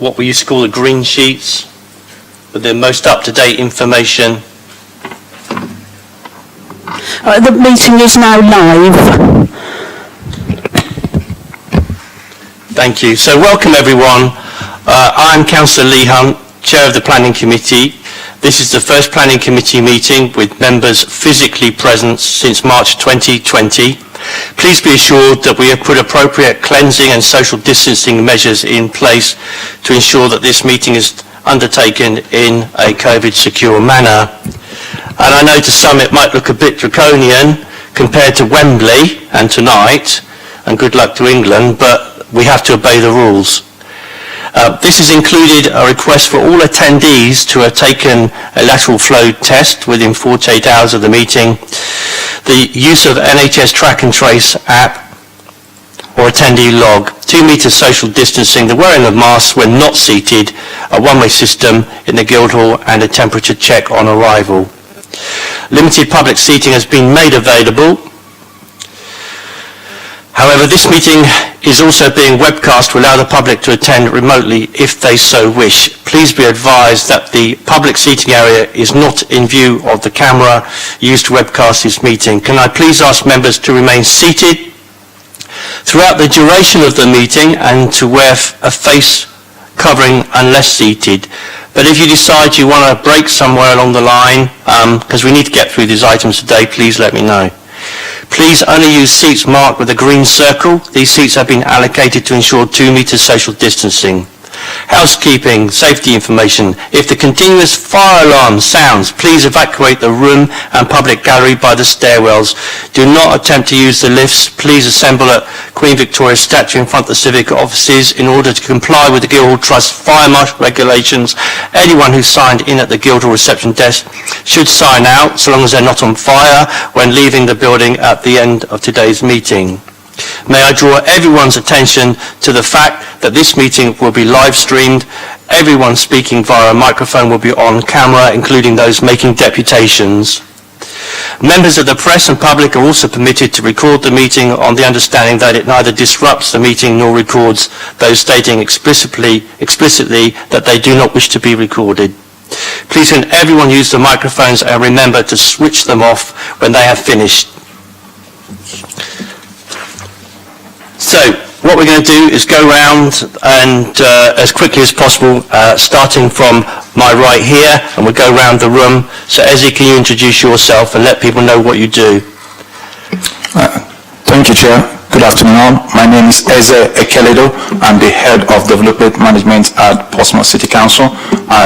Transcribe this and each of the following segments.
what we used to call the green sheets, with the most up-to-date information. The meeting is now live. Thank you. So welcome everyone. I'm Councillor Lee Hunt, Chair of the Planning Committee. This is the first Planning Committee meeting with members physically present since March 2020. Please be assured that we have put appropriate cleansing and social distancing measures in place to ensure that this meeting is undertaken in a COVID-secure manner. And I know to some it might look a bit draconian compared to Wembley and tonight, and good luck to England, but we have to obey the rules. This has included a request for all attendees to have taken a lateral flow test within 48 hours of the meeting, the use of NHS Track and Trace app or attendee log, 2 metres social distancing, the wearing of masks when not seated, a one-way system in the Guildhall and a temperature check on arrival. Limited public seating has been made available. However, this meeting is also being webcast to allow the public to attend remotely if they so wish. Please be advised that the public seating area is not in view of the camera used to webcast this meeting. Can I please ask members to remain seated throughout the duration of the meeting and to wear a face covering unless seated. But if you decide you want to break somewhere along the line, because we need to get through these items today, please let me know. Please only use seats marked with a green circle. These seats have been allocated to ensure 2 metres social distancing. Housekeeping, safety information. If the continuous fire alarm sounds, please evacuate the room and public gallery by the stairwells. Do not attempt to use the lifts. Please assemble at Queen Victoria's statue in front of the civic offices in order to comply with the Guildhall Trust fire marshal regulations. Anyone who signed in at the Guildhall reception desk should sign out, so long as they're not on fire, when leaving the building at the end of today's meeting. May I draw everyone's attention to the fact that this meeting will be live streamed. Everyone speaking via a microphone will be on camera, including those making deputations. Members of the press and public are also permitted to record the meeting on the understanding that it neither disrupts the meeting nor records those stating explicitly that they do not wish to be recorded. Please can everyone use the microphones and remember to switch them off when they have finished. So, what we're going to do is go round and as quickly as possible, starting from my right here, and we'll go round the room. So, Eze, can you introduce yourself and let people know what you do? Thank you, Chair. Good afternoon all. My name is Eze Ekeledo. I'm the Head of Development Management at Portsmouth City Council.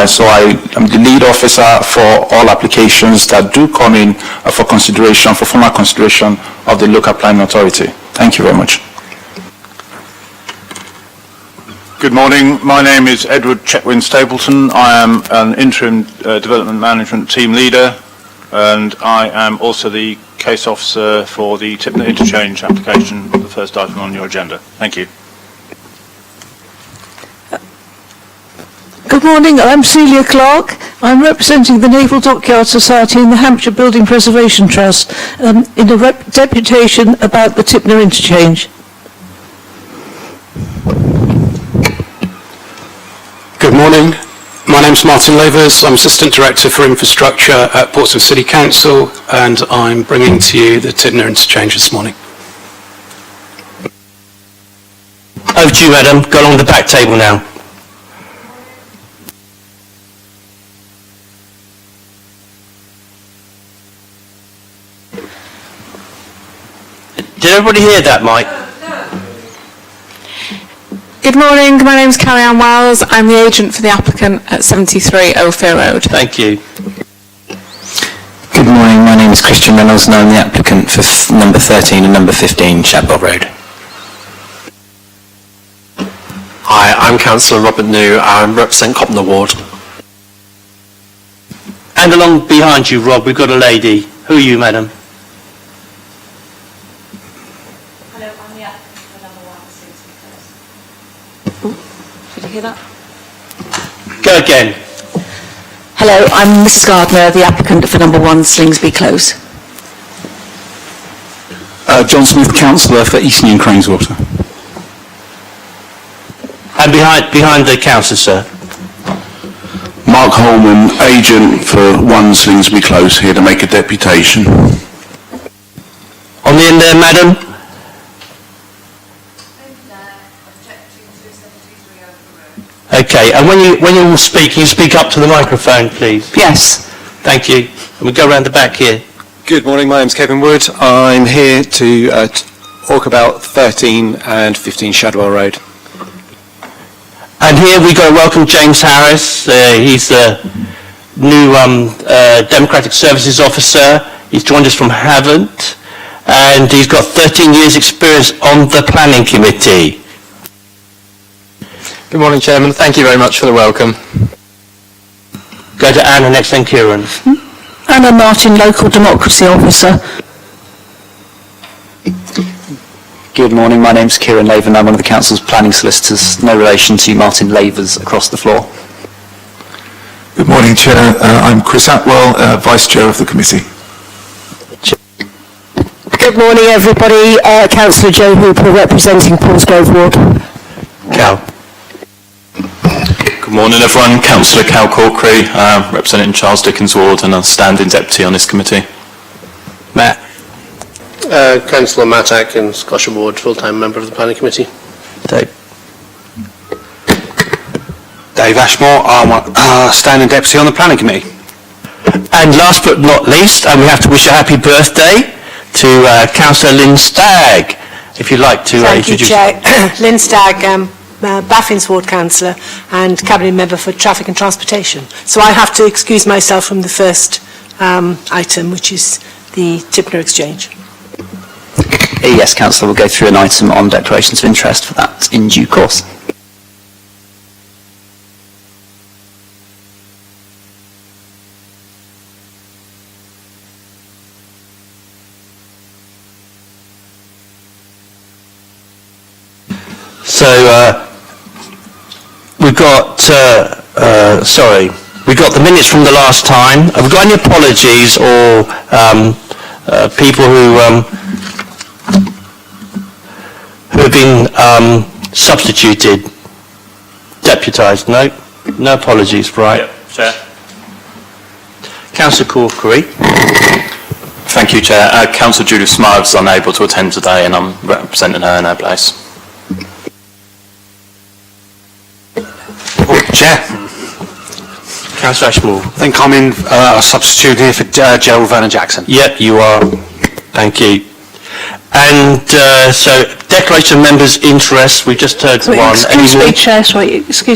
So I am the lead officer for all applications that do come in for formal consideration of the Local Planning Authority. Thank you very much. Good morning. My name is Edward Chetwin Stapleton. I am an interim development management team leader, and I am also the case officer for the Tipner Interchange application, the first item on your agenda. Thank you. Good morning, I'm Celia Clark. I'm representing the Naval Dockyard Society and the Hampshire Building Preservation Trust in a deputation about the Tipner Interchange. Good morning. My name is Martin Lavers. I'm Assistant Director for Infrastructure at Portsmouth City Council, and I'm bringing to you the Tipner Interchange this morning. Over to you, madam. Go along the back table now. Did everybody hear that, Mike? Good morning, my name is Carrie-Anne Wells. I'm the agent for the applicant at 73 Ophir Road. Thank you. Good morning, my name is Christian Reynolds and I'm the applicant for number 13 and number 15 Shadwell Road. Hi, I'm Councillor Robert New. I represent Copner Ward. And along behind you, Rob, we've got a lady. Who are you, madam? Hello, I'm the applicant for number 1, Did you hear that? Go again. Hello, I'm Mrs. Gardner, the applicant for number 1, Slingsby Close. John Smith, Councillor for Eastney and Craneswater. And behind the councillor, sir. Mark Holman, agent for 1 Slingsby Close, here to make a deputation. On the end there, madam. Okay, and when you all speak, can you speak up to the microphone, please? Yes. Thank you. And we go around the back here. Good morning, my name's Kevin Wood. I'm here to talk about 13 and 15 Shadwell Road. And here we got to welcome James Harris. He's the new Democratic Services Officer. He's joined us from Havant, and he's got 13 years' experience on the Planning Committee. Good morning, Chairman. Thank you very much for the welcome. Go to Anna next, then Kieran. Anna Martin, Local Democracy Officer. Good morning, my name's Kieran Laven, I'm one of the council's planning solicitors, no relation to Martin Lavers across the floor. Good morning, Chair. I'm Chris Atwell, Vice Chair of the committee. Good morning, everybody. Councillor Joe Hooper, representing Paulsgrove Ward. Cal. Good morning, everyone. Councillor Cal Corkery, representing Charles Dickens Ward and a standing deputy on this committee. Matt. Councillor Matt Atkins, Cosham Ward, full-time member of the Planning Committee. Dave. Dave Ashmore, I'm standing deputy on the Planning Committee. And last but not least, and we have to wish a happy birthday to Councillor Lynn Stagg, if you'd like to introduce. Thank you, Chair. Lynn Stagg, Baffin's Ward Councillor and Cabinet Member for Traffic and Transportation. So I have to excuse myself from the first item, which is the Tipner Exchange. Yes, Councillor, we'll go through an item on declarations of interest for that in due course. So we've got, we got the minutes from the last time. Have we got any apologies or people who have been substituted, deputised? No? No apologies, right? Yep, Chair. Councillor Corkery. Thank you, Chair. Councillor Judith Smythe is unable to attend today and I'm representing her in her place. Chair. Councillor Ashmore. I think I'm in substitute here for Gerald Vernon Jackson. Yep, you are. Thank you. And so, declaration of members' interest, we just heard one. Excuse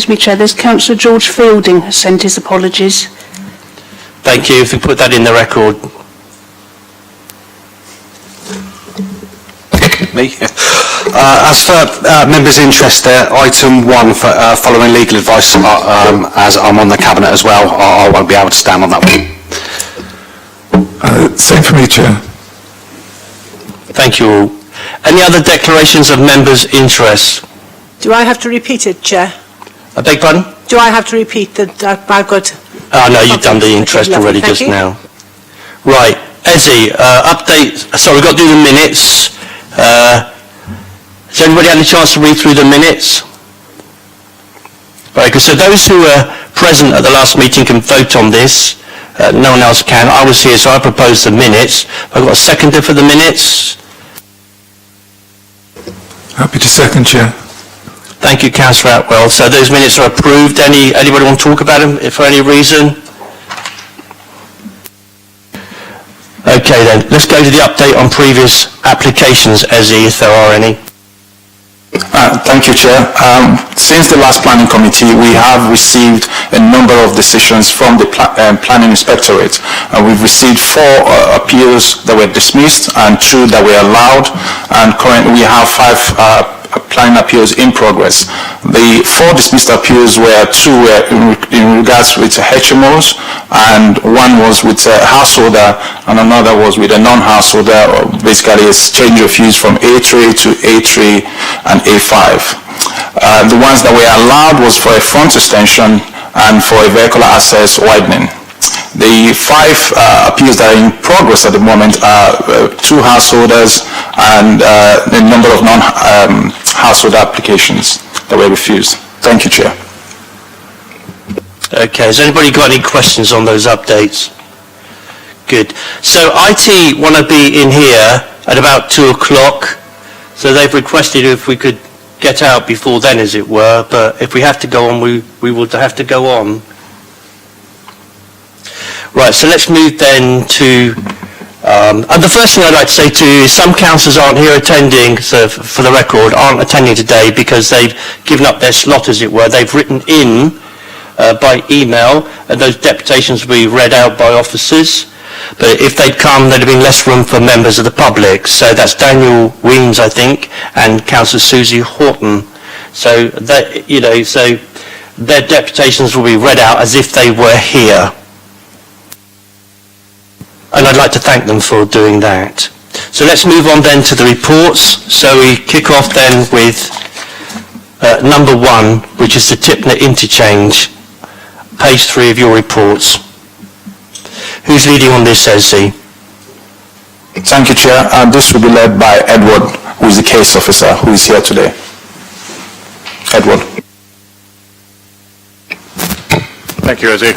me, Chair, there's Councillor George Fielding has sent his apologies. Thank you, if we put that in the record. Me? As for members' interest there, item 1, for, following legal advice, as I'm on the Cabinet as well, I won't be able to stand on that one. Same for me, Chair. Thank you all. Any other declarations of members' interest? Do I have to repeat it, Chair? I beg pardon? Do I have to repeat that I've got... Oh, no, you've done the interest Okay, already thank just you. now. Right, Ezzy, update, sorry, we've got to do the minutes. Has everybody had a chance to read through the minutes? Very good, so those who were present at the last meeting can vote on this. No one else can. I was here, so I proposed the minutes. I've got a seconder for the minutes. Happy to second, Chair. Thank you, Councillor Atwell. So those minutes are approved. Anybody want to talk about them for any reason? Okay then, let's go to the update on previous applications, Ezzy, if there are any. Thank you, Chair. Since the last Planning Committee, we have received a number of decisions from the Planning Inspectorate. We've received 4 appeals that were dismissed and 2 that were allowed, and currently we have 5 planning appeals in progress. The 4 dismissed appeals were 2 were in regards with HMOs, and 1 was with a householder, and another was with a non-householder, basically a change of use from A3 to A3 and A5. The ones that were allowed was for a front extension and for a vehicular access widening. The 5 appeals that are in progress at the moment are 2 householders and a number of non-household applications that were refused. Thank you, Chair. Okay, has anybody got any questions on those updates? Good. So IT want to be in here at about 2 o'clock, so they've requested if we could get out before then, as it were, but if we have to go on, we will have to go on. Right, so let's move then to, and the first thing I'd like to say to you is some councillors aren't here attending, so for the record, aren't attending today because they've given up their slot, as it were. They've written in by email, and those deputations will be read out by officers. But if they'd come, there'd have been less room for members of the public. So that's Daniel Weems, I think, and Councillor Susie Horton. So that, so their deputations will be read out as if they were here. And I'd like to thank them for doing that. So let's move on then to the reports. So we kick off then with number 1, which is the Tipner interchange. Page 3 of your reports. Who's leading on this, Ezzy? Thank you, Chair. This will be led by Edward, who is the case officer, who is here today. Edward. Thank you, Ezzy.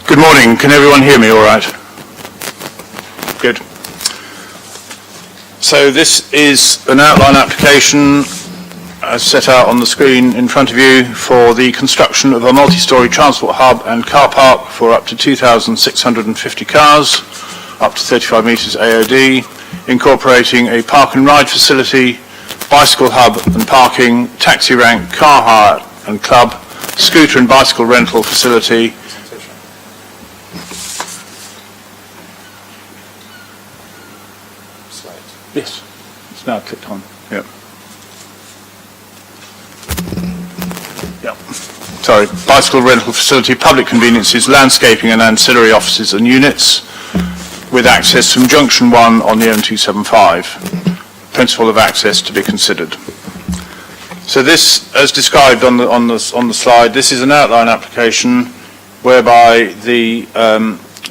Good morning. Can everyone hear me all right? Good. So this is an outline application as set out on the screen in front of you for the construction of a multi-storey transport hub and car park for up to 2,650 cars, up to 35 metres AOD, incorporating a park and ride facility, bicycle hub and parking, taxi rank, car hire and club, scooter and bicycle rental facility, yes, it's now clicked on. Yep. Yep. Sorry. Bicycle rental facility, public conveniences, landscaping and ancillary offices and units, with access from Junction 1 on the M275. Principle of access to be considered. So this, as described on the slide, this is an outline application whereby the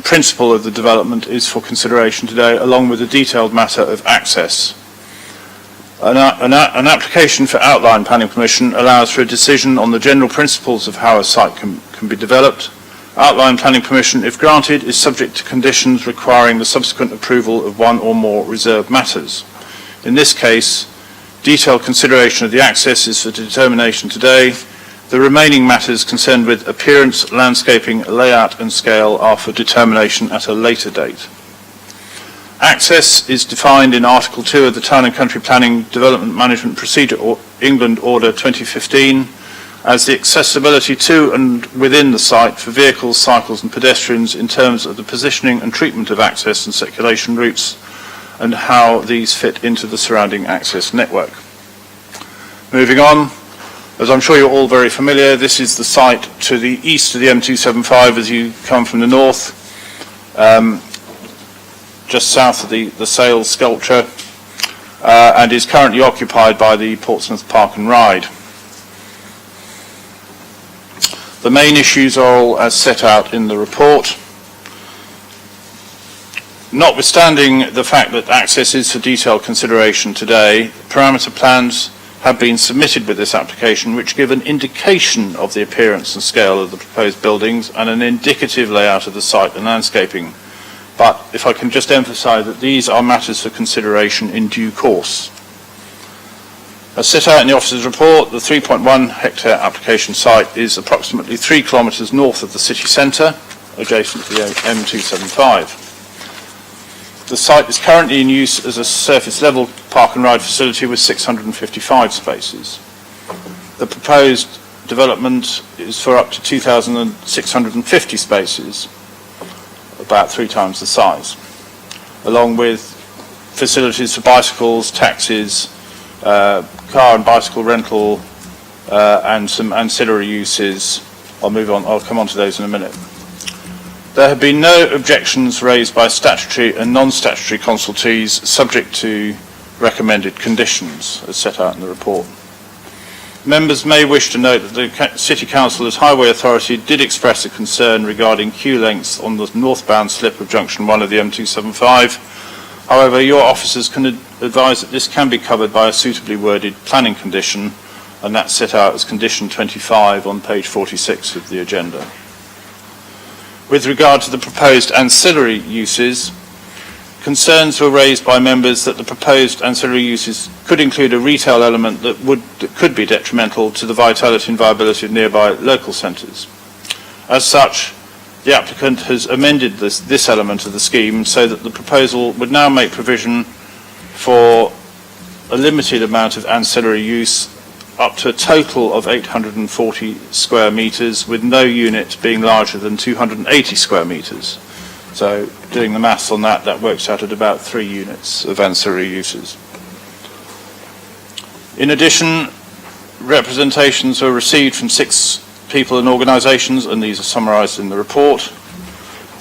principle of the development is for consideration today, along with a detailed matter of access. An application for outline planning permission allows for a decision on the general principles of how a site can be developed. Outline planning permission, if granted, is subject to conditions requiring the subsequent approval of one or more reserved matters. In this case, detailed consideration of the access is for determination today. The remaining matters concerned with appearance, landscaping, layout and scale are for determination at a later date. Access is defined in Article 2 of the Town and Country Planning Development Management Procedure England Order 2015 as the accessibility to and within the site for vehicles, cycles and pedestrians in terms of the positioning and treatment of access and circulation routes and how these fit into the surrounding access network. Moving on, as I'm sure you're all very familiar, this is the site to the east of the M275 as you come from the north. Just south of the Sales sculpture, and is currently occupied by the Portsmouth Park and Ride. The main issues are all as set out in the report. Notwithstanding the fact that access is for detailed consideration today, parameter plans have been submitted with this application which give an indication of the appearance and scale of the proposed buildings and an indicative layout of the site and landscaping. But if I can just emphasise that these are matters for consideration in due course. As set out in the officer's report, the 3.1 hectare application site is approximately 3 kilometres north of the city centre, adjacent to the M275. The site is currently in use as a surface level park and ride facility with 655 spaces. The proposed development is for up to 2,650 spaces, about 3 times the size, along with facilities for bicycles, taxis, car and bicycle rental, and some ancillary uses. I'll come on to those in a minute. There have been no objections raised by statutory and non-statutory consultees subject to recommended conditions as set out in the report. Members may wish to note that the City Council as Highway Authority did express a concern regarding queue lengths on the northbound slip of Junction 1 of the M275. However, your officers can advise that this can be covered by a suitably worded planning condition and that's set out as condition 25 on page 46 of the agenda. With regard to the proposed ancillary uses, concerns were raised by members that the proposed ancillary uses could include a retail element that could be detrimental to the vitality and viability of nearby local centres. As such, the applicant has amended this element of the scheme so that the proposal would now make provision for a limited amount of ancillary use up to a total of 840 square metres, with no unit being larger than 280 square metres. So doing the maths on that, that works out at about 3 units of ancillary uses. In addition, representations were received from 6 people and organisations, and these are summarised in the report.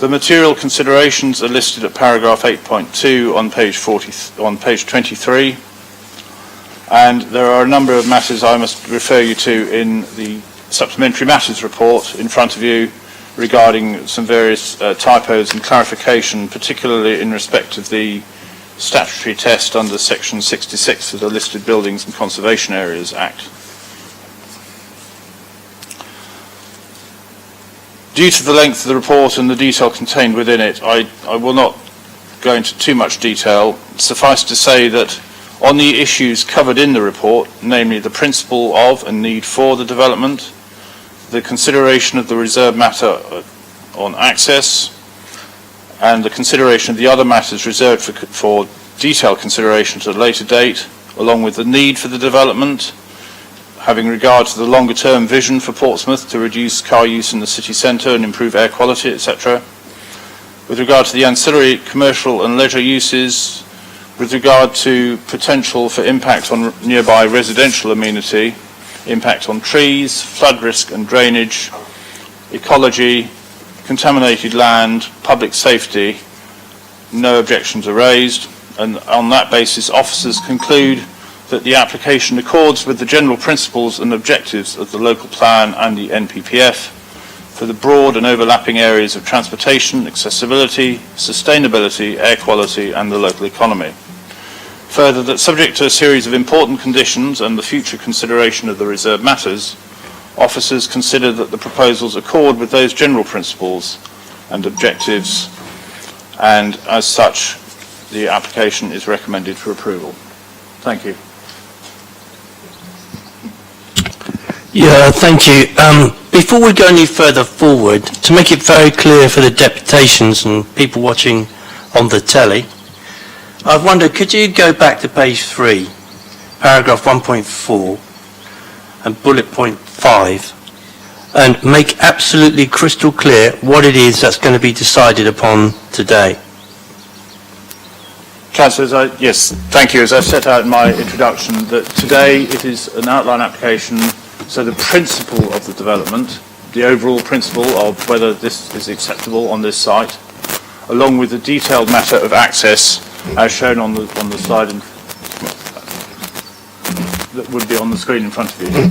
The material considerations are listed at paragraph 8.2 on page 23, and there are a number of matters I must refer you to in the supplementary matters report in front of you regarding some various typos and clarification, particularly in respect of the statutory test under section 66 of the Listed Buildings and Conservation Areas Act. Due to the length of the report and the detail contained within it, I will not go into too much detail. Suffice to say that on the issues covered in the report, namely the principle of and need for the development, the consideration of the reserved matter on access, and the consideration of the other matters reserved for detailed consideration at a later date, along with the need for the development, having regard to the longer-term vision for Portsmouth to reduce car use in the city centre and improve air quality, etc. With regard to the ancillary commercial and leisure uses, with regard to potential for impact on nearby residential amenity, impact on trees, flood risk and drainage, ecology, contaminated land, public safety, no objections are raised, and on that basis officers conclude that the application accords with the general principles and objectives of the local plan and the NPPF for the broad and overlapping areas of transportation, accessibility, sustainability, air quality and the local economy. Further, that subject to a series of important conditions and the future consideration of the reserved matters, officers consider that the proposals accord with those general principles and objectives, and as such, the application is recommended for approval. Thank you. Yeah, thank you. Before we go any further forward, to make it very clear for the deputations and people watching on the telly, I wonder, could you go back to page 3, paragraph 1.4 and bullet point 5, and make absolutely crystal clear what it is that's going to be decided upon today? Councillors, yes, thank you. As I've set out in my introduction, that today it is an outline application, so the principle of the development, the overall principle of whether this is acceptable on this site, along with the detailed matter of access, as shown on the slide that would be on the screen in front of you.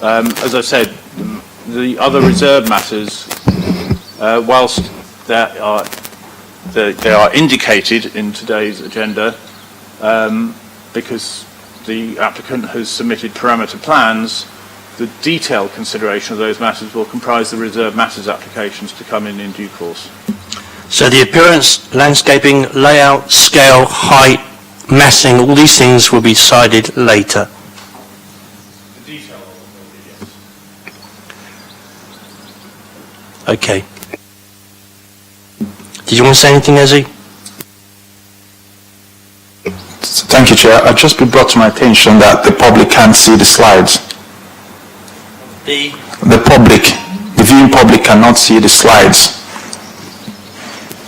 As I said, the other reserved matters, whilst they are indicated in today's agenda, because the applicant has submitted parameter plans, the detailed consideration of those matters will comprise the reserved matters applications to come in due course. So the appearance, landscaping, layout, scale, height, massing, all these things will be decided later. The detail of them will be, yes. Okay. Did you want to say anything, Ezzy? Thank you, Chair. I've just been brought to my attention that the public can't see the slides. The public, the viewing public cannot see the slides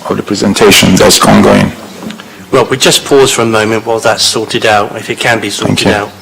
of the presentation that's ongoing. Well, we just pause for a moment while that's sorted out, if it can be sorted out.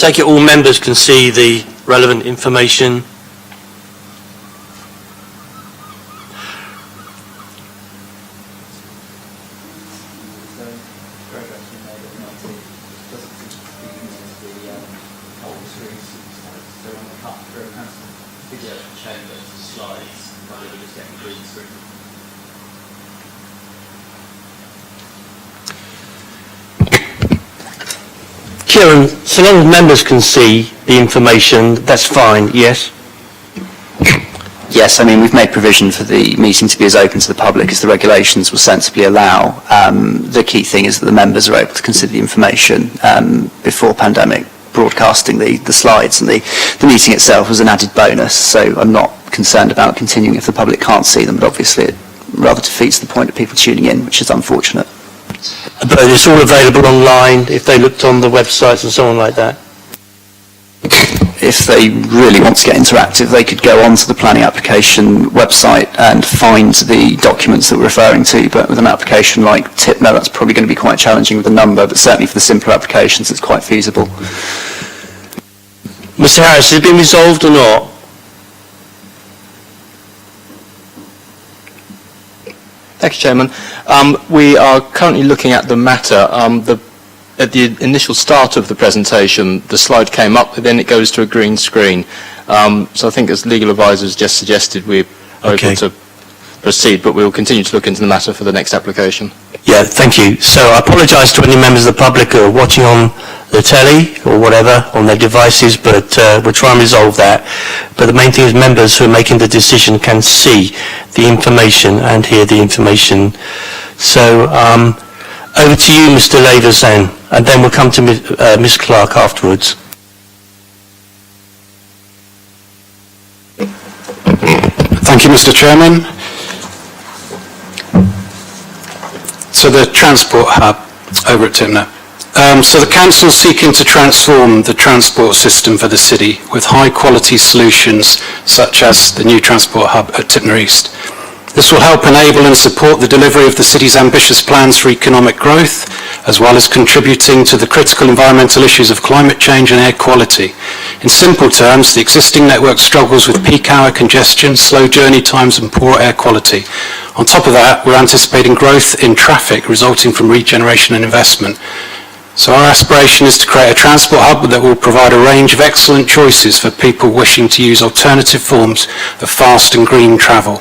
take it all members can see the relevant information. Kieran, so long as members can see the information, that's fine, yes? Yes, I mean, we've made provision for the meeting to be as open to the public as the regulations will sensibly allow. The key thing is that the members are able to consider the information before pandemic broadcasting the slides, and the meeting itself was an added bonus, so I'm not concerned about continuing if the public can't see them, but obviously it rather defeats the point of people tuning in, which is unfortunate. But it's all available online if they looked on the websites and so on like that? If they really want to get interactive, they could go onto the planning application website and find the documents that we're referring to, but with an application like TIPNA, that's probably going to be quite challenging with the number, but certainly for the simpler applications, it's quite feasible. Mr Harris, has it been resolved or not? Thank you, Chairman. We are currently looking at the matter. At the initial start of the presentation, the slide came up, but then it goes to a green screen. So I think, as legal advisors just suggested, we're able to proceed, but we will continue to look into the matter for the next application. Yeah, thank you. So I apologise to any members of the public who are watching on the telly or whatever, on their devices, but we'll try and resolve that. But the main thing is members who are making the decision can see the information and hear the information. So over to you, Mr Lavers, then, and then we'll come to Ms Clark afterwards. Thank you, Mr Chairman. So the transport hub over at TIPNA. So the council is seeking to transform the transport system for the city with high quality solutions such as the new transport hub at TIPNA East. This will help enable and support the delivery of the city's ambitious plans for economic growth, as well as contributing to the critical environmental issues of climate change and air quality. In simple terms, the existing network struggles with peak hour congestion, slow journey times and poor air quality. On top of that, we're anticipating growth in traffic resulting from regeneration and investment. So our aspiration is to create a transport hub that will provide a range of excellent choices for people wishing to use alternative forms of fast and green travel.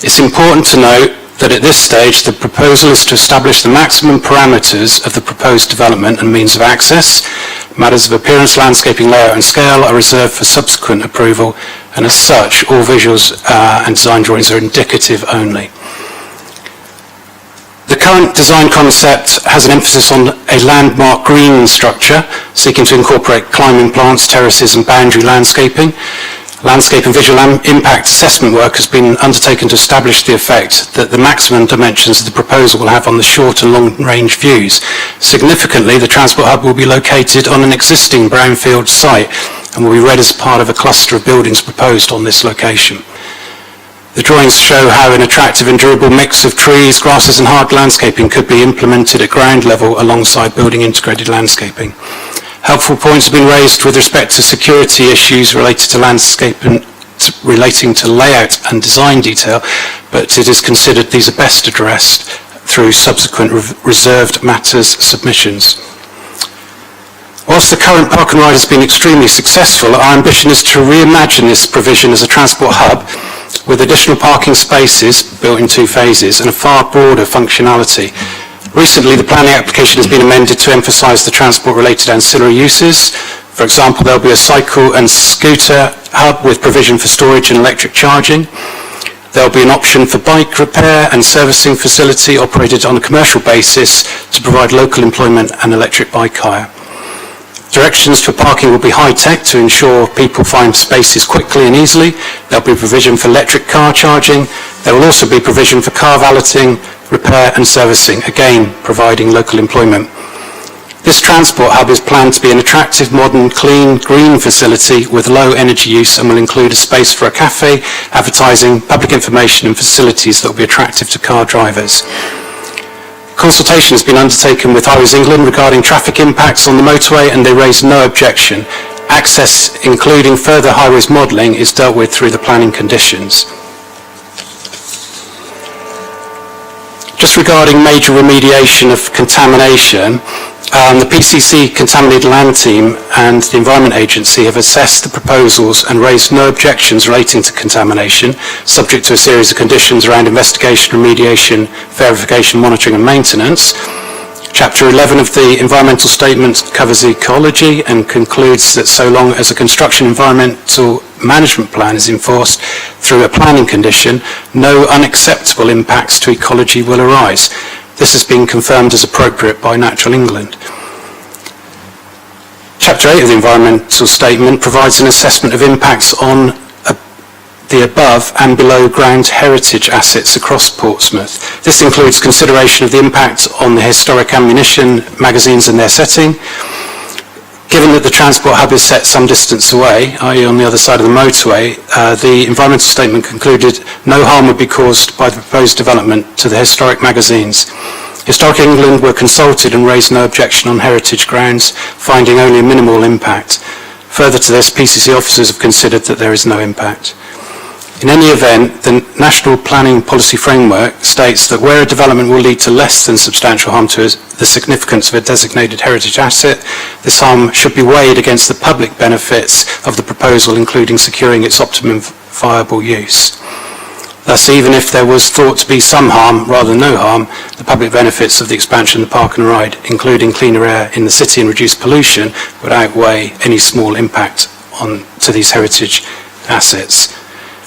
It's important to note that at this stage the proposal is to establish the maximum parameters of the proposed development and means of access. Matters of appearance, landscaping, layout and scale are reserved for subsequent approval, and as such all visuals and design drawings are indicative only. The current design concept has an emphasis on a landmark green structure, seeking to incorporate climbing plants, terraces and boundary landscaping. Landscape and visual impact assessment work has been undertaken to establish the effect that the maximum dimensions of the proposal will have on the short and long range views. Significantly, the transport hub will be located on an existing brownfield site and will be read as part of a cluster of buildings proposed on this location. The drawings show how an attractive and durable mix of trees, grasses and hard landscaping could be implemented at ground level alongside building integrated landscaping. Helpful points have been raised with respect to security issues related to landscape and relating to layout and design detail, but it is considered these are best addressed through subsequent reserved matters submissions. Whilst the current park and ride has been extremely successful, our ambition is to reimagine this provision as a transport hub with additional parking spaces built in 2 phases and a far broader functionality. Recently, the planning application has been amended to emphasise the transport-related ancillary uses. For example, there will be a cycle and scooter hub with provision for storage and electric charging. There will be an option for bike repair and servicing facility operated on a commercial basis to provide local employment and electric bike hire. Directions for parking will be high-tech to ensure people find spaces quickly and easily. There will be provision for electric car charging. There will also be provision for car valeting, repair and servicing, again providing local employment. This transport hub is planned to be an attractive, modern, clean, green facility with low energy use and will include a space for a cafe, advertising, public information and facilities that will be attractive to car drivers. Consultation has been undertaken with Highways England regarding traffic impacts on the motorway, and they raised no objection. Access, including further highways modelling, is dealt with through the planning conditions. Just regarding major remediation of contamination, the PCC Contaminated Land Team and the Environment Agency have assessed the proposals and raised no objections relating to contamination, subject to a series of conditions around investigation, remediation, verification, monitoring and maintenance. Chapter 11 of the environmental statement covers ecology and concludes that so long as a construction environmental management plan is enforced through a planning condition, no unacceptable impacts to ecology will arise. This has been confirmed as appropriate by Natural England. Chapter 8 of the environmental statement provides an assessment of impacts on the above and below ground heritage assets across Portsmouth. This includes consideration of the impact on the historic ammunition magazines and their setting. Given that the transport hub is set some distance away, i.e. on the other side of the motorway, the environmental statement concluded no harm would be caused by the proposed development to the historic magazines. Historic England were consulted and raised no objection on heritage grounds, finding only a minimal impact. Further to this, PCC officers have considered that there is no impact. In any event, the National Planning Policy Framework states that where a development will lead to less than substantial harm to the significance of a designated heritage asset, this harm should be weighed against the public benefits of the proposal, including securing its optimum viable use. Thus, even if there was thought to be some harm rather than no harm, the public benefits of the expansion of the park and ride, including cleaner air in the city and reduced pollution, would outweigh any small impact to these heritage assets.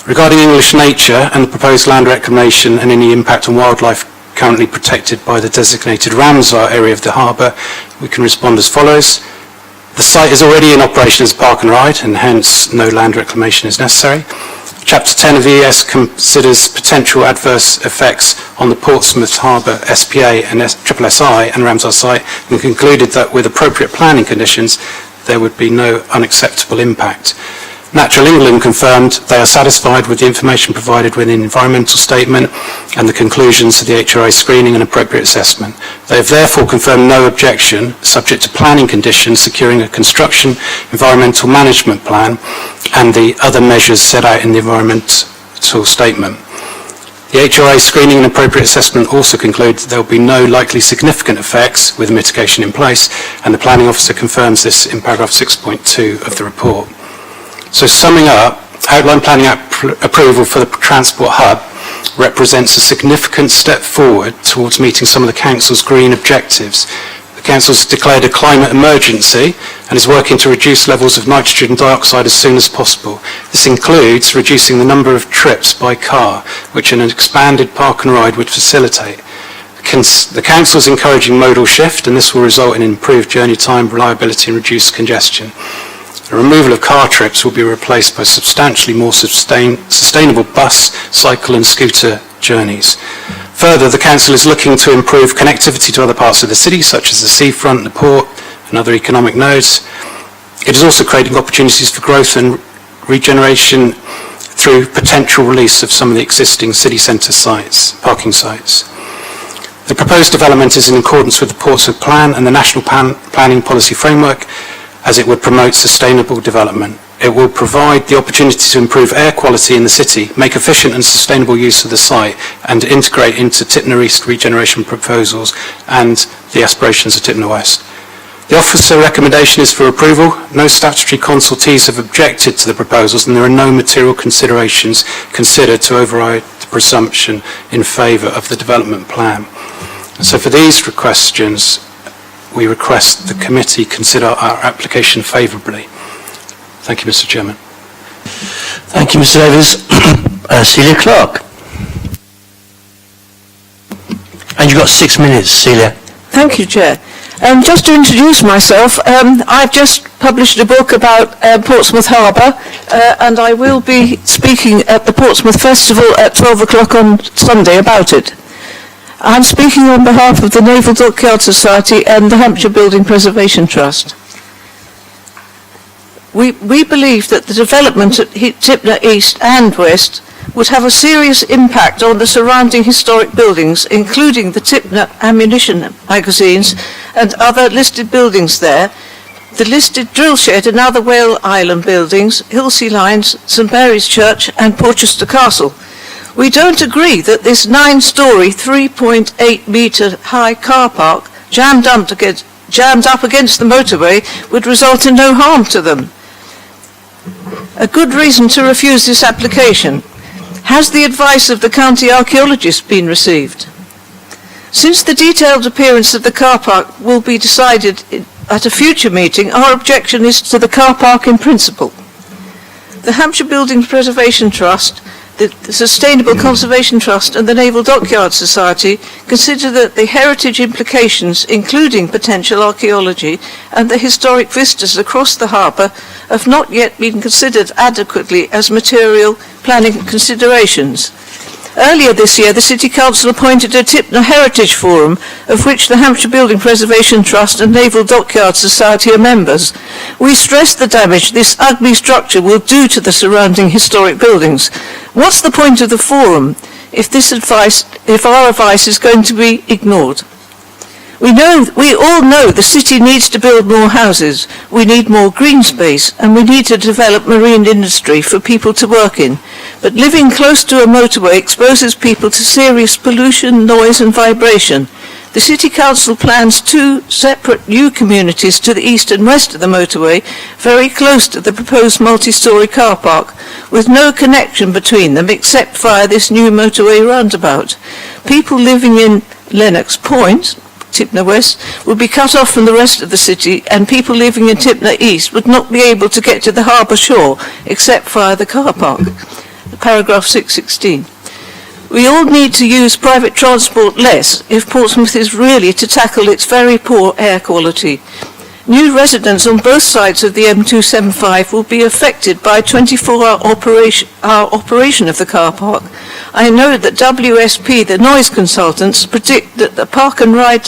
Regarding English nature and the proposed land reclamation and any impact on wildlife currently protected by the designated Ramsar area of the harbour, we can respond as follows. The site is already in operation as a park and ride, and hence no land reclamation is necessary. Chapter 10 of the ES considers potential adverse effects on the Portsmouth Harbour SPA and SSSI and Ramsar site, and concluded that with appropriate planning conditions there would be no unacceptable impact. Natural England confirmed they are satisfied with the information provided within the environmental statement and the conclusions of the HRA screening and appropriate assessment. They have therefore confirmed no objection, subject to planning conditions securing a construction environmental management plan and the other measures set out in the environmental statement. The HRA screening and appropriate assessment also concludes there will be no likely significant effects with mitigation in place, and the planning officer confirms this in paragraph 6.2 of the report. So summing up, outline planning approval for the transport hub represents a significant step forward towards meeting some of the Council's green objectives. The Council has declared a climate emergency and is working to reduce levels of nitrogen dioxide as soon as possible. This includes reducing the number of trips by car, which an expanded park and ride would facilitate. The Council is encouraging modal shift, and this will result in improved journey time, reliability and reduced congestion. The removal of car trips will be replaced by substantially more sustainable bus, cycle and scooter journeys. Further, the Council is looking to improve connectivity to other parts of the city, such as the seafront, the port and other economic nodes. It is also creating opportunities for growth and regeneration through potential release of some of the existing city centre sites, parking sites. The proposed development is in accordance with the Portsmouth Plan and the National Planning Policy Framework, as it would promote sustainable development. It will provide the opportunity to improve air quality in the city, make efficient and sustainable use of the site, and integrate into Tipner East regeneration proposals and the aspirations of Tipner West. The officer recommendation is for approval. No statutory consultees have objected to the proposals, and there are no material considerations considered to override the presumption in favour of the development plan. So for these questions, we request the committee consider our application favourably. Thank you, Mr. Chairman. Thank you, Mr. Davies. Celia Clark. And you've got 6 minutes, Celia. Thank you, Chair. Just to introduce myself, I've just published a book about Portsmouth Harbour, and I will be speaking at the Portsmouth Festival at 12 o'clock on Sunday about it. I'm speaking on behalf of the Naval Dockyard Society and the Hampshire Building Preservation Trust. We believe that the development at Tipner East and West would have a serious impact on the surrounding historic buildings, including the Tipner ammunition magazines and other listed buildings there, the listed drill shed and other Whale Island buildings, Hilsea Lines, St Mary's Church and Porchester Castle. We don't agree that this 9-storey, 3.8 metre high car park jammed up against the motorway would result in no harm to them. A good reason to refuse this application. Has the advice of the county archaeologist been received? Since the detailed appearance of the car park will be decided at a future meeting, our objection is to the car park in principle. The Hampshire Buildings Preservation Trust, the Sustainable Conservation Trust and the Naval Dockyard Society consider that the heritage implications, including potential archaeology and the historic vistas across the harbour, have not yet been considered adequately as material planning considerations. Earlier this year, the City Council appointed a Tipner Heritage Forum, of which the Hampshire Building Preservation Trust and Naval Dockyard Society are members. We stressed the damage this ugly structure will do to the surrounding historic buildings. What's the point of the forum if our advice is going to be ignored? We all know the city needs to build more houses, we need more green space, and we need to develop marine industry for people to work in. But living close to a motorway exposes people to serious pollution, noise and vibration. The City Council plans 2 separate new communities to the east and west of the motorway, very close to the proposed multi-storey car park, with no connection between them except via this new motorway roundabout. People living in Lennox Point, Tipner West, would be cut off from the rest of the city, and people living in Tipner East would not be able to get to the harbour shore except via the car park. Paragraph 616. We all need to use private transport less if Portsmouth is really to tackle its very poor air quality. New residents on both sides of the M275 will be affected by 24-hour operation of the car park. I know that WSP, the noise consultants, predict that the park and ride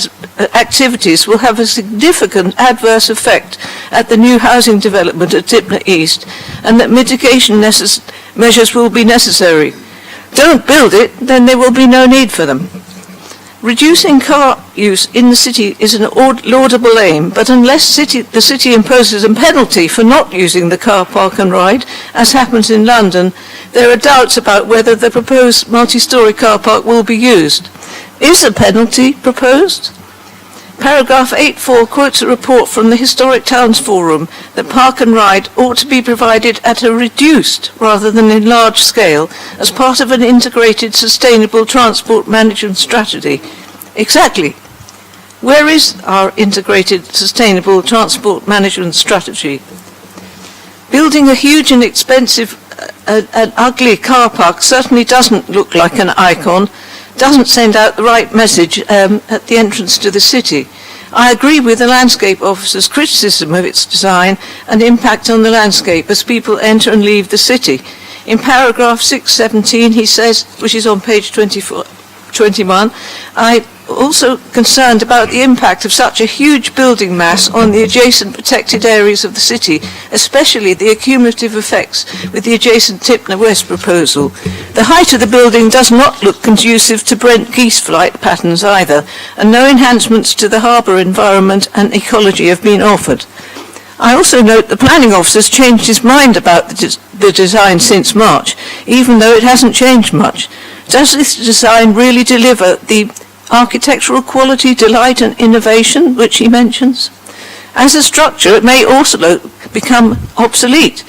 activities will have a significant adverse effect at the new housing development at Tipner East, and that mitigation measures will be necessary. Don't build it, then there will be no need for them. Reducing car use in the city is an laudable aim, but unless the city imposes a penalty for not using the car park and ride, as happens in London, there are doubts about whether the proposed multi-storey car park will be used. Is a penalty proposed? Paragraph 8.4 quotes a report from the Historic Towns Forum that park and ride ought to be provided at a reduced rather than enlarged scale as part of an integrated sustainable transport management strategy. Exactly. Where is our integrated sustainable transport management strategy? Building a huge and expensive an ugly car park certainly doesn't look like an icon, doesn't send out the right message at the entrance to the city. I agree with the landscape officer's criticism of its design and impact on the landscape as people enter and leave the city. In paragraph 617 he says, which is on page 21, I'm also concerned about the impact of such a huge building mass on the adjacent protected areas of the city, especially the accumulative effects with the adjacent Tipner West proposal. The height of the building does not look conducive to Brent geese flight patterns either, and no enhancements to the harbour environment and ecology have been offered. I also note the planning officer's changed his mind about the design since March, even though it hasn't changed much. Does this design really deliver the architectural quality, delight and innovation which he mentions? As a structure, it may also become obsolete.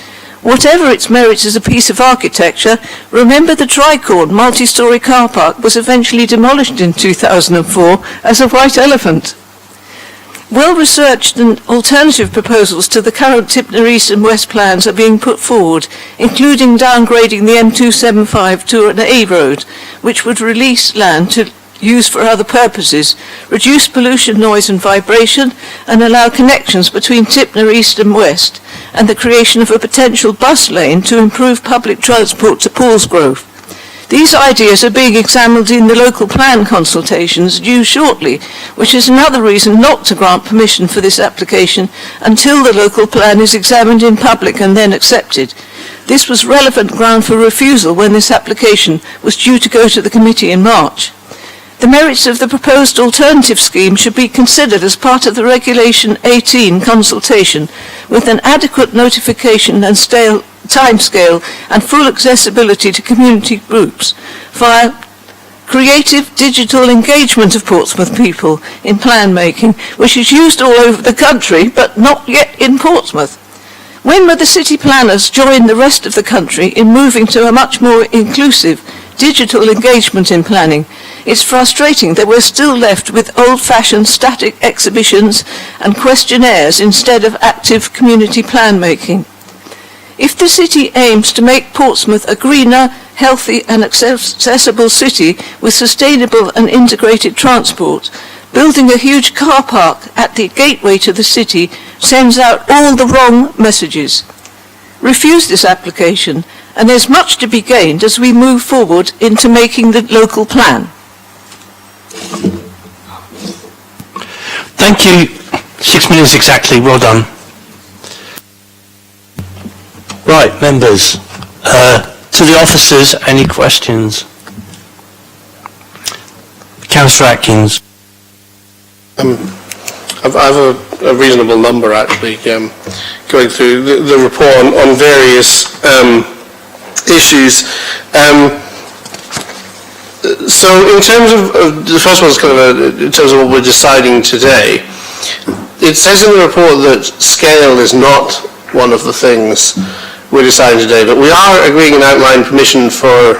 Whatever its merits as a piece of architecture, remember the Tricorn multi-storey car park was eventually demolished in 2004 as a white elephant. Well-researched and alternative proposals to the current Tipner East and West plans are being put forward, including downgrading the M275 to an A road, which would release land to use for other purposes, reduce pollution, noise and vibration, and allow connections between Tipner East and West, and the creation of a potential bus lane to improve public transport to Paulsgrove. These ideas are being examined in the local plan consultations due shortly, which is another reason not to grant permission for this application until the local plan is examined in public and then accepted. This was relevant ground for refusal when this application was due to go to the committee in March. The merits of the proposed alternative scheme should be considered as part of the Regulation 18 consultation, with an adequate notification and timescale and full accessibility to community groups via creative digital engagement of Portsmouth people in plan making, which is used all over the country but not yet in Portsmouth. When will the city planners join the rest of the country in moving to a much more inclusive digital engagement in planning? It's frustrating that we're still left with old-fashioned static exhibitions and questionnaires instead of active community plan making. If the city aims to make Portsmouth a greener, healthy and accessible city with sustainable and integrated transport, building a huge car park at the gateway to the city sends out all the wrong messages. Refuse this application, and there's much to be gained as we move forward into making the local plan. Thank you. 6 minutes exactly. Well done. Right, members. To the officers, any questions? Councillor Atkins. I have a reasonable number, actually, going through the report on various issues. So in terms of, the first one is kind of in terms of what we're deciding today, it says in the report that scale is not one of the things we're deciding today, but we are agreeing an outline permission for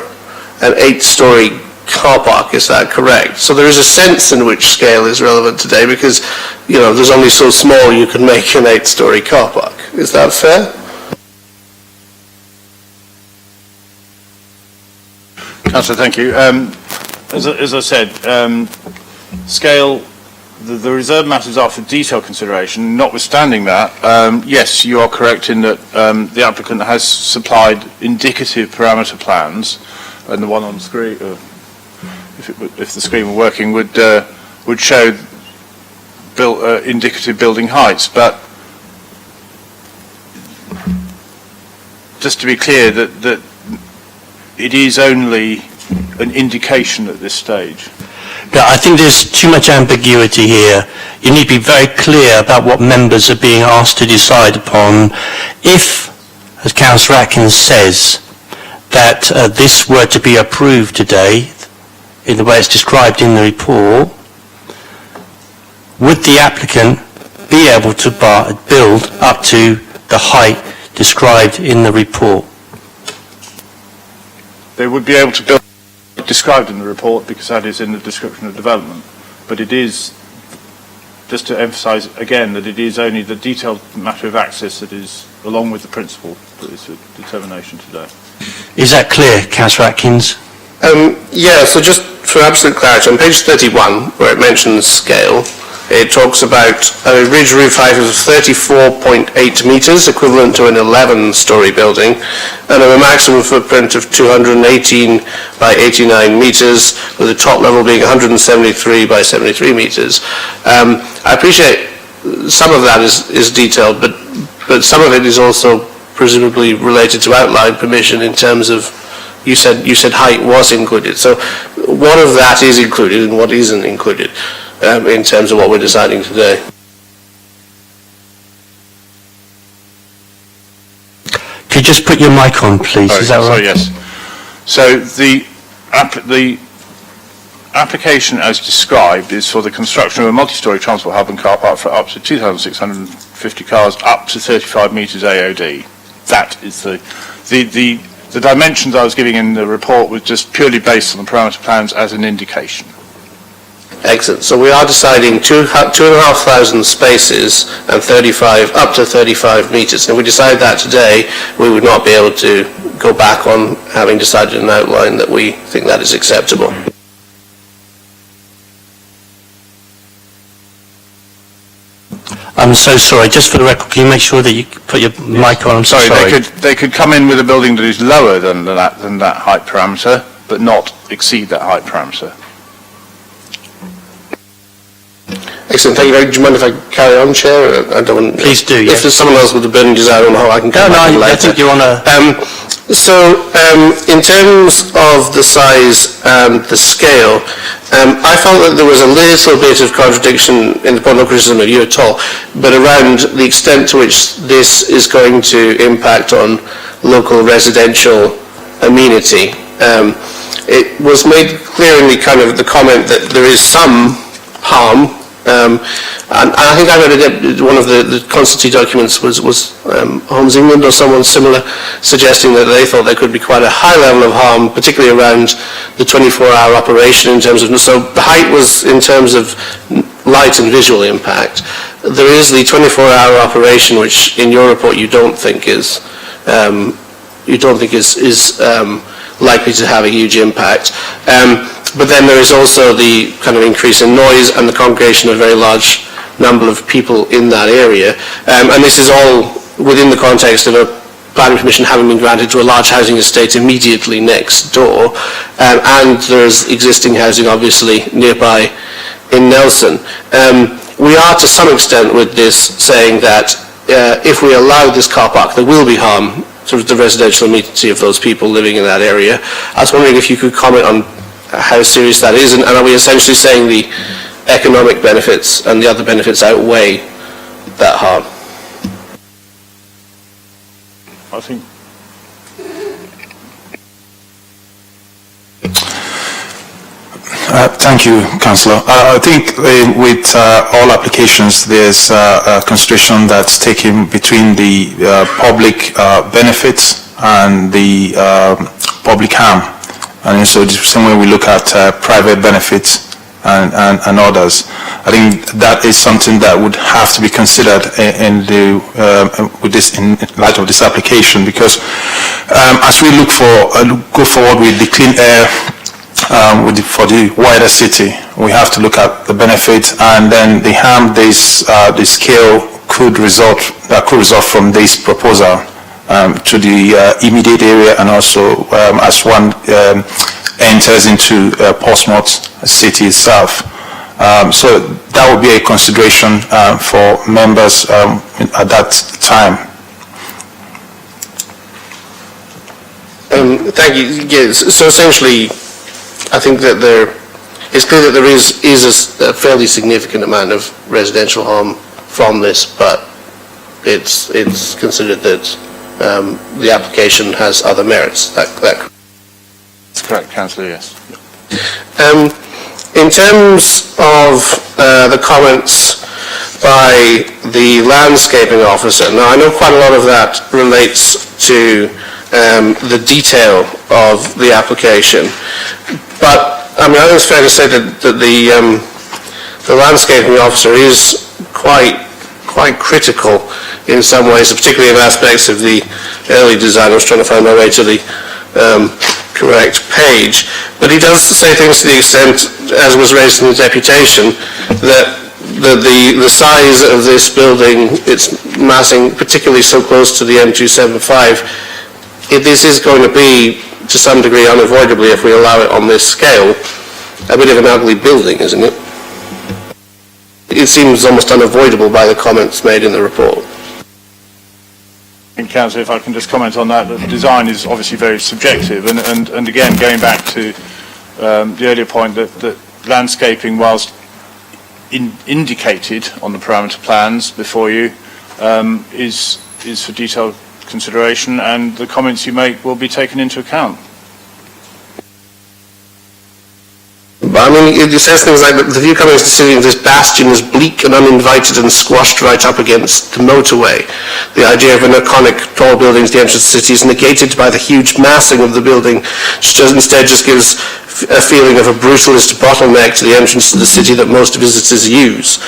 an 8-storey car park, is that correct? So there is a sense in which scale is relevant today because, you know, there's only so small you can make an 8-storey car park. Is that fair? Councillor, thank you. As I said, scale, the reserved matters are for detailed consideration. Notwithstanding that, yes, you are correct in that the applicant has supplied indicative parameter plans, and the one on screen, if the screen were working, would show indicative building heights. But just to be clear, that it is only an indication at this stage. Yeah, I think there's too much ambiguity here. You need to be very clear about what members are being asked to decide upon. If, as Councillor Atkins says, that this were to be approved today, in the way it's described in the report, would the applicant be able to build up to the height described in the report? They would be able to build described in the report because that is in the description of development. But it is, just to emphasise again, that it is only the detailed matter of access that is, along with the principle, that is a determination today. Is that clear, Councillor Atkins? Yeah, so just for absolute clarity, on page 31, where it mentions scale, it talks about a ridge roof height of 34.8 metres, equivalent to an 11-storey building, and a maximum footprint of 218 by 89 metres, with the top level being 173 by 73 metres. I appreciate some of that is detailed, but some of it is also presumably related to outline permission in terms of, you said height was included. So what of that is included and what isn't included? In terms of what we're deciding today. Could you just put your mic on, please? Is that right? Yes. So the application as described is for the construction of a multi-storey transport hub and car park for up to 2,650 cars, up to 35 metres AOD. That is the dimensions I was giving in the report was just purely based on the parameter plans as an indication. Excellent. So we are deciding 2,500 spaces and up to 35 metres. And if we decide that today, we would not be able to go back on having decided an outline that we think that is acceptable. I'm so sorry. Just for the record, can you make sure that you put your mic on? I'm sorry. They could come in with a building that is lower than that height parameter, but not exceed that height parameter. Excellent, thank you very much. Do you mind if I carry on, Chair? I don't want... Please do, If yes. there's someone else with a burning desire on the whole, I can come back No, later. I think you're on a... In terms of the size and the scale, I felt that there was a little bit of contradiction in the point of criticism of you at all, but around the extent to which this is going to impact on local residential amenity. It was made clear in the comment that there is some harm. And I think I read one of the constancy documents was Homes England or someone similar, suggesting that they thought there could be quite a high level of harm, particularly around the 24-hour operation in terms of, so the height was in terms of light and visual impact. There is the 24-hour operation, which in your report you don't think is likely to have a huge impact. But then there is also the kind of increase in noise and the congregation of a very large number of people in that area. And this is all within the context of a planning permission having been granted to a large housing estate immediately next door. And there's existing housing obviously nearby in Nelson. We are to some extent with this saying that if we allow this car park, there will be harm to the residential amenity of those people living in that area. I was wondering if you could comment on how serious that is, and are we essentially saying the economic benefits and the other benefits outweigh that harm? I think... Thank you, Councillor. I think with all applications, there's a consideration that's taken between the public benefits and the public harm. And so the same way we look at private benefits and others. I think that is something that would have to be considered in light of this application, because as we go forward with the clean air for the wider city, we have to look at the benefit and then the harm this scale could result from this proposal to the immediate area, and also as one enters into Portsmouth city itself. So that would be a consideration for members at that time. Thank you. Yes. So essentially, I think that it's clear that there is a fairly significant amount of residential harm from this, but it's considered that the application has other merits. That's correct, Councillor, yes. In terms of the comments by the landscaping officer, now I know quite a lot of that relates to the detail of the application, but I mean I think it's fair to say that the landscaping officer is quite critical in some ways, particularly in aspects of the early design. I was trying to find my way to the correct page, but he does say things to the extent, as was raised in the deputation, that the size of this building, its massing, particularly so close to the M275, this is going to be, to some degree, unavoidably, if we allow it on this scale, a bit of an ugly building, isn't it? It seems almost unavoidable by the comments made in the report. And Councillor, if I can just comment on that, the design is obviously very subjective, and again, going back to the earlier point that landscaping, whilst indicated on the parameter plans before you, is for detailed consideration, and the comments you make will be taken into account. But I mean, it says things like, the view coming to the city of this bastion is bleak and uninvited and squashed right up against the motorway. The idea of an iconic tall building to the entrance of the city is negated by the huge massing of the building, which instead just gives a feeling of a brutalist bottleneck to the entrance to the city that most visitors use.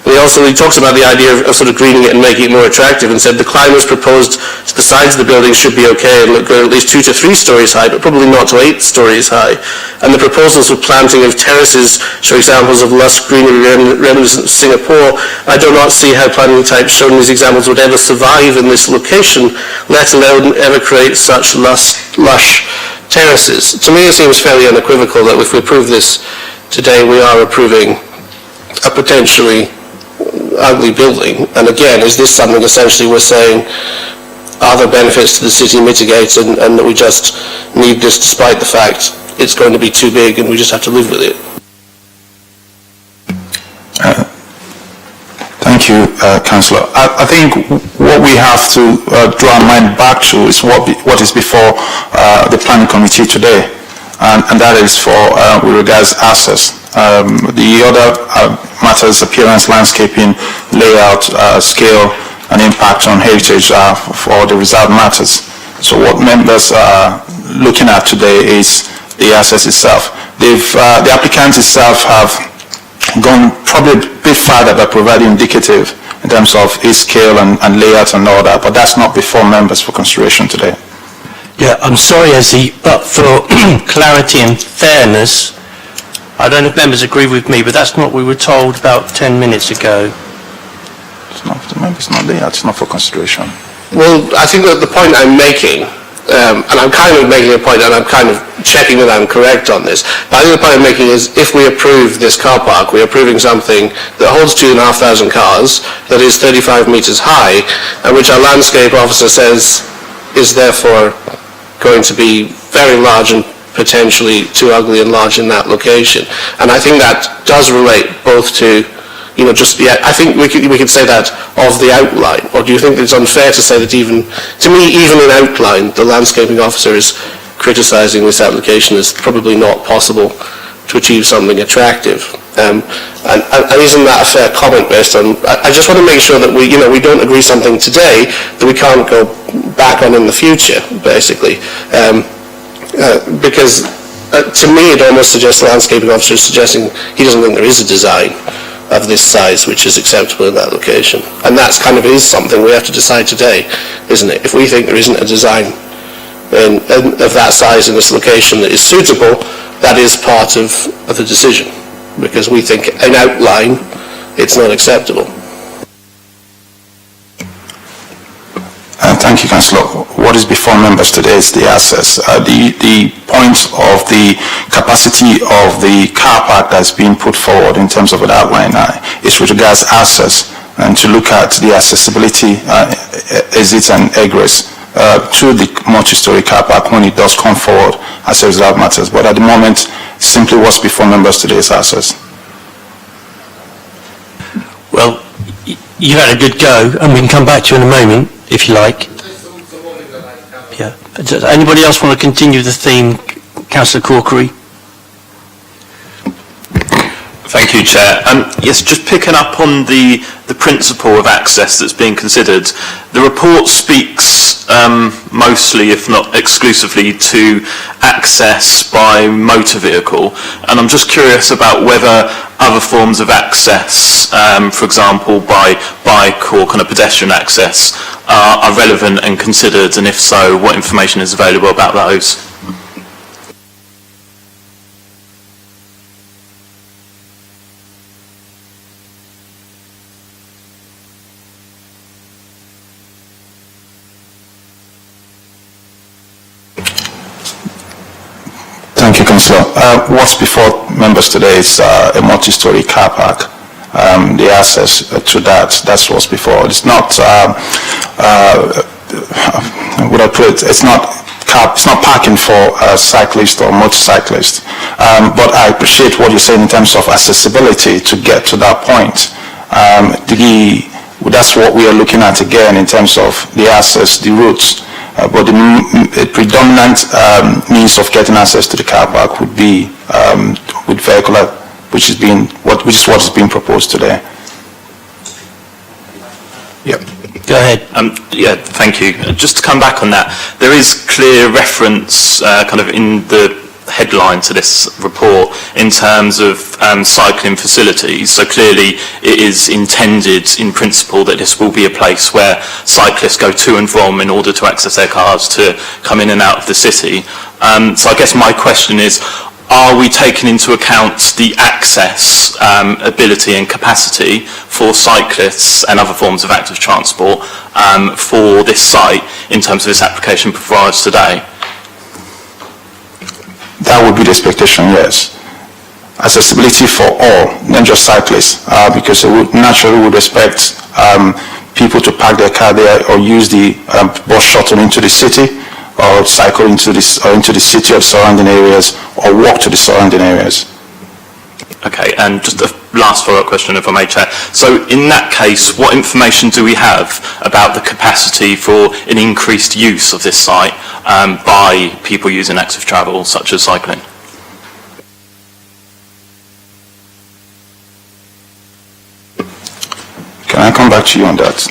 And he talks about the idea of sort of greening it and making it more attractive, and said the climbers proposed to the sides of the building should be okay and look good at least 2 to 3 stories high, but probably not to 8 stories high. And the proposals for planting of terraces show examples of lush greenery reminiscent of Singapore. I do not see how planting types shown in these examples would ever survive in this location, let alone ever create such lush terraces. To me, it seems fairly unequivocal that if we approve this today, we are approving a potentially ugly building. And again, is this something essentially we're saying, are there benefits to the city mitigate, and that we just need this despite the fact it's going to be too big and we just have to live with it? Thank you, Councillor. I think what we have to draw our mind back to is what is before the planning committee today, and that is for with regards access. The other matters, appearance, landscaping, layout, scale, and impact on heritage for the reserved matters. So what members are looking at today is the access itself. The applicants itself have gone probably a bit farther by providing indicative in terms of its scale and layout and all that, but that's not before members for consideration today. Yeah, I'm sorry, Ezzy, but for clarity and fairness, I don't know if members agree with me, but that's not what we were told about 10 minutes ago. It's not, the members not there, it's not for consideration. Well, I think that the point I'm making, and I'm kind of making a point, and I'm kind of checking that I'm correct on this, but I think the point I'm making is if we approve this car park, we're approving something that holds 2,500 cars, that is 35 metres high, and which our landscape officer says is therefore going to be very large and potentially too ugly and large in that location. And I think that does relate both to, just the, I think we could say that of the outline, or do you think it's unfair to say that even in outline, the landscaping officer is criticising this application as probably not possible to achieve something attractive? And isn't that a fair comment based on, I just want to make sure that we don't agree something today that we can't go back on in the future, basically. Because to me it almost suggests the landscaping officer is suggesting he doesn't think there is a design of this size which is acceptable in that location. And that's kind of is something we have to decide today, isn't it? If we think there isn't a design of that size in this location that is suitable, that is part of the decision, because we think in outline it's not acceptable. Thank you, Councillor. What is before members today is the access. The point of the capacity of the car park that's being put forward in terms of an outline is with regards to access, and to look at the accessibility, exits and egress to the multi-story car park when it does come forward as a reserved matters. But at the moment, simply what's before members today is access. Well, you had a good go, and we can come back to you in a moment, if you like. Yeah. Does anybody else want to continue the theme? Councillor Corkery. Thank you, Chair. Yes, just picking up on the principle of access that's being considered. The report speaks mostly, if not exclusively, to access by motor vehicle, and I'm just curious about whether other forms of access, for example, by bike or kind of pedestrian access, are relevant and considered, and if so, what information is available about those? Thank you, Councillor. What's before members today is a multi-story car park. The access to that's what's before. It's not, would I put it, it's not parking for cyclists or motorcyclists. But I appreciate what you're saying in terms of accessibility to get to that point. That's what we are looking at again in terms of the access, the routes. But the predominant means of getting access to the car park would be with vehicular, which is what is being proposed today. Yep. Go ahead. Yeah, thank you. Just to come back on that, there is clear reference kind of in the headline to this report in terms of cycling facilities. So clearly it is intended in principle that this will be a place where cyclists go to and from in order to access their cars to come in and out of the city. So I guess my question is, are we taking into account the access ability and capacity for cyclists and other forms of active transport for this site in terms of this application provides today? That would be the expectation, yes. Accessibility for all, not just cyclists, because they would naturally would expect people to park their car there or use the bus shuttle into the city, or cycle into the city or surrounding areas, or walk to the surrounding areas. Okay, and just a last follow-up question, if I may, Chair. So in that case, what information do we have about the capacity for an increased use of this site by people using active travel, such as cycling? Can I come back to you on that?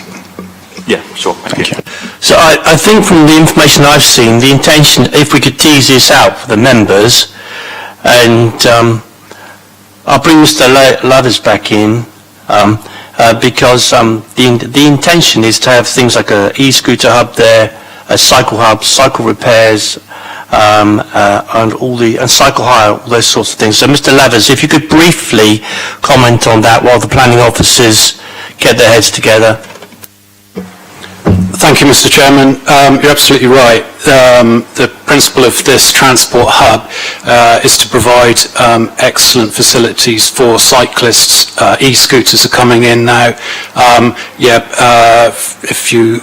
Yeah, sure. Thank you. So I think from the information I've seen, the intention, if we could tease this out for the members, and I'll bring Mr. Lathers back in, because the intention is to have things like a e-scooter hub there, a cycle hub, cycle repairs, and cycle hire, all those sorts of things. So Mr. Lathers, if you could briefly comment on that while the planning officers get their heads together. Thank you, Mr. Chairman. You're absolutely right. The principle of this transport hub is to provide excellent facilities for cyclists. E-scooters are coming in now. If you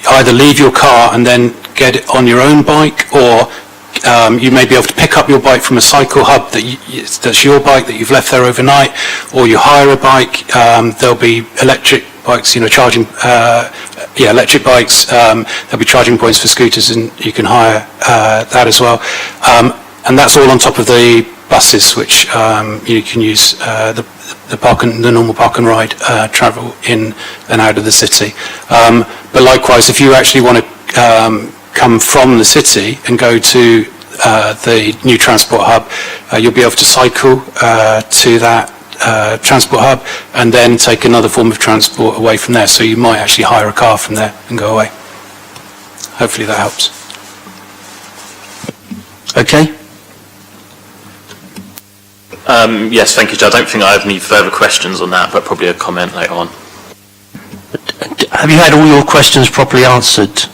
either leave your car and then get it on your own bike, or you may be able to pick up your bike from a cycle hub that's your bike that you've left there overnight, or you hire a bike. There'll be electric bikes, charging, electric bikes. There'll be charging points for scooters, and you can hire that as well. And that's all on top of the buses, which you can use the normal park and ride travel in and out of the city. But likewise, if you actually want to come from the city and go to the new transport hub, you'll be able to cycle to that transport hub and then take another form of transport away from there. So you might actually hire a car from there and go away. Hopefully that helps. Okay. Yes, thank you, Chair. I don't think I have any further questions on that, but probably a comment later on. Have you had all your questions properly answered?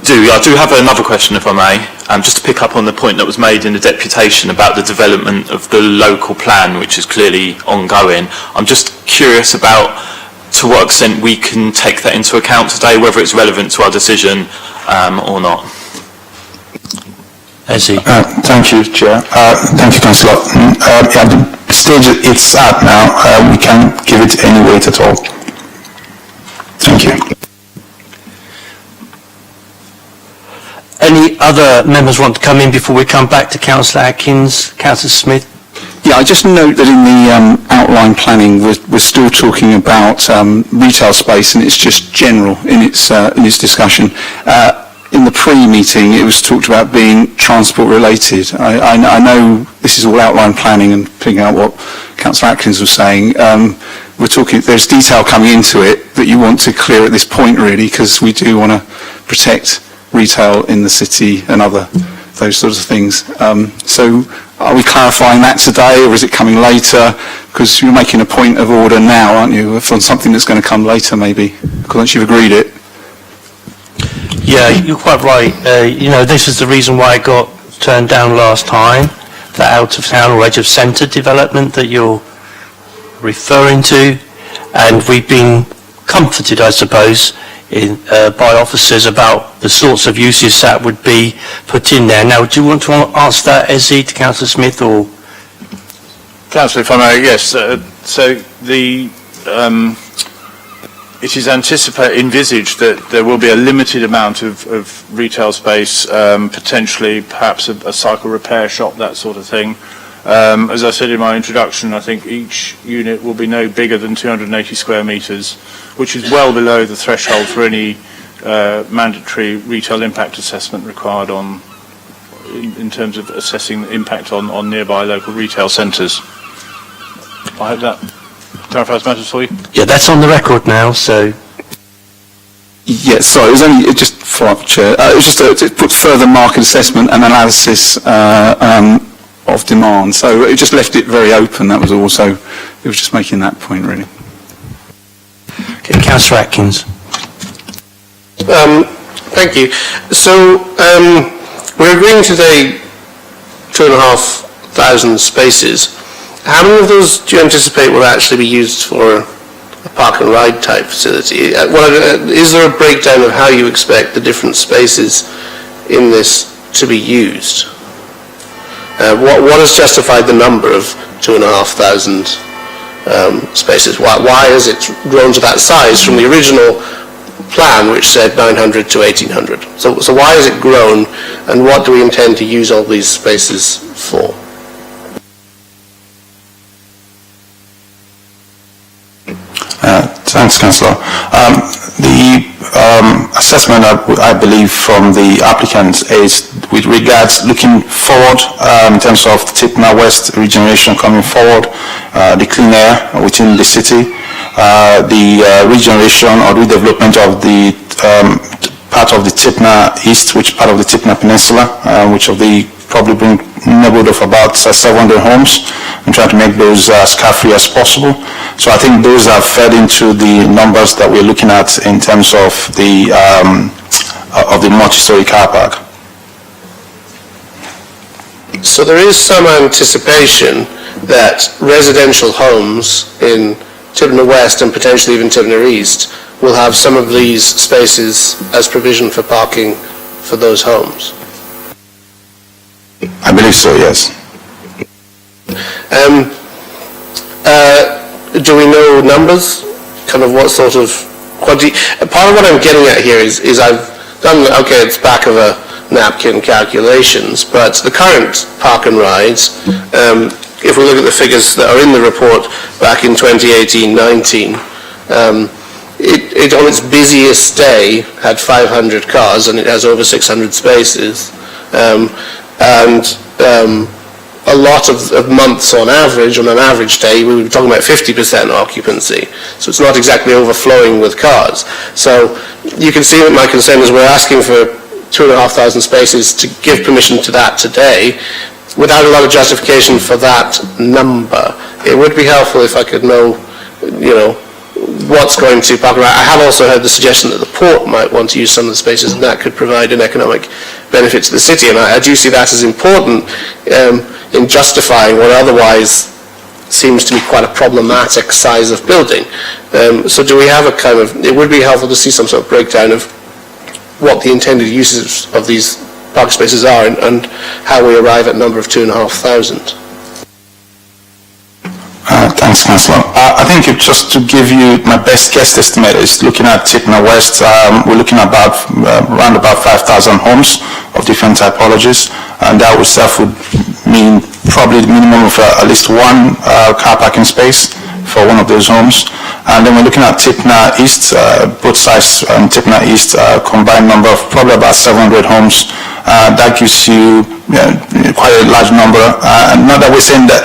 I do have another question, if I may, just to pick up on the point that was made in the deputation about the development of the local plan, which is clearly ongoing. I'm just curious about to what extent we can take that into account today, whether it's relevant to our decision or not. Thank you, Chair. Thank you, Councillor. At the stage it's at now, we can't give it any weight at all. Thank you. Any other members want to come in before we come back to Councillor Atkins, Councillor Smith? Yeah, I just note that in the outline planning, we're still talking about retail space, and it's just general in its discussion. In the pre-meeting, it was talked about being transport related. I know this is all outline planning and picking out what Councillor Atkins was saying. We're talking, there's detail coming into it that you want to clear at this point, really, because we do want to protect retail in the city and those sorts of things. So are we clarifying that today, or is it coming later? Because you're making a point of order now, aren't you, on something that's going to come later, maybe, because once you've agreed it. Yeah, you're quite right. This is the reason why I got turned down last time, the out-of-town or edge-of-centre development that you're referring to, and we've been comforted, I suppose, by officers about the sorts of uses that would be put in there. Now, do you want to ask that, Ezzy, to Councillor Smith, or? Councillor, if I may, yes. So it is envisaged that there will be a limited amount of retail space, potentially perhaps a cycle repair shop, that sort of thing. As I said in my introduction, I think each unit will be no bigger than 280 square metres, which is well below the threshold for any mandatory retail impact assessment required in terms of assessing the impact on nearby local retail centres. I hope that clarifies matters for you. Yeah, that's on the record now, so. Yeah, sorry, it was only just follow-up, Chair. It was just to put further market assessment and analysis of demand. So it just left it very open, that was all. So it was just making that point, really. Okay, Councillor Atkins. Thank you. So we're agreeing today 2,500 spaces. How many of those do you anticipate will actually be used for a park and ride type facility? Is there a breakdown of how you expect the different spaces in this to be used? What has justified the number of 2,500 spaces? Why has it grown to that size from the original plan, which said 900 to 1,800? So why has it grown, and what do we intend to use all these spaces for? Thanks, Councillor. The assessment, I believe, from the applicant is with regards looking forward in terms of the Tipner West regeneration coming forward, the clean air within the city, the regeneration or redevelopment of the part of the Tipner East, which part of the Tipner Peninsula, which of the probably bring neighborhood of about 700 homes, and trying to make those as car-free as possible. So I think those are fed into the numbers that we're looking at in terms of the multi-story car park. So there is some anticipation that residential homes in Tipner West and potentially even Tipner East will have some of these spaces as provision for parking for those homes. I believe so, yes. Do we know numbers? Kind of what sort of quantity? Part of what I'm getting at here is I've done, okay, it's back of a napkin calculations, but the current park and rides, if we look at the figures that are in the report back in 2018-19, it on its busiest day had 500 cars and it has over 600 spaces. A lot of months on an average day, we were talking about 50% occupancy. So it's not exactly overflowing with cars. So you can see that my concern is we're asking for 2,500 spaces to give permission to that today without a lot of justification for that number. It would be helpful if I could know, what's going to park around. I have also heard the suggestion that the port might want to use some of the spaces, and that could provide an economic benefit to the city, and I do see that as important in justifying what otherwise seems to be quite a problematic size of building. So do we have a kind of, it would be helpful to see some sort of breakdown of what the intended uses of these park spaces are and how we arrive at a number of 2,500. Thanks, Councillor. I think just to give you my best guess estimate is looking at Tipner West, we're looking at around about 5,000 homes of different typologies, and that itself would mean probably the minimum of at least one car parking space for one of those homes. And then we're looking at Tipner East, both sides, Tipner East, combined number of probably about 700 homes. That gives you quite a large number. Not that we're saying that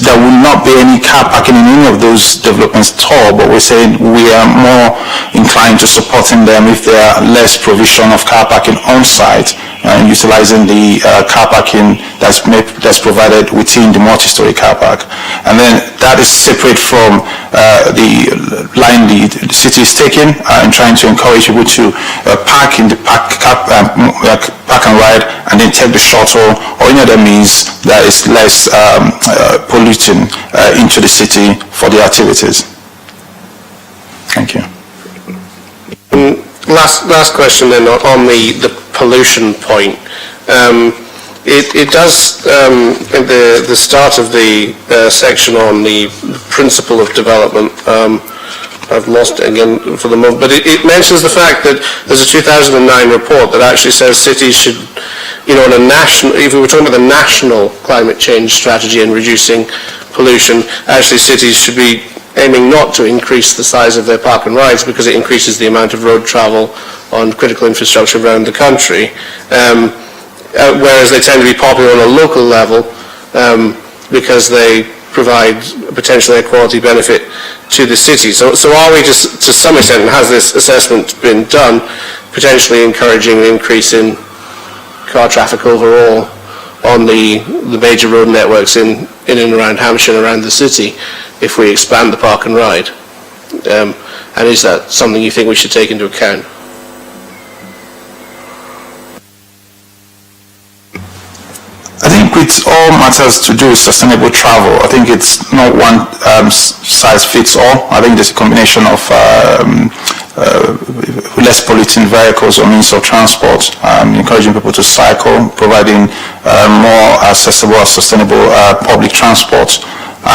there will not be any car parking in any of those developments at all, but we're saying we are more inclined to supporting them if there are less provision of car parking on site, utilizing the car parking that's provided within the multi-story car park. And then that is separate from the line the city is taking and trying to encourage people to park in the park and ride, and then take the shuttle or any other means that is less polluting into the city for the activities. Thank you. Last question then on the pollution point. It does, in the start of the section on the principle of development, I've lost it again for the moment, but it mentions the fact that there's a 2009 report that actually says cities should, on a national, if we were talking about the national climate change strategy and reducing pollution, actually cities should be aiming not to increase the size of their park and rides because it increases the amount of road travel on critical infrastructure around the country, whereas they tend to be popular on a local level because they provide potentially a quality benefit to the city. So are we just, to some extent, and has this assessment been done, potentially encouraging an increase in car traffic overall on the major road networks in and around Hampshire and around the city if we expand the park and ride? And is that something you think we should take into account? it all matters to do with sustainable travel. I think it's not one size fits all. I think there's a combination of less polluting vehicles or means of transport, encouraging people to cycle, providing more accessible, sustainable public transport,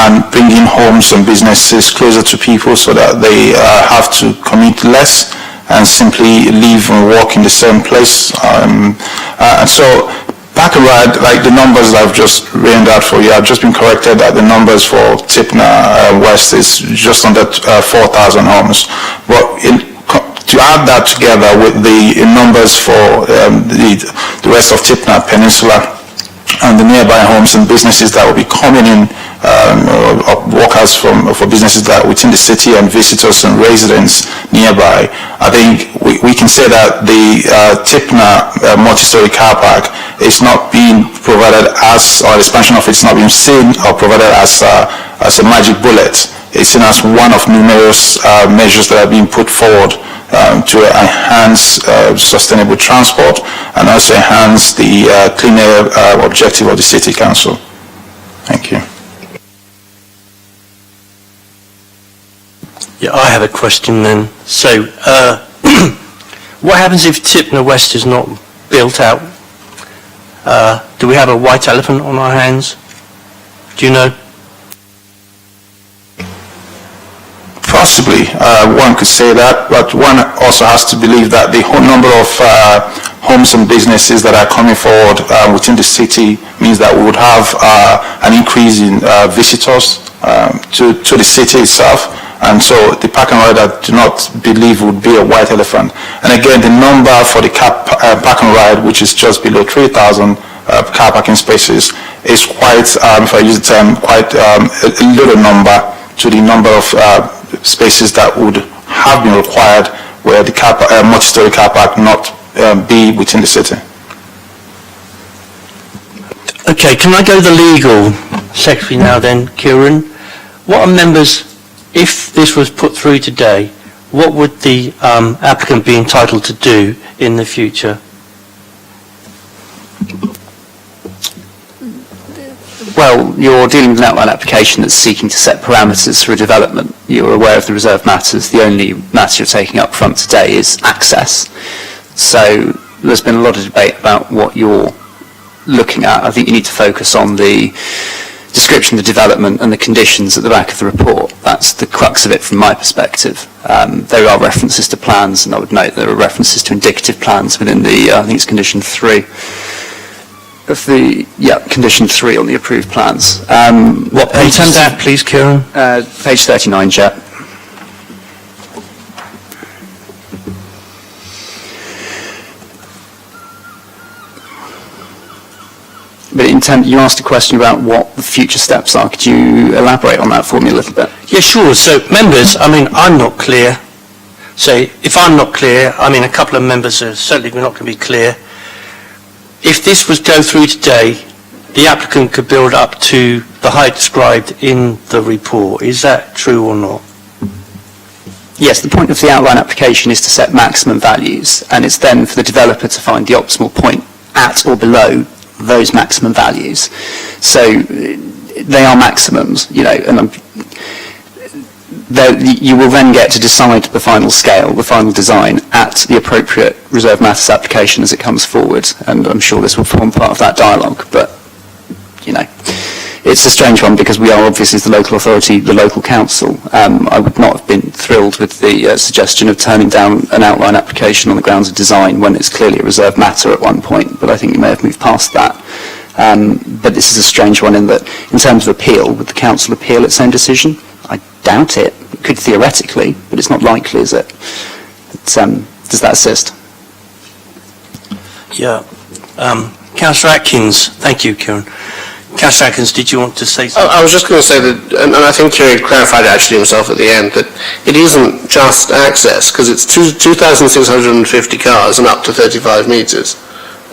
and bringing homes and businesses closer to people so that they have to commute less and simply live and work in the same place. And so Park and Ride, like the numbers that I've just read out for you, I've just been corrected that the numbers for Tipner West is just under 4,000 homes. But to add that together with the numbers for the rest of Tipner Peninsula and the nearby homes and businesses that will be coming in, workers for businesses that within the city and visitors and residents nearby, I think we can say that the Tipner multi-story car park is not being provided as, or the expansion of it is not being seen or provided as a magic bullet. It's seen as one of numerous measures that are being put forward to enhance sustainable transport and also enhance the clean air objective of the City Council. Thank you. Yeah, I have a question then. So, what happens if Tipner West is not built out? Do we have a white elephant on our hands? Do you know? Possibly, one could say that, but one also has to believe that the whole number of homes and businesses that are coming forward within the city means that we would have an increase in visitors to the city itself. And so the Park and Ride, I do not believe would be a white elephant. And again, the number for the Park and Ride, which is just below 3,000 car parking spaces, is quite, if I use the term, quite a little number to the number of spaces that would have been required where the multi-story car park not be within the city. Okay, can I go to the legal secretary now then, Kieran? What are members, if this was put through today, what would the applicant be entitled to do in the future? Well, you're dealing with an outline application that's seeking to set parameters for a development. You're aware of the reserved matters. The only matter you're taking up front today is access. So there's been a lot of debate about what you're looking at. I think you need to focus on the description of the development and the conditions at the back of the report. That's the crux of it from my perspective. There are references to plans, and I would note there are references to indicative plans within the, I think it's condition 3. Of the, condition 3 on the approved plans. What page is that, please, Kieran? Page 39, Jet. But you asked a question about what the future steps are. Could you elaborate on that for me a little bit? Yeah, sure. So, members, I mean, I'm not clear. So, if I'm not clear, I mean, a couple of members are certainly not going to be clear. If this was go through today, the applicant could build up to the height described in the report. Is that true or not? Yes, the point of the outline application is to set maximum values, and it's then for the developer to find the optimal point at or below those maximum values. So they are maximums, and you will then get to decide the final scale, the final design, at the appropriate reserved matters application as it comes forward, and I'm sure this will form part of that dialogue, but, it's a strange one because we are obviously the local authority, the local council. I would not have been thrilled with the suggestion of turning down an outline application on the grounds of design when it's clearly a reserved matter at one point, but I think you may have moved past that. But this is a strange one in that, in terms of appeal, would the council appeal its own decision? I doubt it. It could theoretically, but it's not likely, is it? Does that assist? Yeah. Councillor Atkins. Thank you, Kieran. Councillor Atkins, did you want to say something? I was just going to say that, and I think Kieran clarified it actually himself at the end, that it isn't just access, because it's 2,650 cars and up to 35 metres.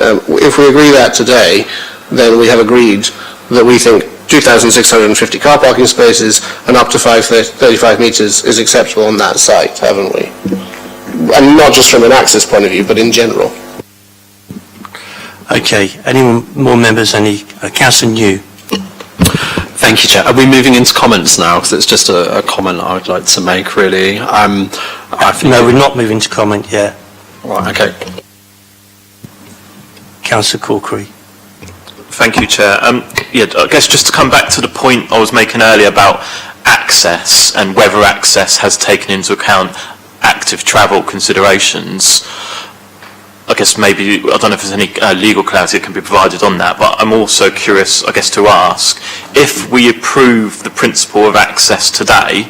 If we agree that today, then we have agreed that we think 2,650 car parking spaces and up to 35 metres is acceptable on that site, haven't we? And not just from an access point of view, but in general. Okay. Any more members? Any Councillor New. Thank you, Chair. Are we moving into comments now? Because it's just a comment I would like to make, really. No, we're not moving to comment yet. Right, okay. Councillor Corkery. Thank you, Chair. Yeah, I guess just to come back to the point I was making earlier about access and whether access has taken into account active travel considerations. I guess maybe, I don't know if there's any legal clarity that can be provided on that, but I'm also curious, I guess, to ask, if we approve the principle of access today,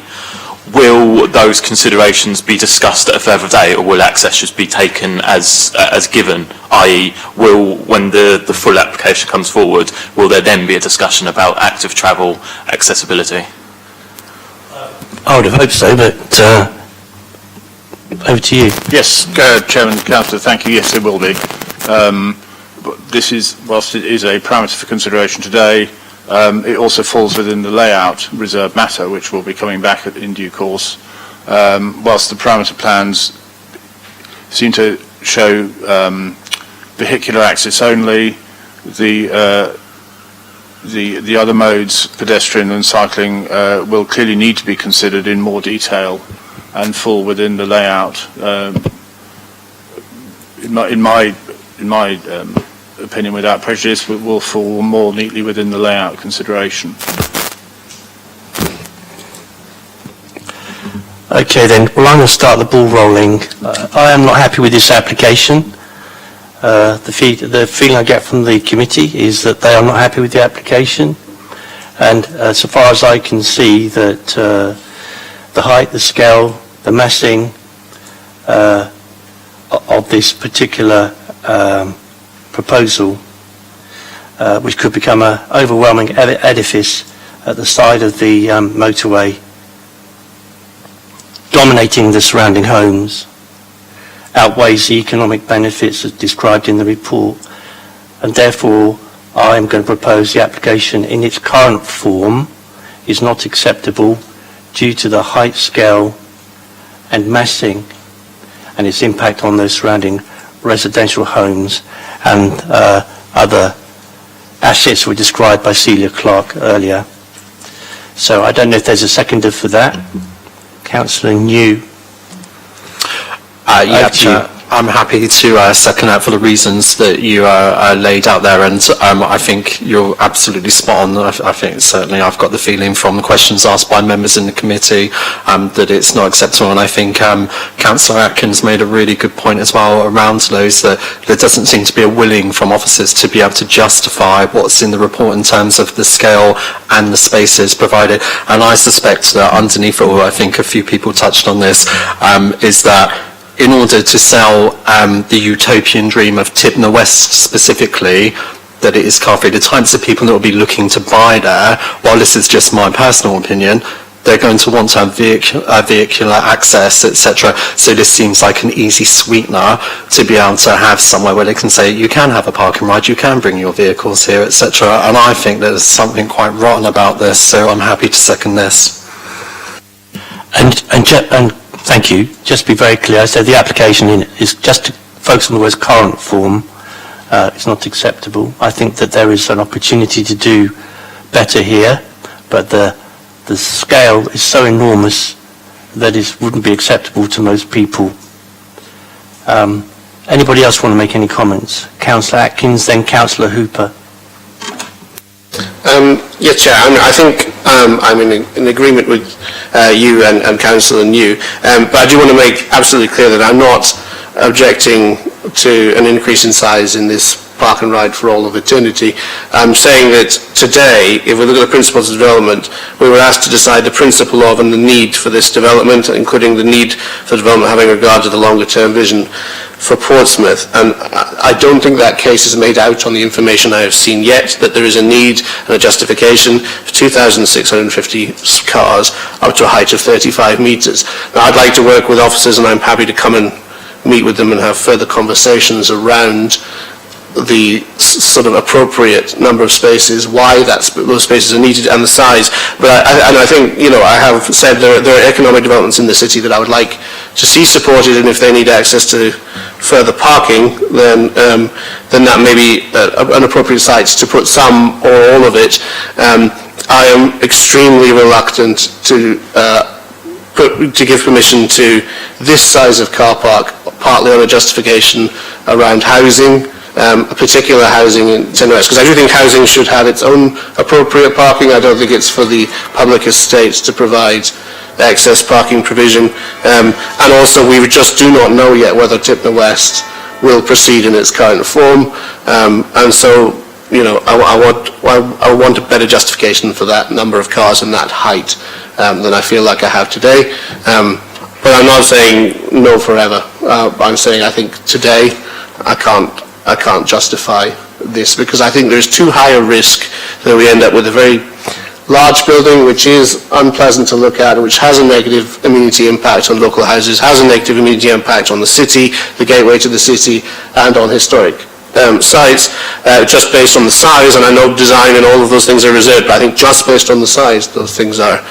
will those considerations be discussed at a further date, or will access just be taken as given, i.e. will, when the full application comes forward, will there then be a discussion about active travel accessibility? I would have hoped so, but over to you. Yes, Chairman, Councillor, thank you. Yes, it will be. But this is, whilst it is a parameter for consideration today, it also falls within the layout reserve matter, which will be coming back in due course. Whilst the parameter plans seem to show vehicular access only, the other modes, pedestrian and cycling, will clearly need to be considered in more detail and fall within the layout. In my opinion, without prejudice, will fall more neatly within the layout consideration. Okay then, well I'm going to start the ball rolling. I am not happy with this application. The feeling I get from the committee is that they are not happy with the application, and so far as I can see that the height, the scale, the massing of this particular proposal, which could become an overwhelming edifice at the side of the motorway, dominating the surrounding homes, outweighs the economic benefits as described in the report, and therefore I am going to propose the application in its current form is not acceptable due to the height, scale and massing and its impact on those surrounding residential homes and other assets were described by Celia Clark earlier. So I don't know if there's a seconder for that. Councillor New. Yeah, Chair, I'm happy to second that for the reasons that you laid out there, and I think you're absolutely spot on. I think certainly I've got the feeling from the questions asked by members in the committee that it's not acceptable, and I think Councillor Atkins made a really good point as well around those, that there doesn't seem to be a willing from officers to be able to justify what's in the report in terms of the scale and the spaces provided, and I suspect that underneath it all, I think a few people touched on this, is that in order to sell the utopian dream of Tipner West specifically, that it is car-free, the types of people that will be looking to buy there, while this is just my personal opinion, they're going to want to have vehicular access, etc. So this seems like an easy sweetener to be able to have somewhere where they can say, you can have a parking ride, you can bring your vehicles here, etc. And I think there's something quite rotten about this, so I'm happy to second this. And thank you. Just to be very clear, I said the application is just to focus on the words current form. It's not acceptable. I think that there is an opportunity to do better here, but the scale is so enormous that it wouldn't be acceptable to most people. Anybody else want to make any comments? Councillor Atkins, then Councillor Hooper. Yeah, Chair, I think I'm in agreement with you and Councillor New, but I do want to make absolutely clear that I'm not objecting to an increase in size in this park and ride for all of eternity. I'm saying that today, if we look at the principles of development, we were asked to decide the principle of and the need for this development, including the need for development having regard to the longer term vision for Portsmouth, and I don't think that case is made out on the information I have seen yet, that there is a need and a justification for 2,650 cars up to a height of 35 metres. Now, I'd like to work with officers, and I'm happy to come and meet with them and have further conversations around the sort of appropriate number of spaces, why those spaces are needed, and the size. But I think, I have said there are economic developments in the city that I would like to see supported, and if they need access to further parking, then that may be an appropriate site to put some or all of it. I am extremely reluctant to give permission to this size of car park, partly on a justification around housing, particular housing in Tenerife, because I do think housing should have its own appropriate parking. I don't think it's for the public estates to provide excess parking provision. And also, we just do not know yet whether Tipner West will proceed in its current form. And so, you know, I want a better justification for that number of cars and that height than I feel like I have today. But I'm not saying no forever. I'm saying I think today I can't justify this, because I think there's too high a risk that we end up with a very large building which is unpleasant to look at, which has a negative amenity impact on local houses, has a negative amenity impact on the city, the gateway to the city, and on historic sites, just based on the size. And I know design and all of those things are reserved, but I think just based on the size, those things are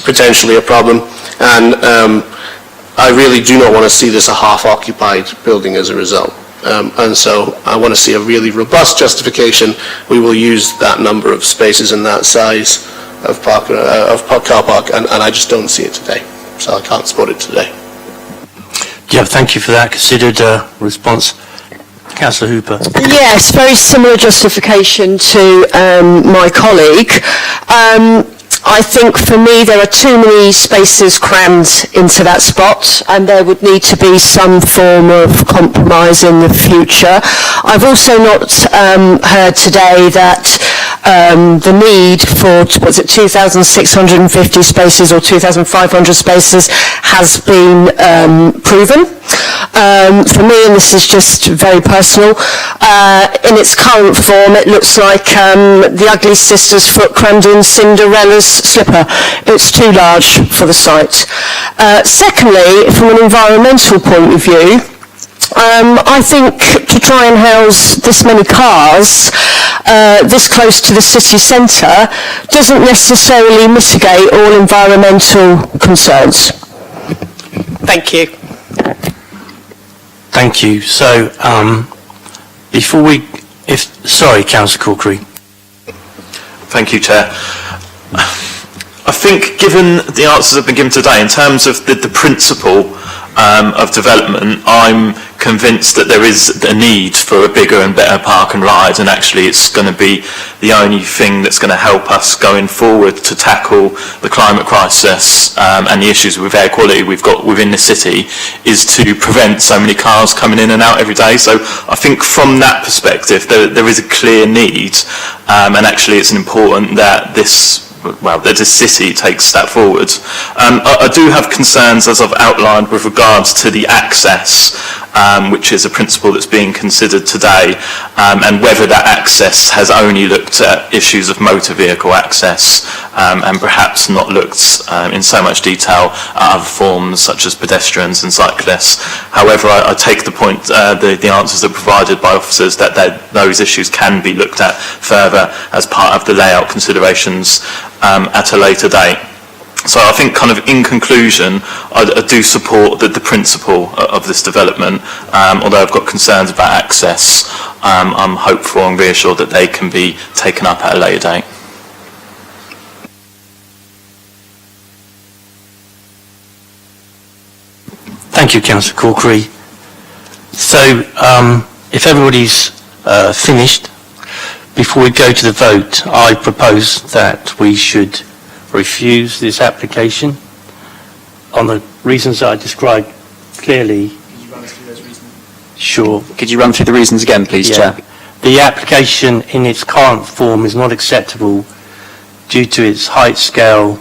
potentially a problem. And I really do not want to see this a half-occupied building as a result. And so I want to see a really robust justification. We will use that number of spaces and that size of car park, and I just don't see it today. So I can't support it today. Yeah, thank you for that considered response. Councillor Hooper. Yes, very similar justification to my colleague. I think for me there are too many spaces crammed into that spot, and there would need to be some form of compromise in the future. I've also not heard today that the need for, was it 2,650 spaces or 2,500 spaces has been proven. For me, and this is just very personal, in its current form it looks like the Ugly Sister's foot crammed in Cinderella's slipper. It's too large for the site. Secondly, from an environmental point of view, I think to try and house this many cars this close to the city centre doesn't necessarily mitigate all environmental concerns. Thank you. Thank you. So, before we, sorry, Councillor Corkery. Thank you, Chair. I think, given the answers that have been given today, in terms of the principle of development, I'm convinced that there is a need for a bigger and better park and ride, and actually it's going to be the only thing that's going to help us going forward to tackle the climate crisis and the issues with air quality we've got within the city, is to prevent so many cars coming in and out every day. So I think from that perspective there is a clear need, and actually it's important that that the city takes that forward. I do have concerns, as I've outlined, with regards to the access, which is a principle that's being considered today, and whether that access has only looked at issues of motor vehicle access, and perhaps not looked in so much detail at other forms such as pedestrians and cyclists. However, I take the point, the answers that are provided by officers, that those issues can be looked at further as part of the layout considerations at a later date. So I think, kind of in conclusion, I do support the principle of this development, although I've got concerns about access. I'm hopeful and reassured that they can be taken up at a later date. Thank you, Councillor Corkery. So, if everybody's finished, before we go to the vote, I propose that we should refuse this application on the reasons I described clearly. Could you run through those reasons? Sure. Could you run through the reasons again, please, Chair? The application in its current form is not acceptable due to its height, scale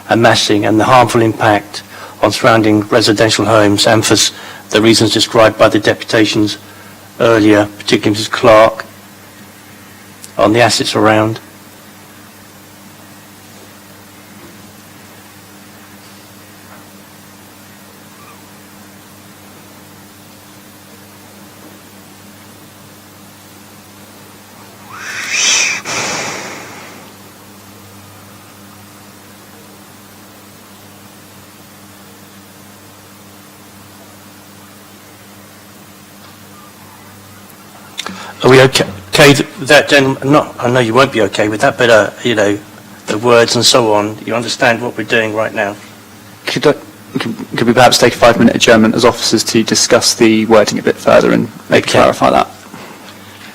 and massing, and the harmful impact on surrounding residential homes, and for the reasons described by the deputations earlier, particularly Mrs. Clark, on the assets around. Are we okay with that, gentlemen? No, I know you won't be okay with that, but, the words and so on, you understand what we're doing right now? Could we perhaps take a 5-minute adjournment as officers to discuss the wording a bit further and maybe Okay. clarify that?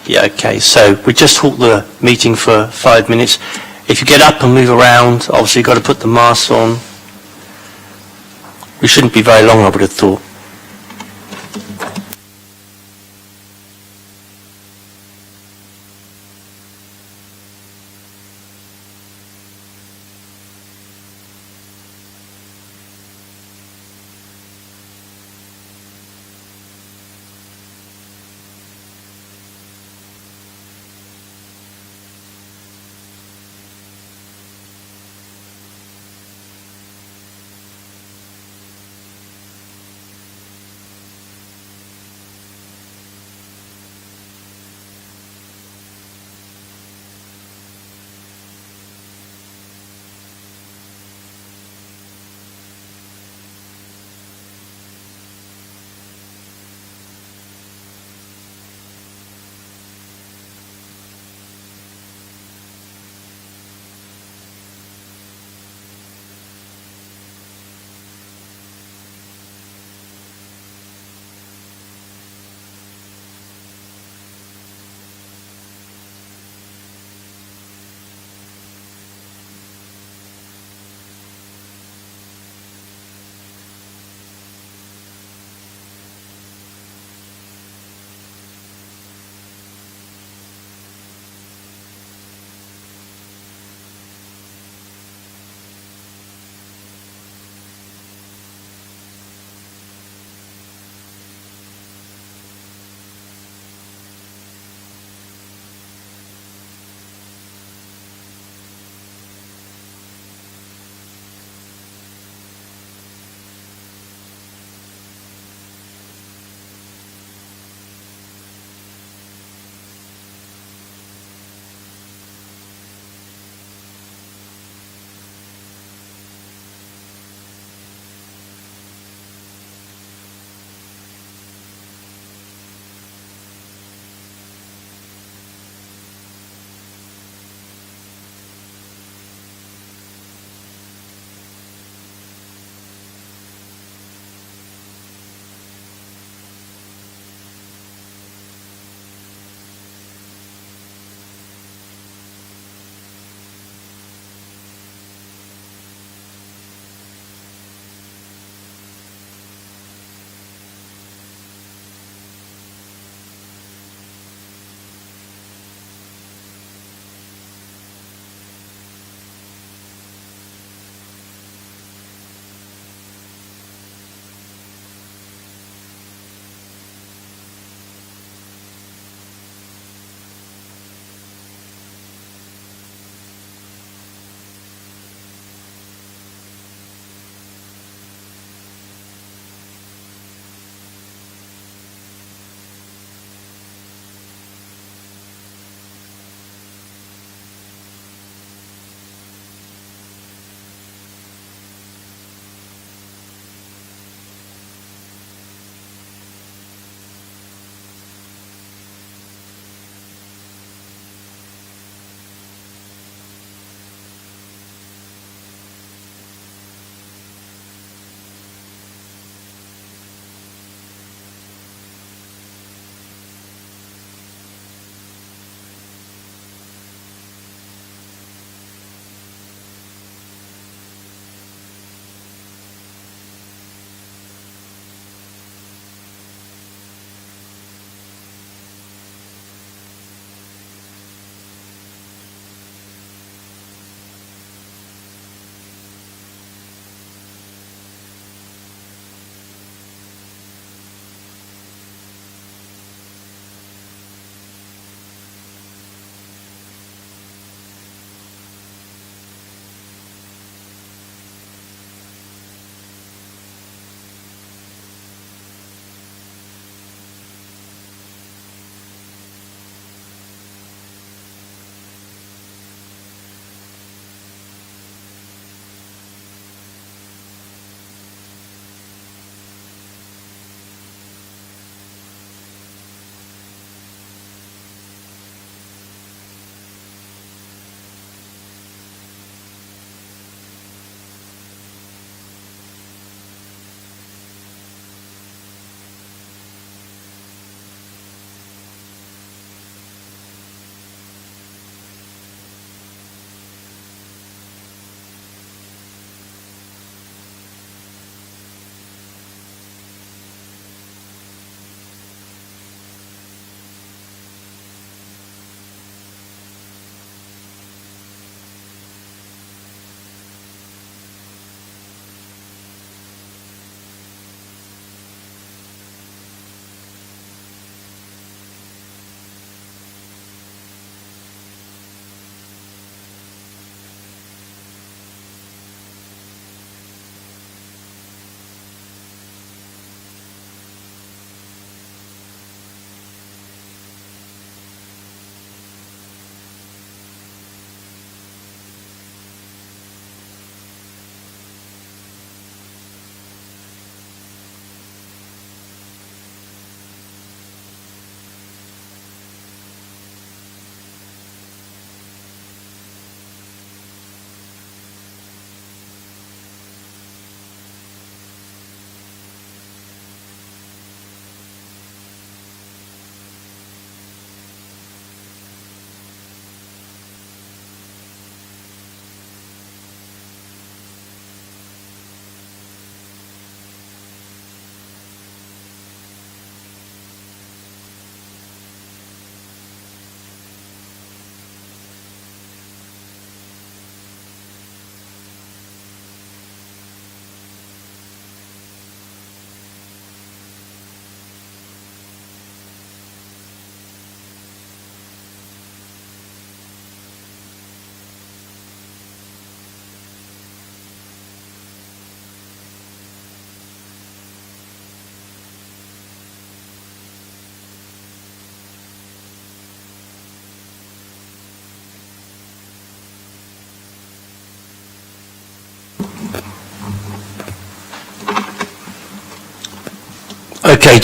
Yeah, okay, so we just halt the meeting for 5 minutes. If you get up and move around, obviously you've got to put the masks on. We shouldn't be very long, I would have thought.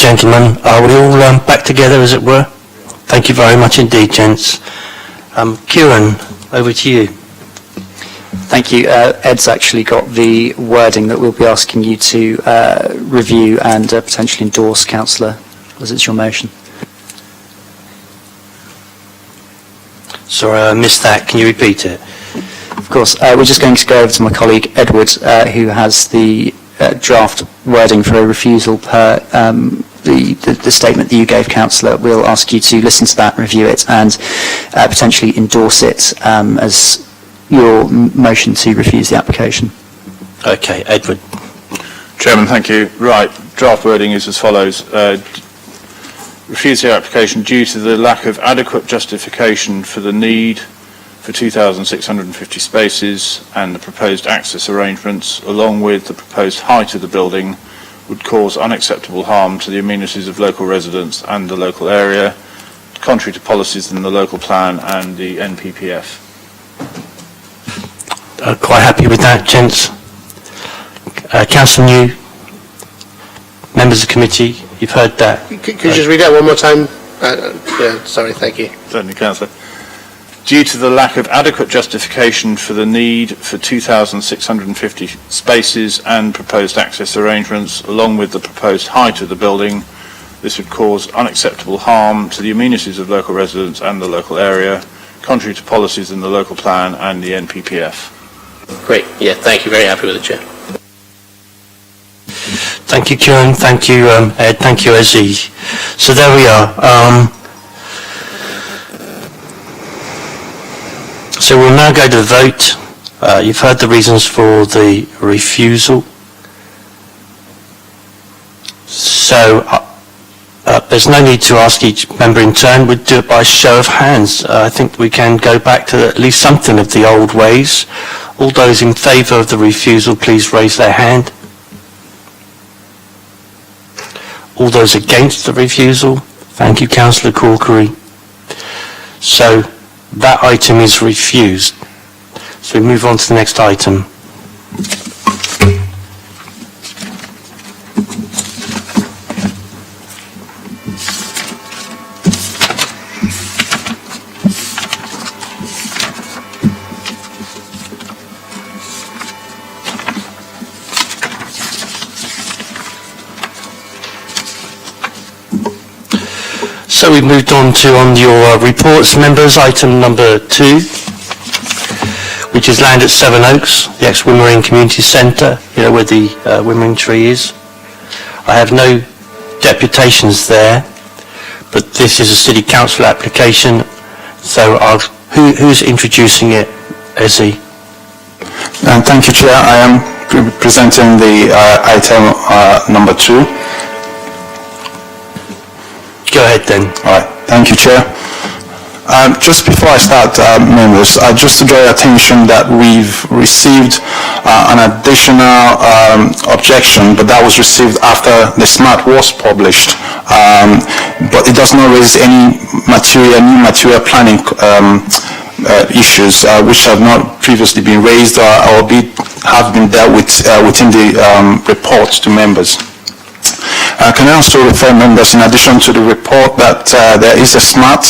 gentlemen. Are we all back together, as it were? Thank you very much indeed, gents. Kieran, over to you. Thank you. Ed's actually got the wording that we'll be asking you to review and potentially endorse, Councillor, as it's your motion. Sorry, I missed that. Can you repeat it? Of course. We're just going to go over to my colleague Edward, who has the draft wording for a refusal per the statement that you gave, Councillor. We'll ask you to listen to that, review it, and potentially endorse it as your motion to refuse the application. Okay, Edward. Chairman, thank you. Right, draft wording is as follows. Refuse the application due to the lack of adequate justification for the need for 2,650 spaces and the proposed access arrangements, along with the proposed height of the building, would cause unacceptable harm to the amenities of local residents and the local area, contrary to policies in the local plan and the NPPF. Quite happy with that, gents. Councillor New, members of the committee, you've heard that. Could you just read that one more time? Yeah, sorry, thank you. Certainly, Councillor. Due to the lack of adequate justification for the need for 2,650 spaces and proposed access arrangements, along with the proposed height of the building, this would cause unacceptable harm to the amenities of local residents and the local area, contrary to policies in the local plan and the NPPF. Great, yeah, thank you, very happy with it, Chair. Thank you, Kieran. Thank you, Ed. Thank you, Ezzy. So there we are. So we'll now go to the vote. You've heard the reasons for the refusal. So there's no need to ask each member in turn. We'd do it by show of hands. I think we can go back to at least something of the old ways. All those in favour of the refusal, please raise their hand. All those against the refusal? Thank you, Councillor Corkery. So that item is refused. So we move on to the next item. So we've moved on your reports, members, item number 2, which is land at Sevenoaks, the ex-Wimmering Community Centre, where the Wimmering tree is. I have no deputations there, but this is a City Council application, so who's introducing it, Ezzy? Thank you, Chair. I am presenting the item number 2. Go ahead then. All right. Thank you, Chair. Just before I start, members, just to draw your attention that we've received an additional objection, but that was received after the SMART was published. But it does not raise any new material planning issues which have not previously been raised or have been dealt with within the report to members. Can I also refer members, in addition to the report, that there is a SMART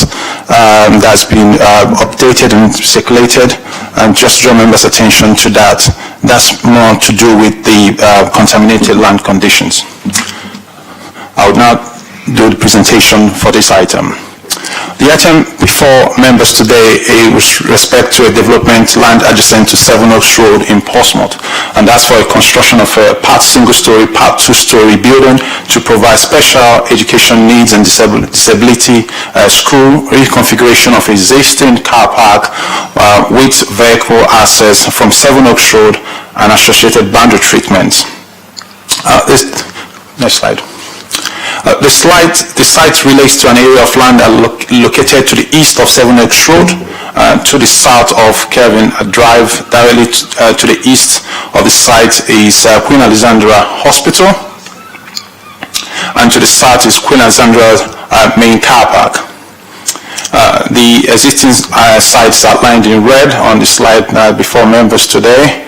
that's been updated and circulated, and just draw members' attention to that. That's more to do with the contaminated land conditions. I would now do the presentation for this item. The item before members today is with respect to a development land adjacent to Sevenoaks Road in Portsmouth, and that's for a construction of a part single-story, part two-story building to provide special education needs and disability school, reconfiguration of existing car park with vehicle access from Sevenoaks Road and associated boundary treatments. Next slide. The site relates to an area of land located to the east of Sevenoaks Road, to the south of Kelvin Drive. Directly to the east of the site is Queen Alexandra Hospital, and to the south is Queen Alexandra main car park. The existing site is outlined in red on the slide before members today.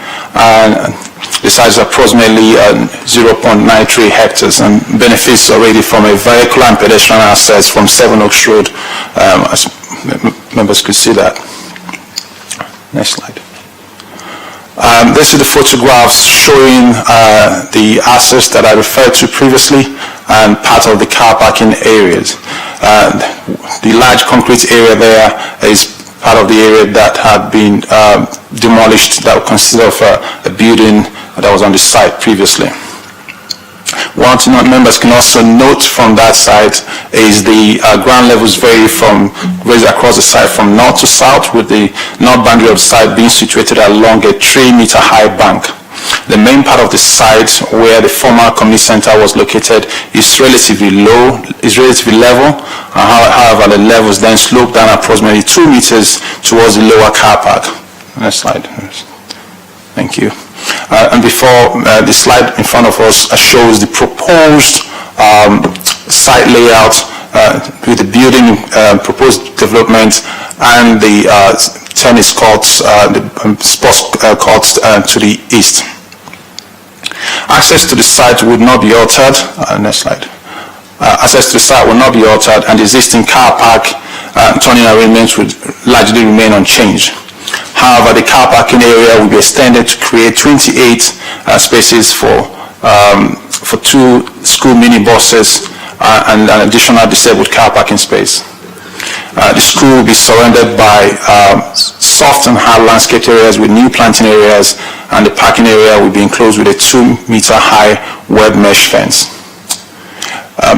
The site is approximately 0.93 hectares and benefits already from a vehicular and pedestrian access from Seven Oaks Road, as members could see that. Next slide. This is the photographs showing the access that I referred to previously and part of the car parking areas. The large concrete area there is part of the area that had been demolished, that was considered a building that was on the site previously. One thing that members can also note from that site is the ground levels vary across the site from north to south, with the north boundary of the site being situated along a 3-meter high bank. The main part of the site where the former community center was located is relatively level. However, the levels then slope down approximately 2 meters towards the lower car park. Next slide. Thank you. And before the slide in front of us shows the proposed site layout with the building proposed development and the tennis courts, the sports courts to the east. Access to the site would not be altered. Next slide. Access to the site will not be altered, and the existing car park turning arrangements would largely remain unchanged. However, the car parking area will be extended to create 28 spaces for 2 school minibuses and an additional disabled car parking space. The school will be surrounded by soft and hard landscaped areas with new planting areas, and the parking area will be enclosed with a 2-meter high web mesh fence.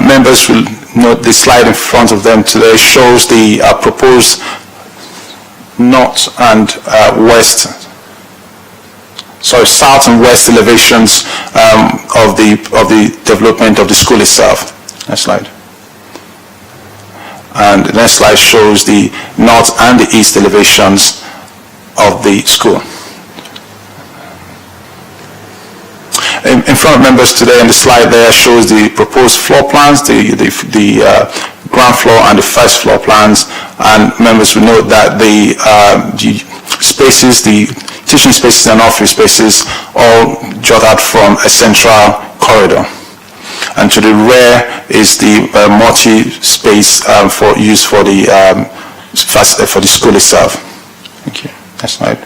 Members will note the slide in front of them today shows the proposed north and south and west elevations of the development of the school itself. Next slide. And the next slide shows the north and the east elevations of the school. In front of members today, on the slide there shows the proposed floor plans, the ground floor and the first floor plans, and members will note that the spaces, the teaching spaces and office spaces, all jut out from a central corridor. And to the rear is the multi-space for use for the school itself. Thank you. Next slide.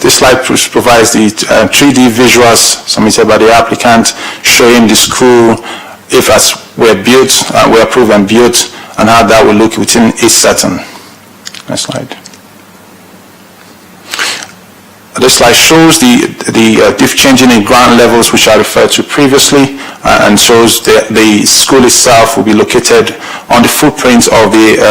This slide provides the 3D visuals submitted by the applicant showing the school, if as were approved and built, and how that will look within each setting. Next slide. This slide shows the changing in ground levels which I referred to previously, and shows the school itself will be located on the footprint of the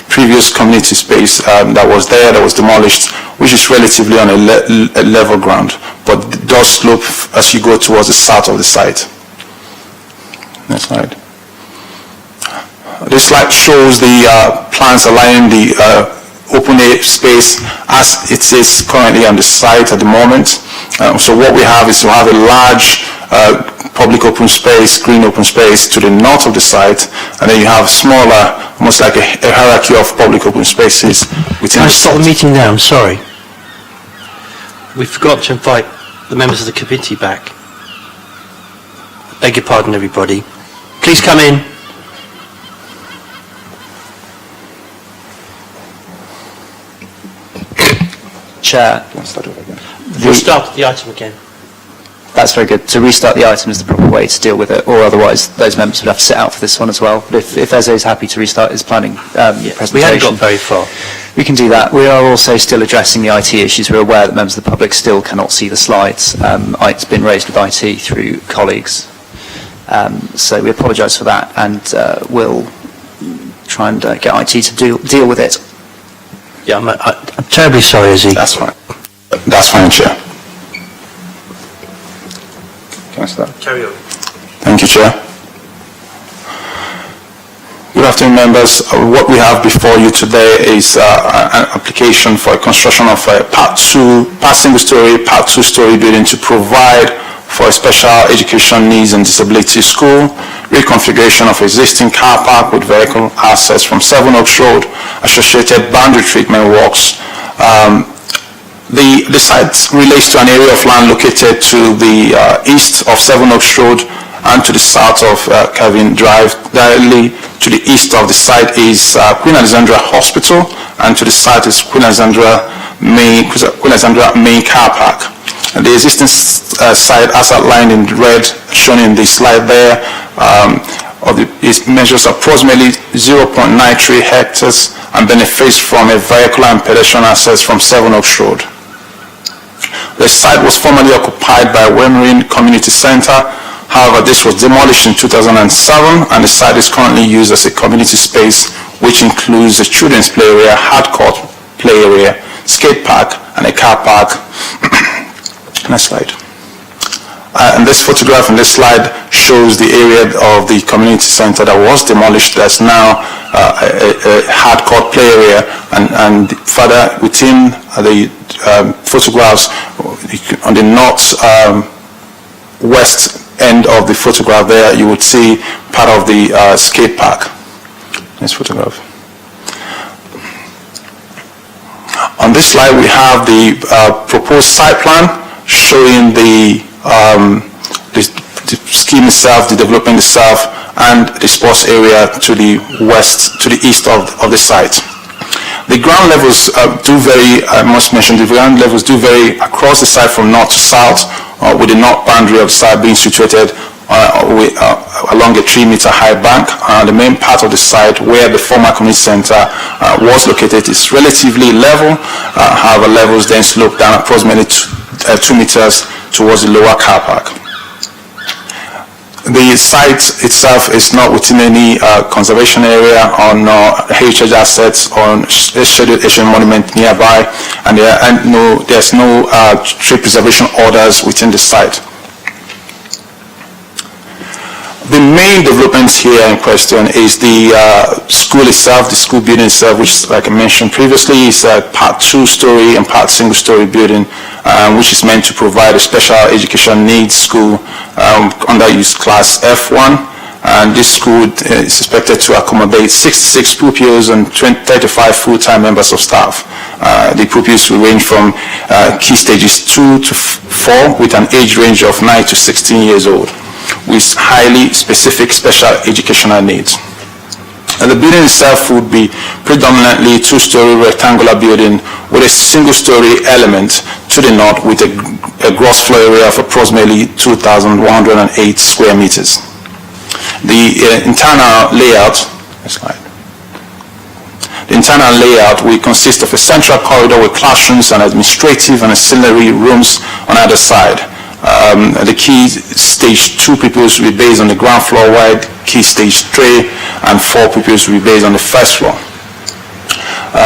previous community space that was demolished, which is relatively on a level ground, but does slope as you go towards the south of the site. Next slide. This slide shows the plans aligning the open air space as it is currently on the site at the moment. So what we have is to have a large public open space, green open space to the north of the site, and then you have smaller, almost like a hierarchy of public open spaces within the site. Stop the meeting now, I'm sorry. We forgot to invite the members of the committee back. Beg your pardon, everybody. Please come in. Chair. We'll start the item again. That's very good. To restart the item is the proper way to deal with it, or otherwise those members would have to sit out for this one as well. But if Eze is happy to restart his planning presentation... We haven't got very far. We can do that. We are also still addressing the IT issues. We're aware that members of the public still cannot see the slides. It's been raised with IT through colleagues. So we apologise for that, and we'll try and get IT to deal with it. Yeah, I'm terribly sorry, Izzy. That's fine. That's fine, Chair. Can I start? Carry on. Thank you, Chair. Good afternoon, members. What we have before you today is an application for a construction of a part single-story, part two-story building to provide for a special education needs and disability school, reconfiguration of existing car park with vehicle access from Seven Oaks Road, associated boundary treatment works, The site relates to an area of land located to the east of Seven Oaks Road and to the south of Kevin Drive. Directly to the east of the site is Queen Alexandra Hospital, and to the south is Queen Alexandra Main Car Park. And the existing site, as outlined in red, shown in the slide there, it measures approximately 0.93 hectares and benefits from a vehicular and pedestrian access from Seven Oaks Road. The site was formerly occupied by Wemrin Community Center. However, this was demolished in 2007, and the site is currently used as a community space, which includes a children's play area, hardcore play area, skate park, and a car park. Next slide. And this photograph in this slide shows the area of the community center that was demolished. That's now a hardcore play area, and further within the photographs on the north west end of the photograph there, you would see part of the skate park. Next photograph. On this slide we have the proposed site plan showing the scheme itself, the development itself, and the sports area to the west, to the east of the site. The ground levels do vary, I must mention, the ground levels do vary across the site from north to south, with the north boundary of the site being situated along a 3-meter high bank. The main part of the site where the former community center was located is relatively level, however levels then slope down approximately 2 meters towards the lower car park. The site itself is not within any conservation area or no heritage assets or scheduled Asian monument nearby, and there's no tree preservation orders within the site. The main development here in question is the school itself, the school building itself, which, like I mentioned previously, is a part 2-story and part single-story building, which is meant to provide a special education needs school under use class F1. And this school is expected to accommodate 66 pupils and 35 full-time members of staff. The pupils will range from key stages 2 to 4 with an age range of 9 to 16 years old, with highly specific special educational needs. And the building itself would be predominantly 2-story rectangular building with a single-story element to the north with a gross floor area of approximately 2,108 square meters. The internal layout, next slide. The internal layout will consist of a central corridor with classrooms and administrative and ancillary rooms on either side. The key stage 2 pupils will be based on the ground floor, while key stage 3 and 4 pupils will be based on the first floor.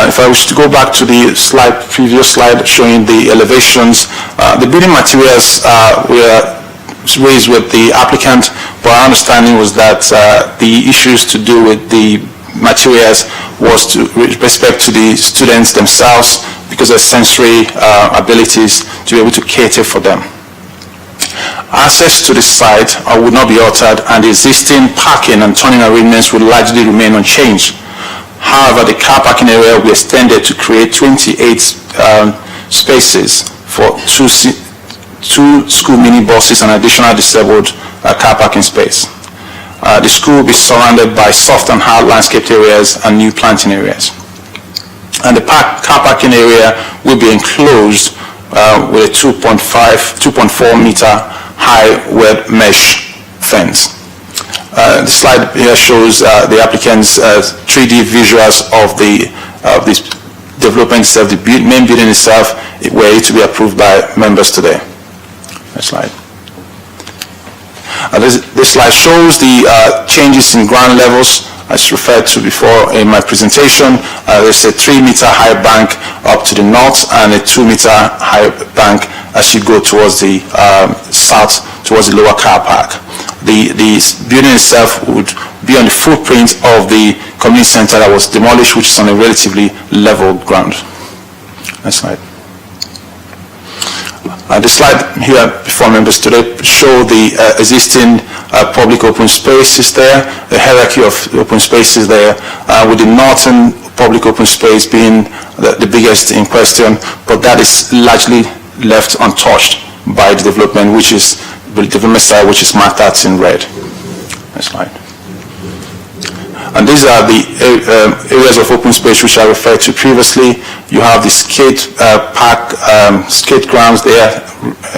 If I wish to go back to the previous slide showing the elevations, the building materials were raised with the applicant, but our understanding was that the issues to do with the materials was with respect to the students themselves, because of sensory abilities to be able to cater for them. Access to the site would not be altered, and the existing parking and turning arrangements will largely remain unchanged. However, the car parking area will be extended to create 28 spaces for two school minibuses and additional disabled car parking space. The school will be surrounded by soft and hard landscaped areas and new planting areas. And the car parking area will be enclosed with a 2.4 meter high web mesh fence. The slide here shows the applicant's 3D visuals of this development itself, the main building itself, were to be approved by members today. Next slide. This slide shows the changes in ground levels. As referred to before in my presentation, there's a 3-meter high bank up to the north and a 2-meter high bank as you go towards the south, towards the lower car park. The building itself would be on the footprint of the community center that was demolished, which is on a relatively level ground. Next slide. The slide here before members today show the existing public open spaces there, the hierarchy of open spaces there, with the northern public open space being the biggest in question, but that is largely left untouched by the development, which is the development side, which is marked out in red. Next slide. And these are the areas of open space which I referred to previously. You have the skate park, skate grounds there,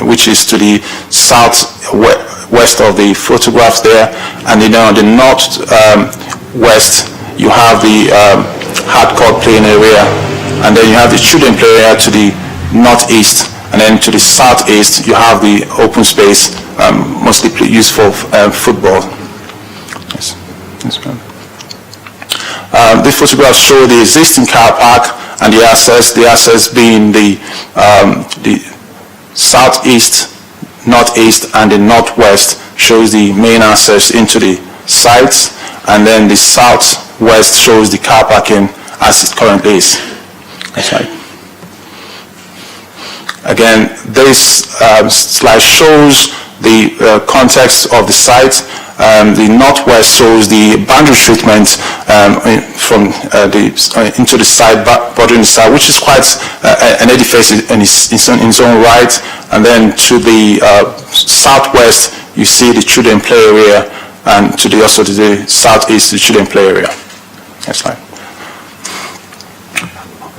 which is to the southwest of the photographs there, and then on the northwest you have the hardcore playing area, and then you have the children play area to the northeast, and then to the southeast you have the open space mostly used for football. Yes. Yes, these photographs show the existing car park and the access being the southeast, northeast, and the northwest shows the main access into the sites, and then the southwest shows the car parking as it currently is. Next slide. Again, this slide shows the context of the site. The northwest shows the boundary treatment from into the side, bordering the side, which is quite an edifice in its own right. And then to the southwest, you see the children play area, and also to the southeast, the children play area. Next slide.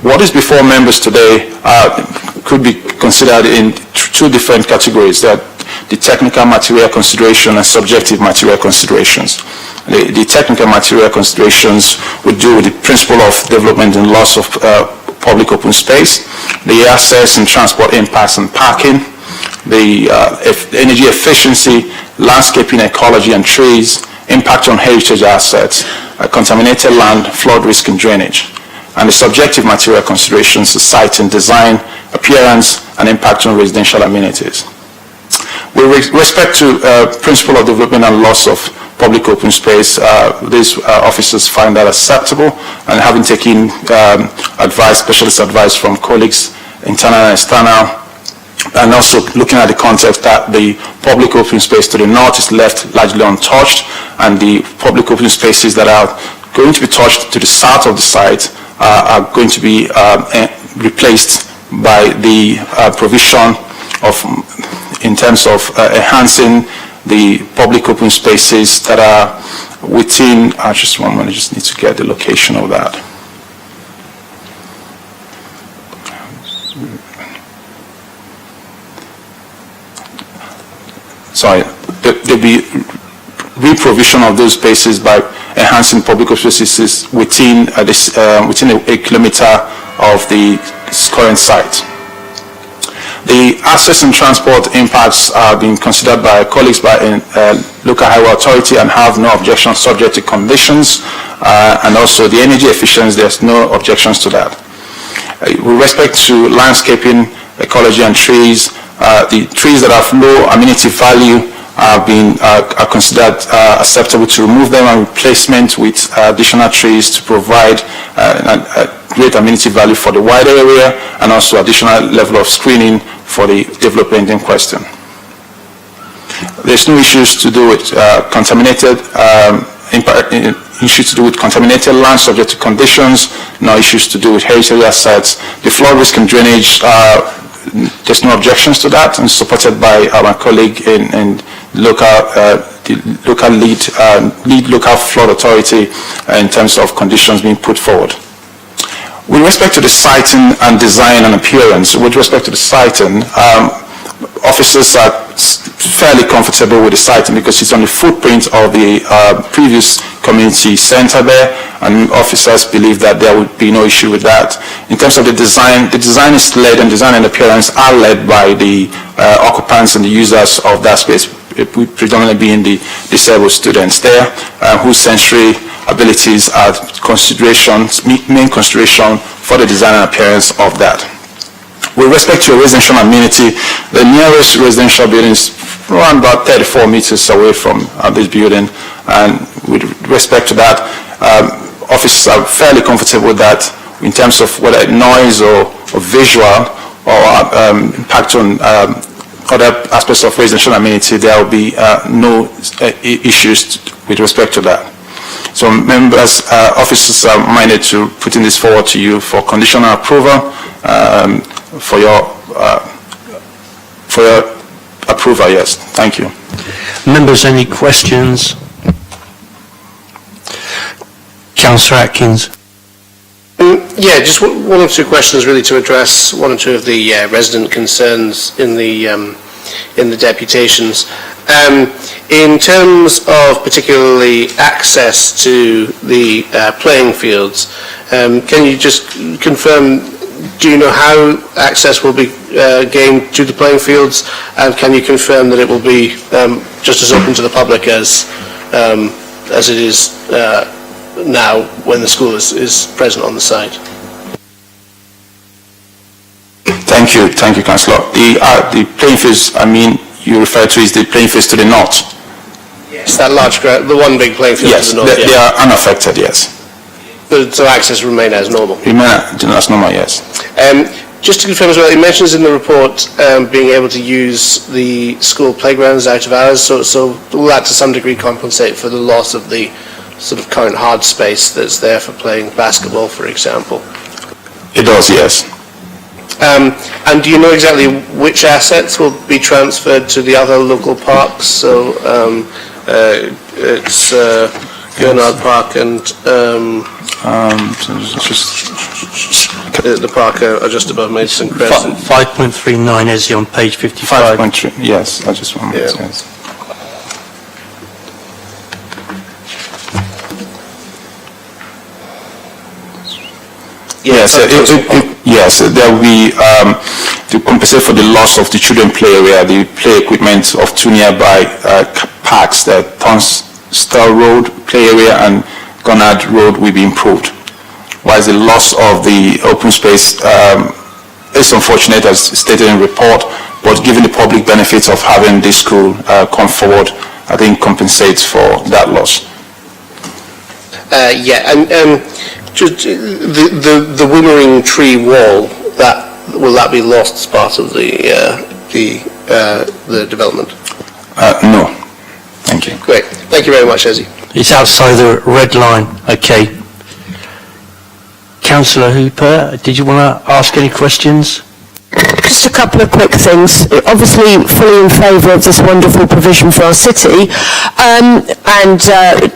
What is before members today could be considered in two different categories: that the technical material consideration and subjective material considerations. The technical material considerations would do with the principle of development and loss of public open space, the access and transport impacts on parking, the energy efficiency, landscaping, ecology and trees, impact on heritage assets, contaminated land, flood risk and drainage. And the subjective material considerations, the site and design, appearance, and impact on residential amenities. With respect to principle of development and loss of public open space, these officers find that acceptable, and having taken specialist advice from colleagues, internal and external, and also looking at the context that the public open space to the north is left largely untouched, and the public open spaces that are going to be touched to the south of the site are going to be replaced by the provision of, in terms of enhancing the public open spaces that are within, just one minute, I just need to get the location of that. Sorry, there'll be reprovision of those spaces by enhancing public open spaces within within a kilometer of the current site. The access and transport impacts are being considered by colleagues by local highway authority and have no objections, subject to conditions, and also the energy efficiency, there's no objections to that. With respect to landscaping, ecology and trees, the trees that have low amenity value are considered acceptable to remove them and replacement with additional trees to provide great amenity value for the wider area, and also additional level of screening for the development in question. There's no issues to do with contaminated land subject to conditions, no issues to do with heritage assets. The flood risk and drainage, there's no objections to that, and supported by my colleague in local lead local flood authority in terms of conditions being put forward. With respect to the siting and design and appearance, with respect to the siting, officers are fairly comfortable with the siting because it's on the footprint of the previous community center there, and officers believe that there would be no issue with that. In terms of the design is led, and design and appearance are led by the occupants and the users of that space, predominantly being the disabled students there, whose sensory abilities are main consideration for the design and appearance of that. With respect to a residential amenity, the nearest residential building is around about 34 meters away from this building, and with respect to that, officers are fairly comfortable with that in terms of whether noise or visual or impact on other aspects of residential amenity. There will be no issues with respect to that. So members, officers are minded to putting this forward to you for conditional approval, for your approval, yes. Thank you. Members, any questions? Councillor Atkins. Yeah, just one or two questions really to address one or two of the resident concerns in the deputations. In terms of particularly access to the playing fields, can you just confirm, do you know how access will be gained to the playing fields, and can you confirm that it will be just as open to the public as it is now when the school is present on the site? Thank you, Councillor. The playing fields, you refer to is the playing fields to the north? Yes, that large, the one big playing field Yes, to the north. they are unaffected, yes. So access will remain as normal? Remain as normal, yes. Just to confirm as well, it mentions in the report being able to use the school playgrounds out of hours, so will that to some degree compensate for the loss of the sort of current hard space that's there for playing basketball, for example? It does, yes. And do you know exactly which assets will be transferred to the other local parks? So it's Gurnard Park and the park are just above Maidstone Crescent. 5.39 is on page 55. 5.3, yes, I just want to yes. Yes, there will be, to compensate for the loss of the children play area, the play equipment of two nearby parks, the Tunstall Road play area and Gurnard Road will be improved. Whilst the loss of the open space is unfortunate as stated in the report, but given the public benefits of having this school come forward, I think compensates for that loss. Just the wimmering tree wall, will that be lost as part of the development? No. Thank you. Great. Thank you very much, Ezzy. It's outside the red line. Okay. Councillor Hooper, did you want to ask any questions? Just a couple of quick things. Obviously, fully in favour of this wonderful provision for our city and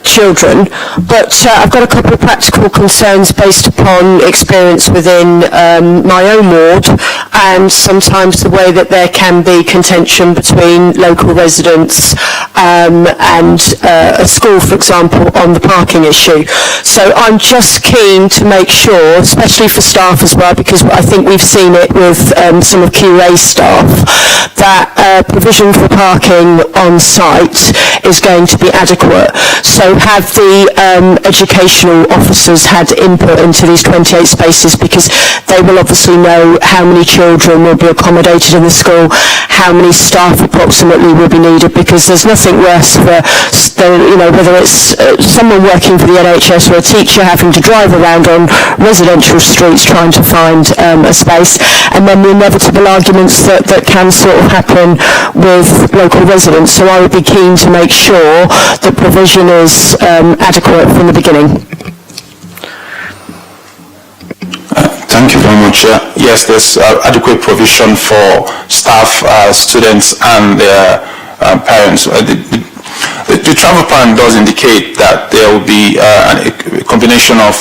children, but I've got a couple of practical concerns based upon experience within my own ward and sometimes the way that there can be contention between local residents and a school, for example, on the parking issue. So I'm just keen to make sure, especially for staff as well, because I think we've seen it with some of QA staff, that provision for parking on site is going to be adequate. So have the educational officers had input into these 28 spaces, because they will obviously know how many children will be accommodated in the school, how many staff approximately will be needed, because there's nothing worse for, whether it's someone working for the NHS or a teacher having to drive around on residential streets trying to find a space, and then the inevitable arguments that can sort of happen with local residents. So I would be keen to make sure that provision is adequate from the beginning. Thank you very much. Yes, there's adequate provision for staff, students and their parents. The travel plan does indicate that there will be a combination of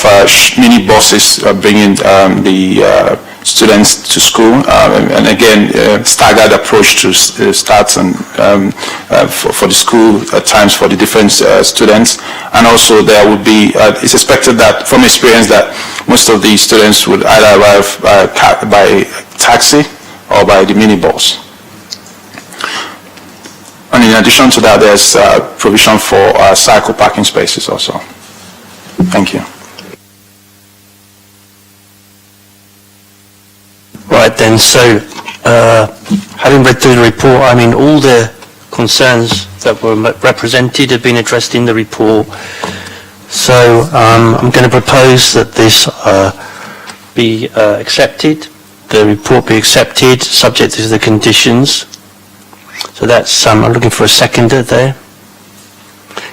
mini buses bringing the students to school, and again, staggered approach to starts and for the school times for the different students. And also there would be, it's expected that from experience that most of the students would either arrive by taxi or by the minibus. And in addition to that, there's provision for cycle parking spaces also. Thank you. Right then, so having read through the report, all the concerns that were represented have been addressed in the report. So I'm going to propose that this be accepted, the report be accepted, subject to the conditions. So that's, I'm looking for a seconder there.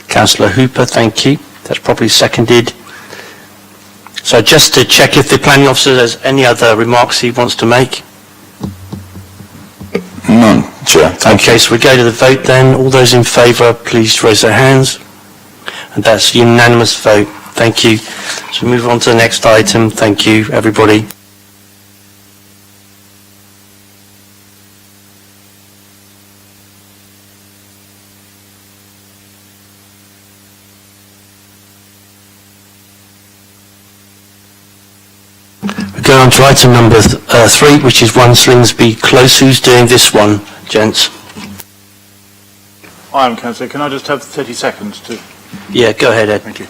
Councillor Hooper, thank you. That's properly seconded. So just to check if the planning officer has any other remarks he wants to make. None, Chair. Thank you. Okay, so we go to the vote then. All those in favour, please raise their hands. And that's a unanimous vote. Thank you. So we move on to the next item. Thank you, everybody. We go on to item number 3, which is 1 Slingsby Close. Who's doing this one, gents? I am, Councillor. Can I just have 30 seconds to... Yeah, go ahead, Ed. Thank you.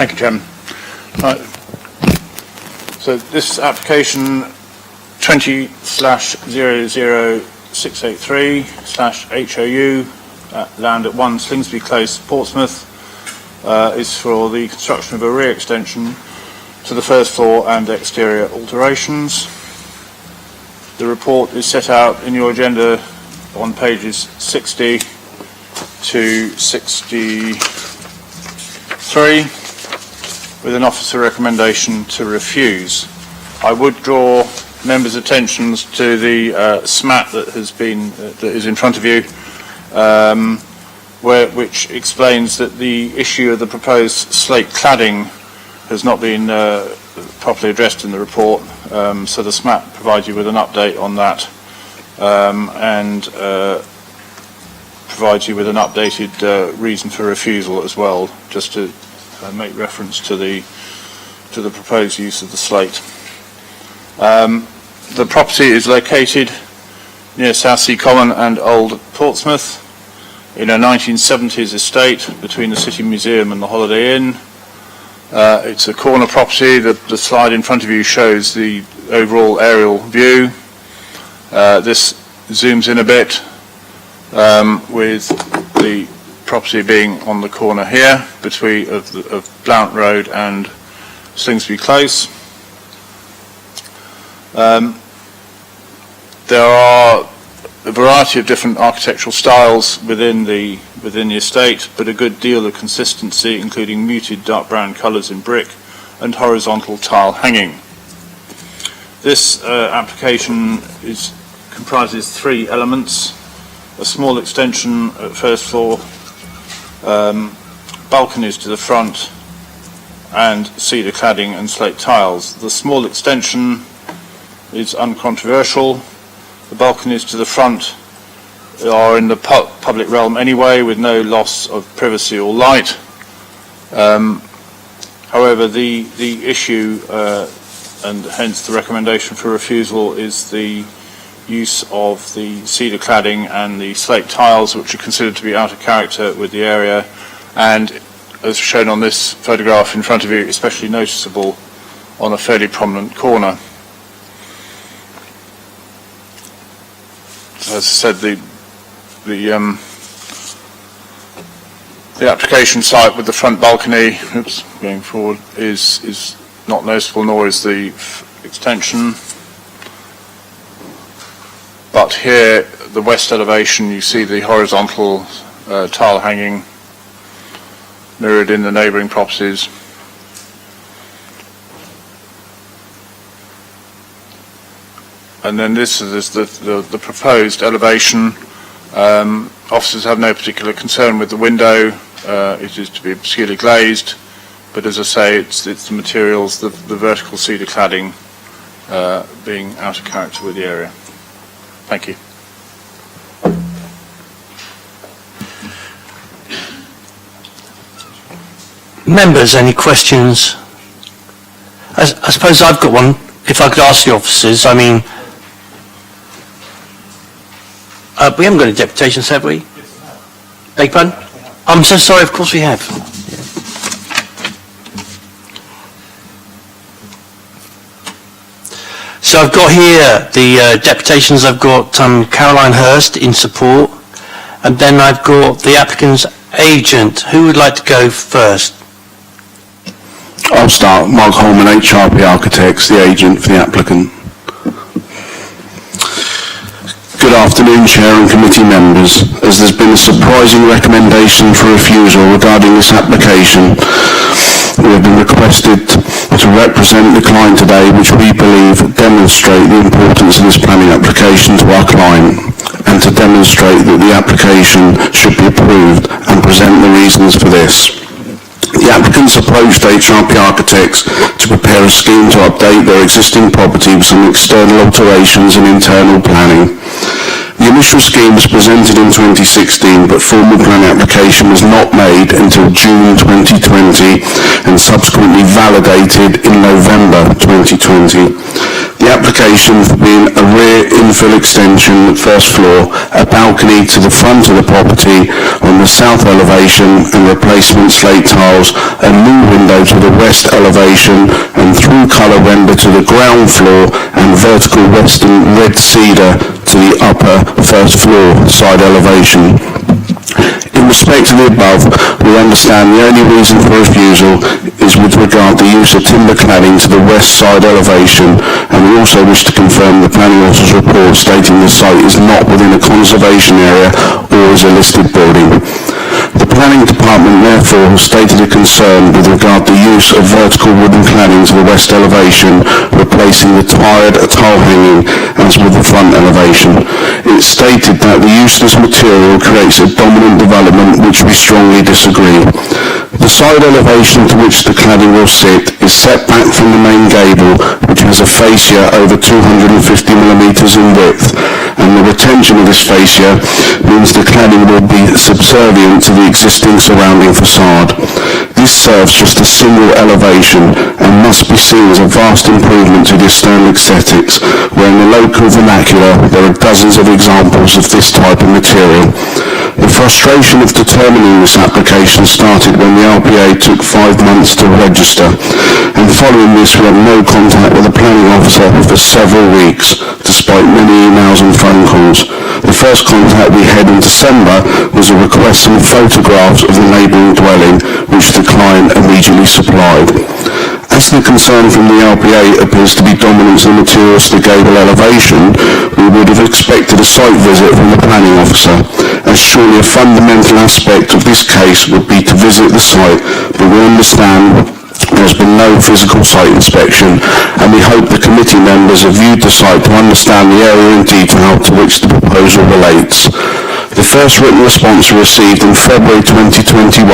Thank you, Chairman. Right. So this application 20/00683/HOU land at 1 Slingsby Close, Portsmouth, is for the construction of a rear extension to the first floor and exterior alterations. The report is set out in your agenda on pages 60 to 63. With an officer recommendation to refuse. I would draw members' attentions to the SMAT that is in front of you, which explains that the issue of the proposed slate cladding has not been properly addressed in the report. So the SMAT provides you with an update on that, and provides you with an updated reason for refusal as well, just to make reference to the proposed use of the slate. The property is located near Southsea Common and Old Portsmouth in a 1970s estate between the City Museum and the Holiday Inn. It's a corner property. The slide in front of you shows the overall aerial view. This zooms in a bit with the property being on the corner here between of Blount Road and Slingsby Close. There are a variety of different architectural styles within the estate, but a good deal of consistency, including muted dark brown colours in brick and horizontal tile hanging. This application comprises 3 elements: a small extension at first floor, balconies to the front, and cedar cladding and slate tiles. The small extension is uncontroversial. The balconies to the front are in the public realm anyway, with no loss of privacy or light. However, the issue, and hence the recommendation for refusal, is the use of the cedar cladding and the slate tiles, which are considered to be out of character with the area, and as shown on this photograph in front of you, especially noticeable on a fairly prominent corner. As I said, the application site with the front balcony, going forward, is not noticeable, nor is the extension. But here, the west elevation, you see the horizontal tile hanging mirrored in the neighbouring properties. And then this is the proposed elevation. Officers have no particular concern with the window. It is to be obscurely glazed, but as I say, it's the materials, the vertical cedar cladding being out of character with the area. Thank you. Members, any questions? I suppose I've got one. If I could ask the officers, I mean, we haven't got any deputations, have we? Beg pardon? I'm so sorry, of course we have. So I've got here the deputations. I've got Caroline Hurst in support, and then I've got the applicant's agent. Who would like to go first? I'll start. Mark Holman, HRP Architects, the agent for the applicant. Good afternoon, Chair and committee members. As there's been a surprising recommendation for refusal regarding this application, we have been requested to represent the client today, which we believe demonstrate the importance of this planning application to our client, and to demonstrate that the application should be approved and present the reasons for this. The applicants approached HRP Architects to prepare a scheme to update their existing property with some external alterations and internal planning. The initial scheme was presented in 2016, but formal plan application was not made until June 2020 and subsequently validated in November 2020. The application for being a rear infill extension, first floor, a balcony to the front of the property on the south elevation and replacement slate tiles, a new window to the west elevation and through colour render to the ground floor and vertical western red cedar to the upper first floor side elevation. In respect to the above, we understand the only reason for refusal is with regard to use of timber cladding to the west side elevation, and we also wish to confirm the planning officer's report stating the site is not within a conservation area or is a listed building. The planning department therefore stated a concern with regard to use of vertical wooden cladding to the west elevation, replacing the tile hanging as with the front elevation. It stated that the use of this material creates a dominant development, which we strongly disagree. The side elevation to which the cladding will sit is set back from the main gable, which has a fascia over 250mm in width, and the retention of this fascia means the cladding will be subservient to the existing surrounding facade. This serves just a single elevation and must be seen as a vast improvement to the external aesthetics, where in the local vernacular there are dozens of examples of this type of material. The frustration of determining this application started when the LPA took 5 months to register, and following this we had no contact with the planning officer for several weeks, despite many emails and phone calls. The first contact we had in December was a request for photographs of the neighbouring dwelling, which the client immediately supplied. As the concern from the LPA appears to be dominance of materials to the gable elevation, we would have expected a site visit from the planning officer, as surely a fundamental aspect of this case would be to visit the site, but we understand there has been no physical site inspection, and we hope the committee members have viewed the site to understand the area in detail to which the proposal relates. The first written response received in February 2021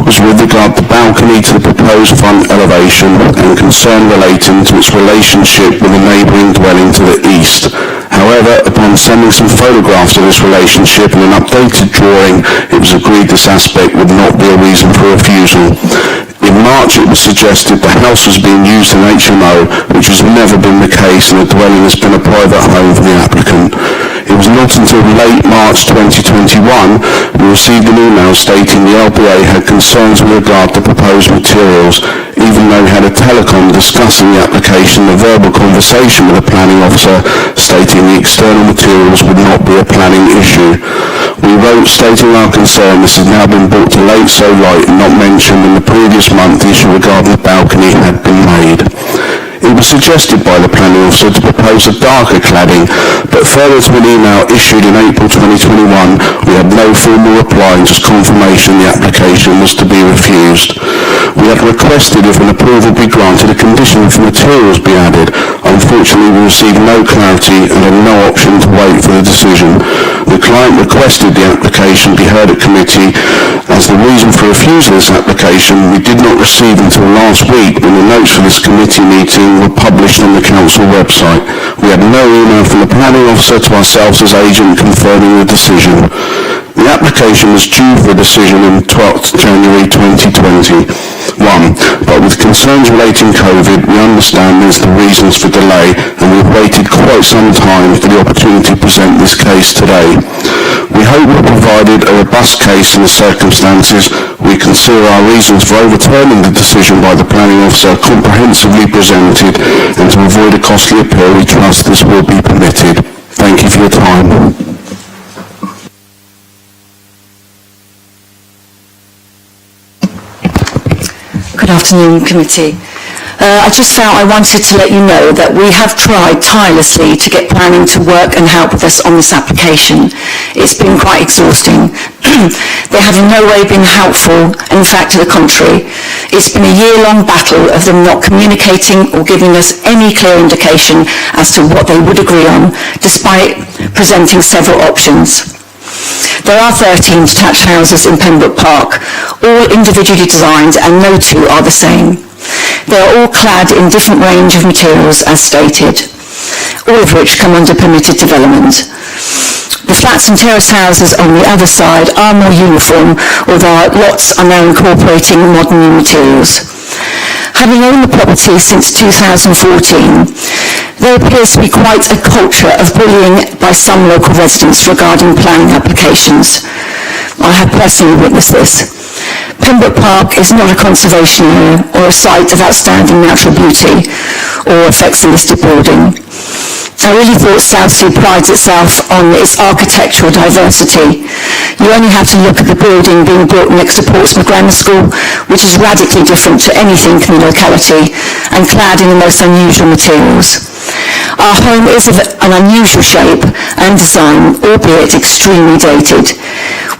was with regard to the balcony to the proposed front elevation and concern relating to its relationship with the neighbouring dwelling to the east. However, upon sending some photographs of this relationship and an updated drawing, it was agreed this aspect would not be a reason for refusal. In March it was suggested the house was being used in HMO, which has never been the case, and the dwelling has been a private home for the applicant. It was not until late March 2021 we received an email stating the LPA had concerns with regard to proposed materials, even though we had a telecom discussing the application, a verbal conversation with the planning officer stating the external materials would not be a planning issue. We wrote stating our concern this has now been brought to light so light and not mentioned in the previous month the issue regarding the balcony had been made. It was suggested by the planning officer to propose a darker cladding, but further to an email issued in April 2021, we had no formal reply and just confirmation the application was to be refused. We had requested if an approval be granted a condition for materials be added. Unfortunately, we received no clarity and had no option to wait for the decision. The client requested the application be heard at committee. As the reason for refusing this application, we did not receive until last week when the notes for this committee meeting were published on the council website. We had no email from the planning officer to ourselves as agent confirming the decision. The application was due for a decision on 12th January 2021, but with concerns relating COVID, we understand there's the reasons for delay, and we've waited quite some time for the opportunity to present this case today. We hope we've provided a robust case in the circumstances. We consider our reasons for overturning the decision by the planning officer comprehensively presented, and to avoid a costly appeal, we trust this will be permitted. Thank you for your time. Good afternoon, committee. I just felt I wanted to let you know that we have tried tirelessly to get planning to work and help with us on this application. It's been quite exhausting. They have in no way been helpful, in fact to the contrary. It's been a year-long battle of them not communicating or giving us any clear indication as to what they would agree on, despite presenting several options. There are 13 detached houses in Pembroke Park, all individually designed, and no two are the same. They are all clad in different range of materials as stated, all of which come under permitted development. The flats and terrace houses on the other side are more uniform, although lots are now incorporating modern new materials. Having owned the property since 2014, there appears to be quite a culture of bullying by some local residents regarding planning applications. I have personally witnessed this. Pembroke Park is not a conservation area or a site of outstanding natural beauty or affects a listed building. I really thought Southsea prides itself on its architectural diversity. You only have to look at the building being built next to Portsmouth Grammar School, which is radically different to anything in the locality and clad in the most unusual materials. Our home is of an unusual shape and design, albeit extremely dated.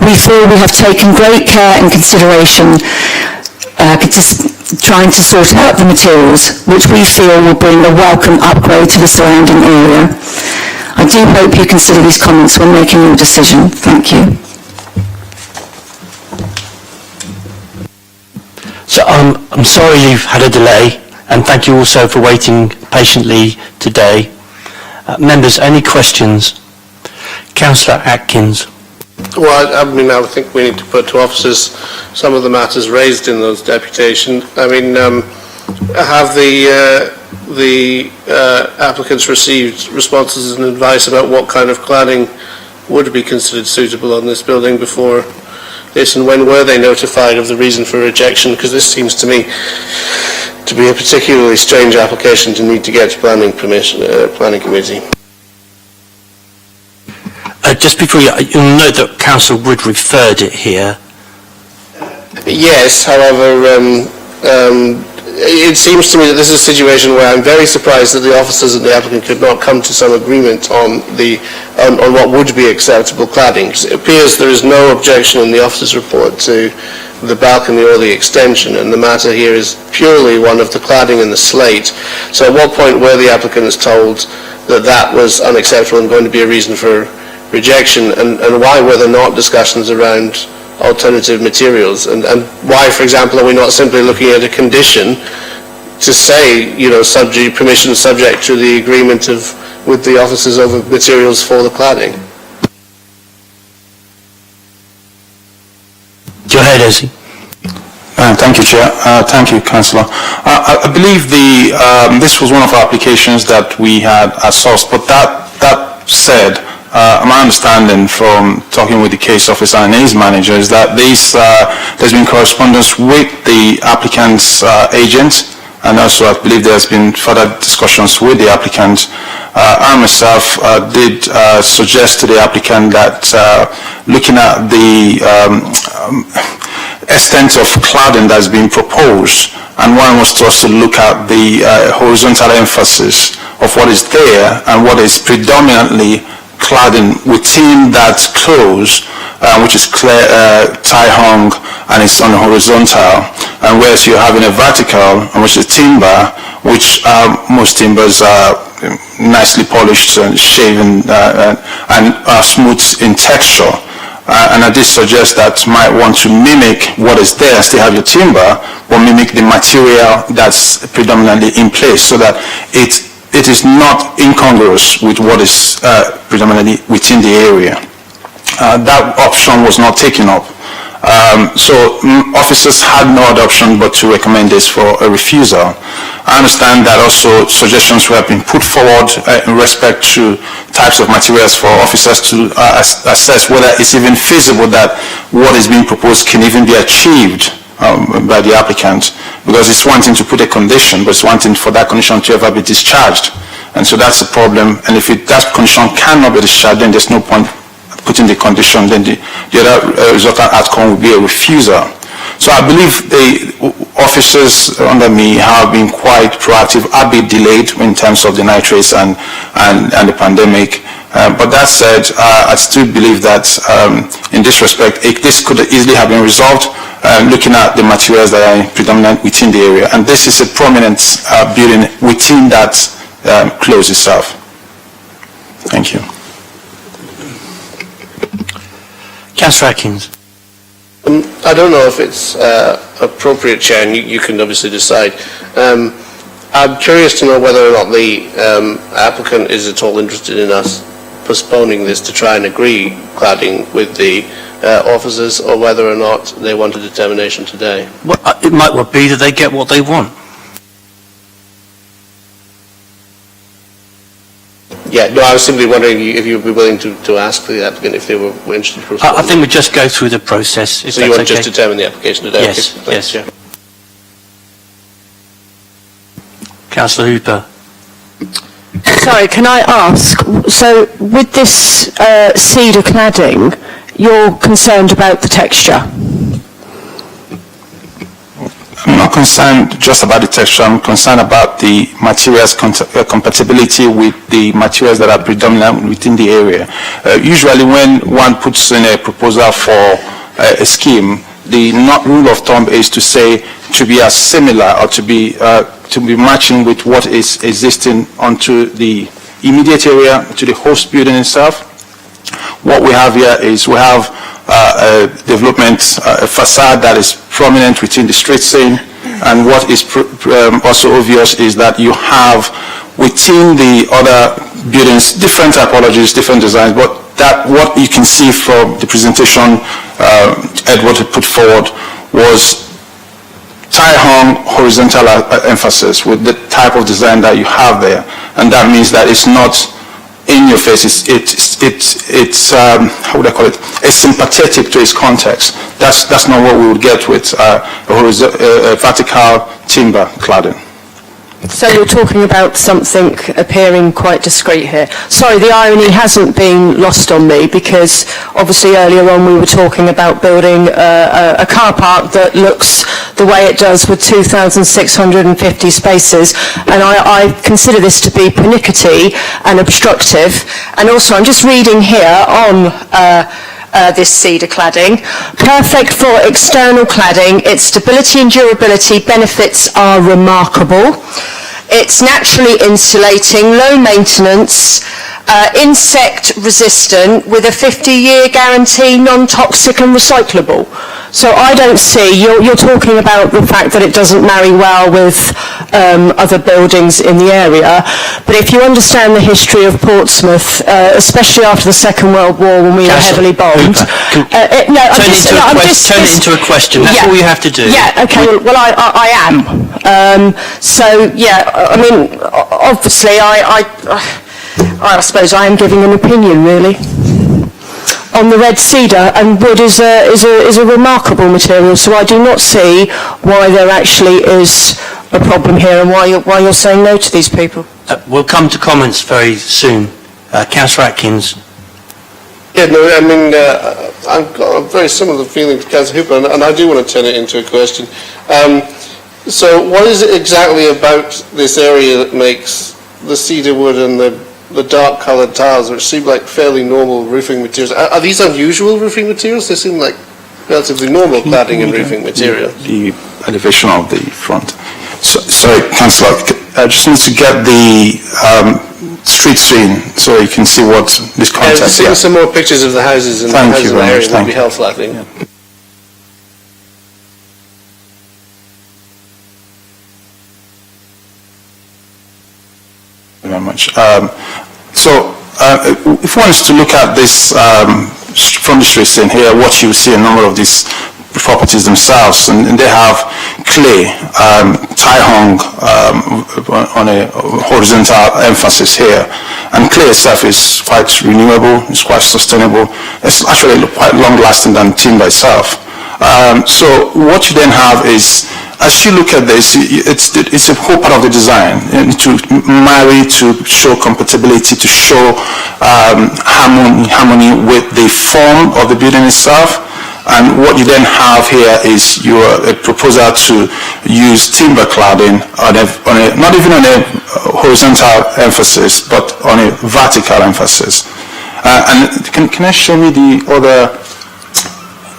We feel we have taken great care and consideration trying to sort out the materials, which we feel will bring a welcome upgrade to the surrounding area. I do hope you consider these comments when making your decision. Thank you. So I'm sorry you've had a delay, and thank you also for waiting patiently today. Members, any questions? Councillor Atkins. Well, I think we need to put to officers some of the matters raised in those deputation. Have the applicants received responses and advice about what kind of cladding would be considered suitable on this building before this, and when were they notified of the reason for rejection? Because this seems to me to be a particularly strange application to need to get to planning committee. Just before you'll note that Councillor Wood referred it here. Yes, however, it seems to me that this is a situation where I'm very surprised that the officers and the applicant could not come to some agreement on what would be acceptable cladding. It appears there is no objection in the officer's report to the balcony or the extension, and the matter here is purely one of the cladding and the slate. So at what point were the applicants told that that was unacceptable and going to be a reason for rejection, and why were there not discussions around alternative materials, and why, for example, are we not simply looking at a condition to say, permission subject to the agreement with the officers over materials for the cladding? Go ahead, Ezzy. Thank you, Chair. Thank you, Councillor. I believe this was one of our applications that we had sourced, but that said, my understanding from talking with the case officer and his manager is that there's been correspondence with the applicant's agent, and also I believe there's been further discussions with the applicant. I myself did suggest to the applicant that looking at the extent of cladding that's been proposed, and one was to also look at the horizontal emphasis of what is there and what is predominantly cladding within that close, which is clear, tie-hung, and it's on horizontal, and whereas you're having a vertical, which is timber, which most timbers are nicely polished and shaven and are smooth in texture. And I did suggest that might want to mimic what is there, still have your timber, but mimic the material that's predominantly in place, so that it is not incongruous with what is predominantly within the area. that option was not taken up. So officers had no other option but to recommend this for a refusal. I understand that also suggestions were being put forward in respect to types of materials for officers to assess whether it's even feasible that what is being proposed can even be achieved by the applicant, because it's one thing to put a condition, but it's one thing for that condition to ever be discharged. And so that's a problem. And if that condition cannot be discharged, then there's no point putting the condition, then the other resultant outcome will be a refusal. So I believe the officers under me have been quite proactive, a bit delayed in terms of the nitrates and the pandemic. But that said, I still believe that in this respect, this could easily have been resolved looking at the materials that are predominant within the area. And this is a prominent building within that close itself. Thank you. Councillor Atkins. I don't know if it's appropriate, Chair, and you can obviously decide. I'm curious to know whether or not the applicant is at all interested in us postponing this to try and agree cladding with the officers, or whether or not they want a determination today. Well, it might well be that they get what they want. Yeah, no, I was simply wondering if you would be willing to ask the applicant if they were interested in postponing. I think we just go through the process, if So you that's want to okay. just determine the application today? Yes, Okay, thanks, yes. Chair. Councillor Hooper. Sorry, can I ask, so with this cedar cladding, you're concerned about the texture? I'm not concerned just about the texture. I'm concerned about the materials compatibility with the materials that are predominant within the area. Usually when one puts in a proposal for a scheme, the rule of thumb is to say to be as similar or to be matching with what is existing onto the immediate area, to the host building itself. What we have here is we have a development, a facade that is prominent within the street scene, and what is also obvious is that you have within the other buildings different typologies, different designs, but that what you can see from the presentation Edward had put forward was tie-hung horizontal emphasis with the type of design that you have there, and that means that it's not in your face. It's how would I call it? It's sympathetic to its context. That's not what we would get with a vertical timber cladding. So you're talking about something appearing quite discreet here. Sorry, the irony hasn't been lost on me, because obviously earlier on we were talking about building a car park that looks the way it does with 2,650 spaces, and I consider this to be pernickety and obstructive. And also I'm just reading here on this cedar cladding. Perfect for external cladding, its stability and durability benefits are remarkable. It's naturally insulating, low maintenance, insect resistant, with a 50-year guarantee, non-toxic and recyclable. So I don't see, you're talking about the fact that it doesn't marry well with other buildings in the area, but if you understand the history of Portsmouth, especially after the Second World War when we were heavily bombed... Turn it into a question, that's all you have to do. Yeah, okay, well I am. So yeah, I mean, obviously I suppose I am giving an opinion, really, on the red cedar, and wood is a remarkable material, so I do not see why there actually is a problem here and why you're saying no to these people. We'll come to comments very soon. Councillor Atkins. Yeah, no, I mean, I've got a very similar feeling to Councillor Hooper, and I do want to turn it into a question. So what is it exactly about this area that makes the cedar wood and the dark-coloured tiles, which seem like fairly normal roofing materials? Are these unusual roofing materials? They seem like relatively normal cladding and roofing material. The elevation of the front. Sorry, Councillor, I just need to get the street scene so you can see what this context is. Some more pictures of the houses and the houses in the area would be helpful, I think. Very much. So if one is to look at this from the street scene here, what you see a number of these properties themselves, and they have clay, tie-hung on a horizontal emphasis here. And clay itself is quite renewable, it's quite sustainable, it's actually quite long-lasting than timber itself. So what you then have is, as you look at this, it's a whole part of the design to marry, to show compatibility, to show harmony with the form of the building itself. And what you then have here is a proposal to use timber cladding on a not even on a horizontal emphasis, but on a vertical emphasis. And can I show me the other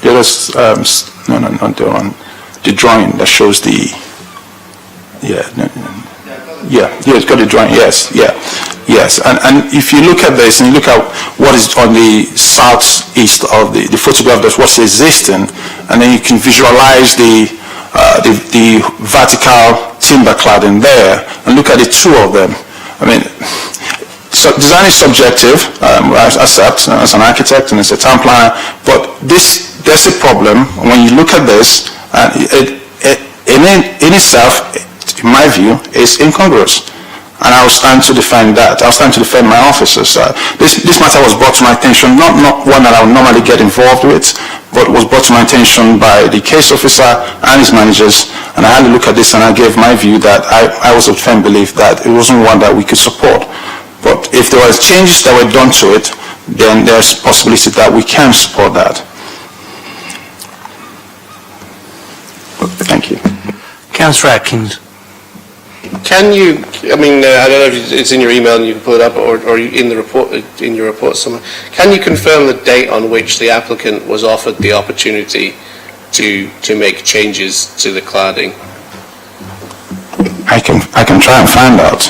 no, not the one, the drawing that shows the, it's got the drawing, yes. And if you look at this and you look at what is on the southeast of the photograph, that's what's existing, and then you can visualize the vertical timber cladding there, and look at the two of them. I mean, so design is subjective, I accept as an architect and as a town planner, but there's a problem when you look at this, in itself, in my view, is incongruous. And I was trying to defend that. I was trying to defend my officers. This matter was brought to my attention, not one that I would normally get involved with, but was brought to my attention by the case officer and his managers. And I had to look at this and I gave my view that I was of firm belief that it wasn't one that we could support. But if there were changes that were done to it, then there's a possibility that we can support that. Thank you. Councillor Atkins. Can you, I mean, I don't know if it's in your email and you can pull it up, or in the report, in your report somewhere. Can you confirm the date on which the applicant was offered the opportunity to make changes to the cladding? I can try and find out.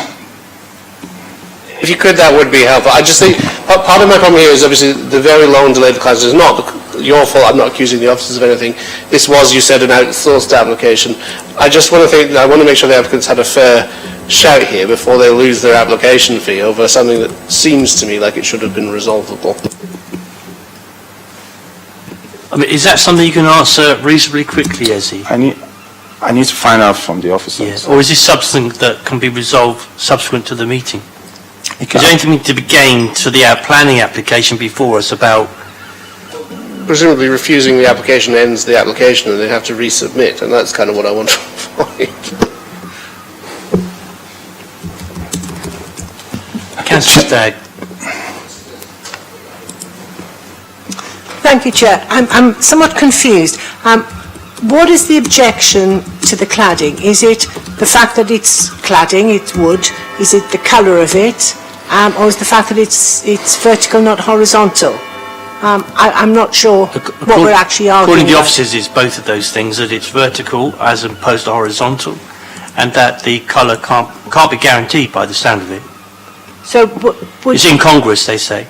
If you could, that would be helpful. I just think part of my problem here is obviously the very long delay of the class is not your fault. I'm not accusing the officers of anything. This was, you said, an outsourced application. I just want to make sure the applicants had a fair shout here before they lose their application fee over something that seems to me like it should have been resolvable. I mean, is that something you can answer reasonably quickly, Ezzy? I need to find out from the officers. Yes. Or is this something that can be resolved subsequent to the meeting? Is there anything to be gained to the planning application before us about... Presumably refusing the application ends the application and they have to resubmit, and that's kind of what I want to avoid. Councillor Stagg. Thank you, Chair. I'm somewhat confused. What is the objection to the cladding? Is it the fact that it's cladding, it's wood? Is it the colour of it? Or is the fact that it's vertical, not horizontal? I'm not sure what we're actually arguing According to the about. officers, it's both of those things, that it's vertical as opposed to horizontal, and that the colour can't be guaranteed by the sound of it. So, It's incongruous, they say.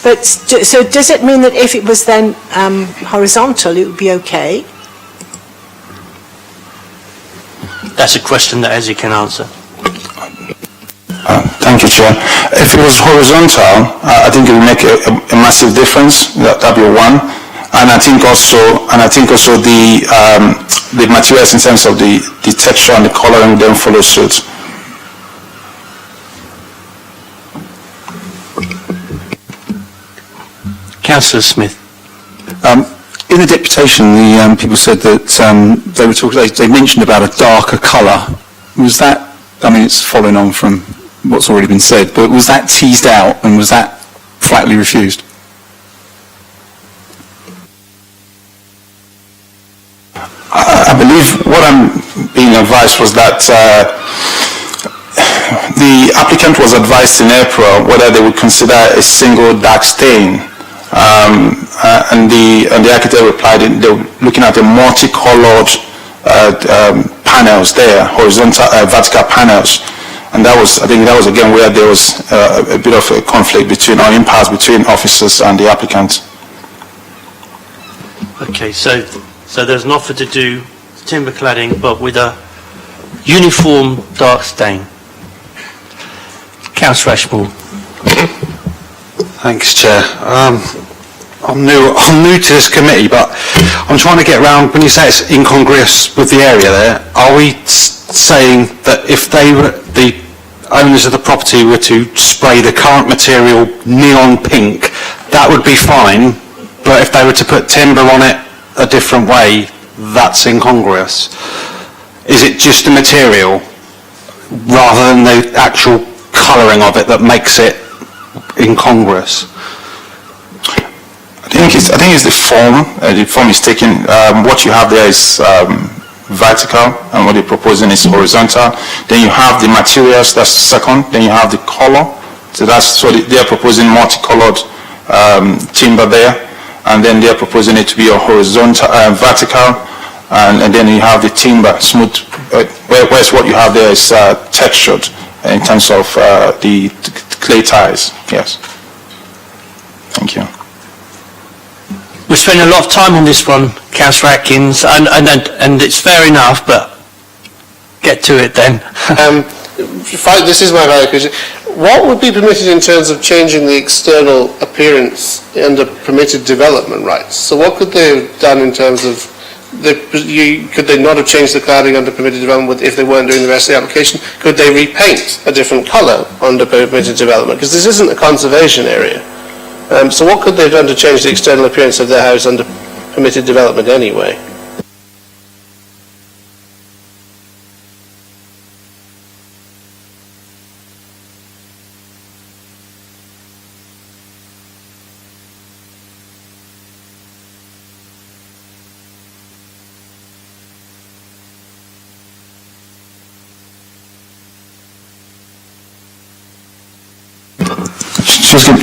but so does it mean that if it was then horizontal, it would be okay? That's a question that Ezzy can answer. Thank you, Chair. If it was horizontal, I think it would make a massive difference. That'd be one. And I think also the materials in terms of the texture and the coloring then follow suit. Councillor Smith. In the deputation, the people said that they mentioned about a darker colour. Was that, I mean, it's following on from what's already been said, but was that teased out and was that flatly refused? I believe what I'm being advised was that the applicant was advised in April whether they would consider a single dark stain. And the architect replied they were looking at a multicolored panels there, horizontal, vertical panels. And I think that was again where there was a bit of a conflict between, or impasse between officers and the applicant. Okay, so there's an offer to do timber cladding, but with a uniform dark stain. Councillor Ashmore. Thanks, Chair. I'm new to this committee, but I'm trying to get around, when you say it's incongruous with the area there, are we saying that if the owners of the property were to spray the current material neon pink, that would be fine, but if they were to put timber on it a different way, that's incongruous? Is it just the material rather than the actual colouring of it that makes it incongruous? I think it's the form. The form is taken. What you have there is vertical, and what you're proposing is horizontal. Then you have the materials. That's second. Then you have the color. So they are proposing multicolored timber there, and then they are proposing it to be a horizontal, vertical, and then you have the timber smooth. Whereas what you have there is textured in terms of the clay tiles. Yes. Thank you. We spent a lot of time on this one, Councillor Atkins, and it's fair enough, but get to it then. This is my valid question. What would be permitted in terms of changing the external appearance under permitted development rights? So what could they have done in terms of, could they not have changed the cladding under permitted development if they weren't doing the rest of the application? Could they repaint a different colour under permitted development? Because this isn't a conservation area. So what could they have done to change the external appearance of their house under permitted development anyway?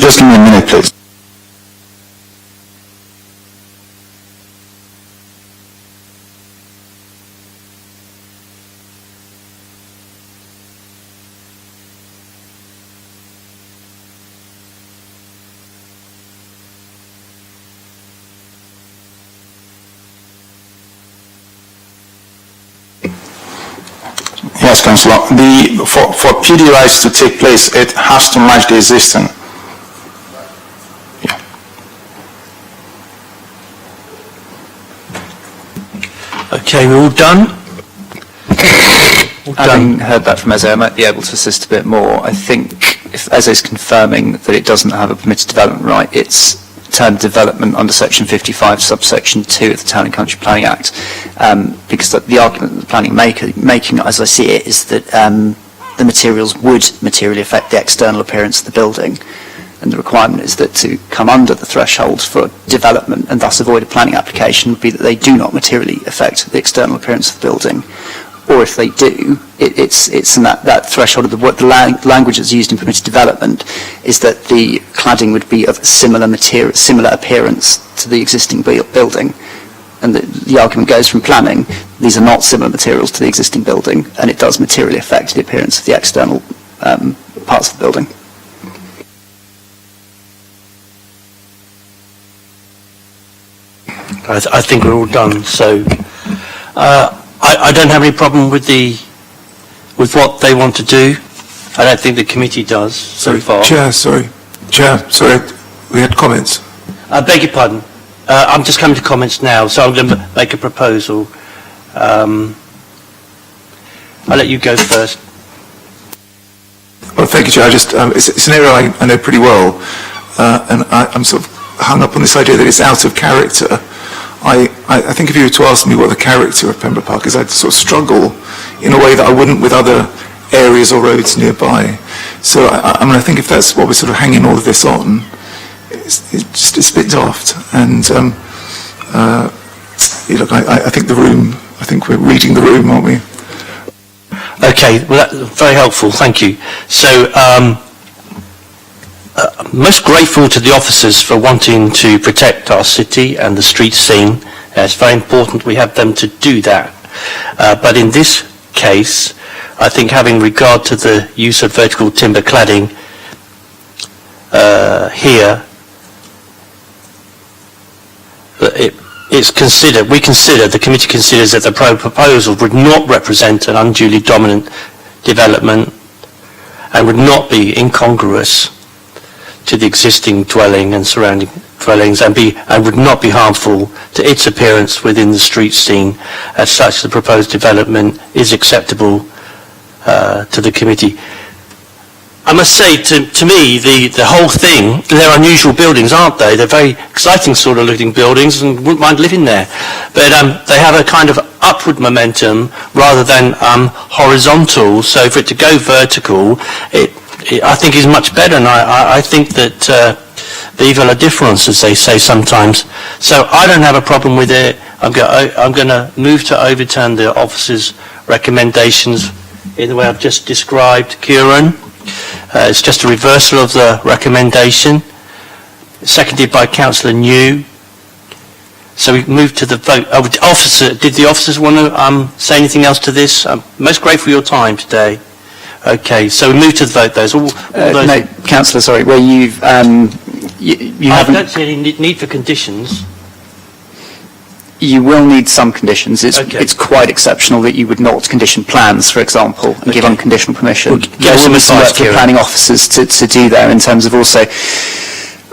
Just give me a minute, please. Yes, Councillor. For PD rights to take place, it has to match the existing. Okay, we're all done? Having heard that from Eze, I might be able to assist a bit more. I think if Eze is confirming that it doesn't have a permitted development right, it's termed development under section 55, subsection 2 of the Town and Country Planning Act, because the argument that the planning making, as I see it, is that the materials would materially affect the external appearance of the building. And the requirement is that to come under the threshold for development and thus avoid a planning application would be that they do not materially affect the external appearance of the building. Or if they do, it's in that threshold of the language that's used in permitted development is that the cladding would be of similar appearance to the existing building. And the argument goes from planning, these are not similar materials to the existing building, and it does materially affect the appearance of the external parts of the building. I think we're all done. So I don't have any problem with what they want to do. I don't think the committee does so far. Chair, sorry, we had comments. I beg your pardon. I'm just coming to comments now, so I'm going to make a proposal. I'll let you go first. Well, thank you, Chair. It's an area I know pretty well, and I'm sort of hung up on this idea that it's out of character. I think if you were to ask me what the character of Pembroke Park is, I'd sort of struggle in a way that I wouldn't with other areas or roads nearby. So I think if that's what we're sort of hanging all of this on, it's a bit daft. And I think I think we're reading the room, aren't we? Okay, well, that's very helpful, thank you. So, most grateful to the officers for wanting to protect our city and the street scene. It's very important we have them to do that. But in this case, I think having regard to the use of vertical timber cladding here, the committee considers that the proposal would not represent an unduly dominant development and would not be incongruous to the existing dwelling and surrounding dwellings and would not be harmful to its appearance within the street scene. As such, the proposed development is acceptable to the committee. I must say, to me, the whole thing, they're unusual buildings, aren't they? They're very exciting sort of looking buildings and wouldn't mind living there. But they have a kind of upward momentum rather than horizontal, so for it to go vertical, it I think is much better, and I think that vive la différence, as they say sometimes. So I don't have a problem with it. I'm going to move to overturn the officer's recommendations in the way I've just described. Kieran, it's just a reversal of the recommendation, seconded by Councillor New. So we move to the vote. Oh, did the officers want to say anything else to this? I'm most grateful for your time today. Okay, so we move to the vote. Those all those. No, Councillor, sorry, where you've you I haven't. don't see any need for conditions. You will need some conditions. Okay. It's quite exceptional that you would not condition plans, for example, and give unconditional permission. There will be some work for planning officers to do there in terms of also,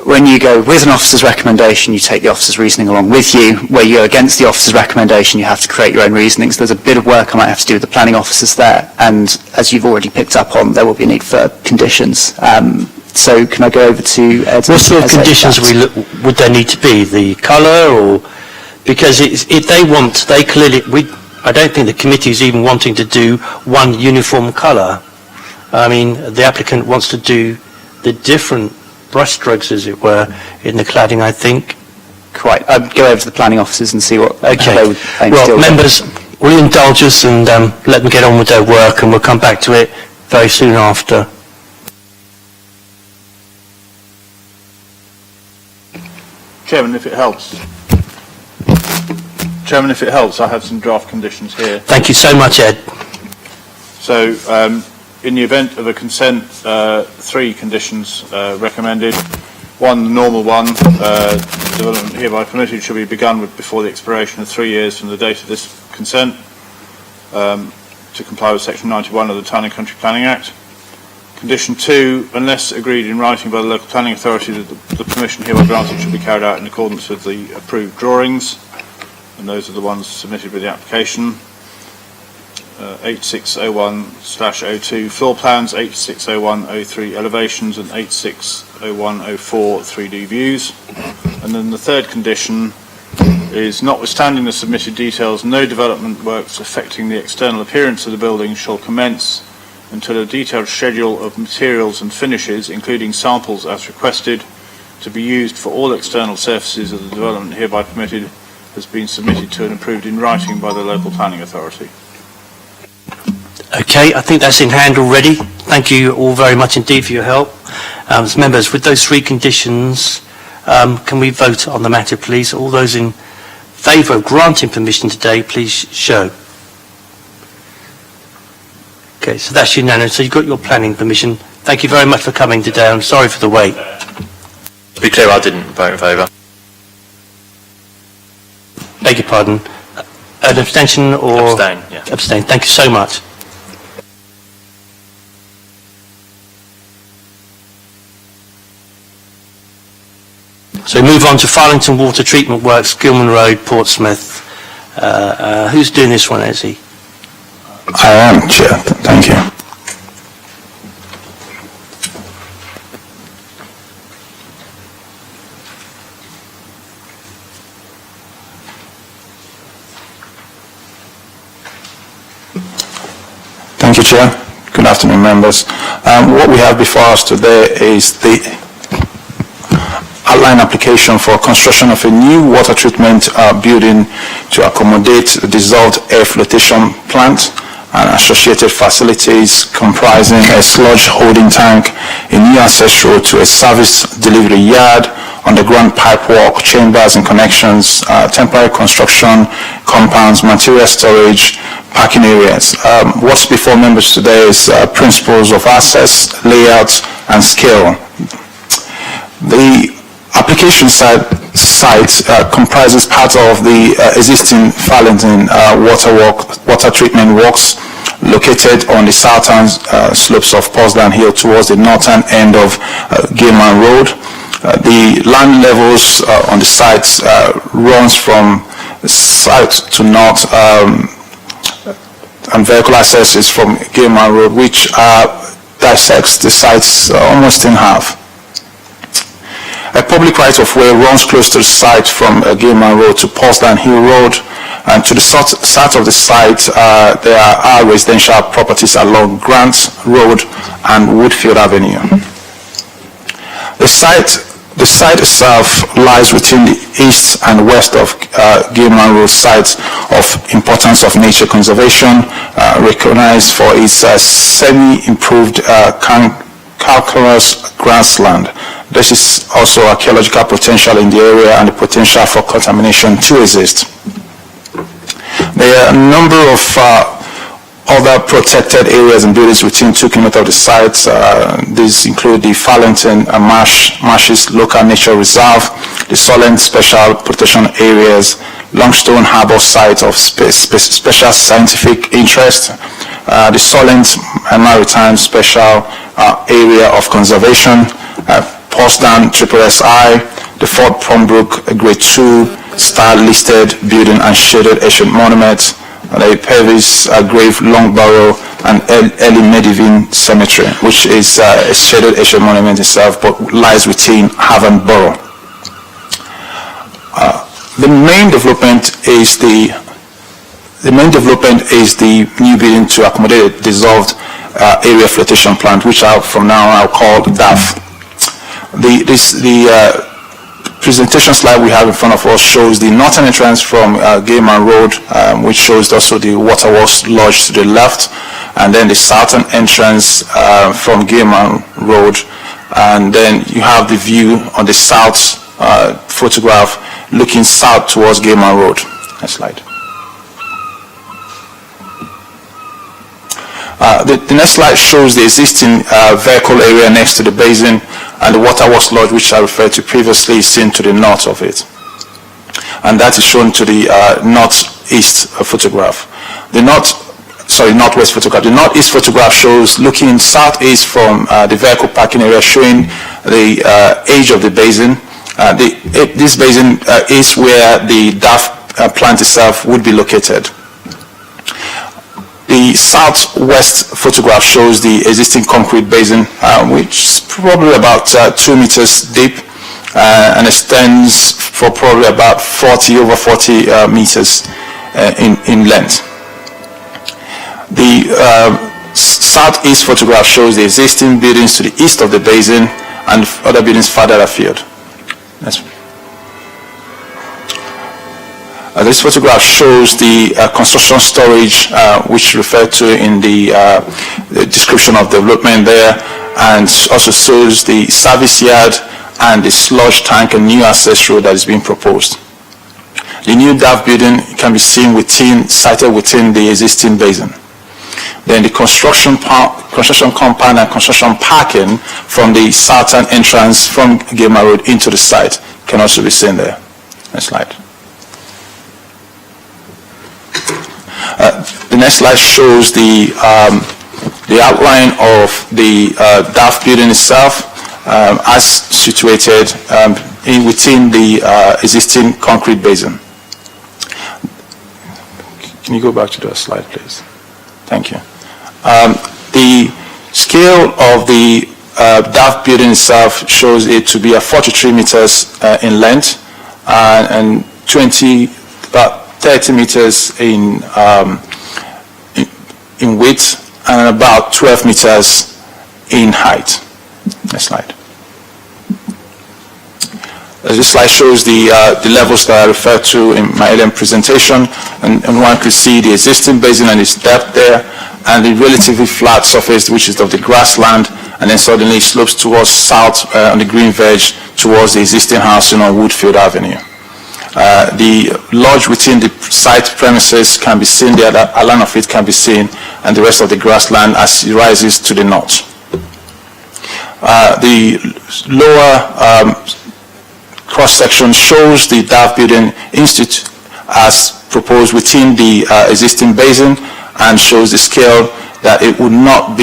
when you go with an officer's recommendation, you take the officer's reasoning along with you. Where you go against the officer's recommendation, you have to create your own reasonings. There's a bit of work I might have to do with the planning officers there, and as you've already picked up on, there will be a need for conditions. So can I go over to Ed? What sort of conditions would there need to be? The colour, or because if they want, they clearly. I don't think the committee is even wanting to do one uniform colour. I mean, the applicant wants to do the different brushstrokes, as it were, in the cladding, I think. Quite. I'd go over to the planning officers and see what how they would aim to Well, deal with. members, will you indulge us and let them get on with their work, and we'll come back to it very soon after. Chairman, if it helps. I have some draft conditions here. Thank you so much, Ed. So, in the event of a consent, 3 conditions recommended. 1, the normal one, development hereby permitted shall be begun with before the expiration of 3 years from the date of this consent, to comply with Section 91 of the Town and Country Planning Act. Condition 2, unless agreed in writing by the local planning authority that the permission hereby granted should be carried out in accordance with the approved drawings, and those are the ones submitted with the application. 8601/02 floor plans, 8601/03 elevations, and 8601/04 3D views. And then the third condition is, notwithstanding the submitted details, no development works affecting the external appearance of the building shall commence until a detailed schedule of materials and finishes, including samples as requested, to be used for all external surfaces of the development hereby permitted, has been submitted to and approved in writing by the local planning authority. Okay, I think that's in hand already. Thank you all very much indeed for your help. As members, with those 3 conditions, can we vote on the matter, please? All those in favour of granting permission today, please show. Okay, so that's unanimous. So you've got your planning permission. Thank you very much for coming today. I'm sorry for the wait. To be clear, I didn't vote in favour. Beg your pardon. An abstention or? Abstain, yeah. Abstain. Thank you so much. So we move on to Farlington Water Treatment Works, Gilman Road, Portsmouth. Who's doing this one, Ezzy? I am, Chair. Thank you. Thank you, Chair. Good afternoon, members. What we have before us today is the outline application for construction of a new water treatment building to accommodate the dissolved air flotation plant and associated facilities comprising a sludge holding tank, a new access road to a service delivery yard, underground pipework, chambers and connections, temporary construction, compounds, material storage, parking areas. What's before members today is principles of access, layout and scale. The application site comprises part of the existing Farlington water treatment works located on the southern slopes of Portsdown Hill towards the northern end of Gilman Road. The land levels on the site runs from south to north, and vehicle access is from Gilman Road, which dissects the sites almost in half. A public right-of-way runs close to the site from Gilman Road to Portsland Hill Road, and to the south of the site there are residential properties along Grant Road and Woodfield Avenue. The site itself lies within the east and west of Gilman Road, sites of importance of nature conservation, recognized for its semi-improved calcareous grassland. This is also archaeological potential in the area, and the potential for contamination to exist. There are a number of other protected areas and buildings within 2 kilometers of the site. These include the Farlington Marshes Local Nature Reserve, the Solent Special Protection Areas, Longstone Harbour Site of Special Scientific Interest, the Solent Maritime Special Area of Conservation, Portsdown SSSI, the Fort Pembroke Grade 2 Star Listed Building and Shaded Ancient Monument, the Purvis Grave Longborough and Early Medieval Cemetery, which is a shaded ancient monument itself, but lies within Havant Borough. The main development is the new building to accommodate a dissolved area flotation plant, which from now on I'll call DAF. The presentation slide we have in front of us shows the northern entrance from Gilman Road, which shows also the Waterworks Lodge to the left, and then the southern entrance from Gilman Road, and then you have the view on the south photograph looking south towards Gilman Road. Next slide. The next slide shows the existing vehicle area next to the basin, and the Waterworks Lodge, which I referred to previously, is seen to the north of it. And that is shown to the northeast photograph. Northwest photograph. The northeast photograph shows looking southeast from the vehicle parking area, showing the edge of the basin. This basin is where the DAF plant itself would be located. The southwest photograph shows the existing concrete basin, which is probably about 2 meters deep and extends for probably about over 40 meters in length. The southeast photograph shows the existing buildings to the east of the basin and other buildings further afield. This photograph shows the construction storage, which referred to in the description of development there, and also shows the service yard and the sludge tank and new access road that is being proposed. The new DAF building can be seen sited within the existing basin. Then the construction compound and construction parking from the southern entrance from Gilman Road into the site can also be seen there. Next slide. The next slide shows the outline of the DAF building itself as situated within the existing concrete basin. Can you go back to the slide, please? Thank you. The scale of the DAF building itself shows it to be 43 meters in length and about 30 meters in width and about 12 meters in height. Next slide. This slide shows the levels that I referred to in my earlier presentation, and one could see the existing basin and its depth there, and the relatively flat surface, which is of the grassland, and then suddenly slopes towards south on the green veg towards the existing housing on Woodfield Avenue. The lodge within the site premises can be seen there, that a line of it can be seen, and the rest of the grassland as it rises to the north. The lower cross-section shows the DAF building institute as proposed within the existing basin, and shows the scale that it would not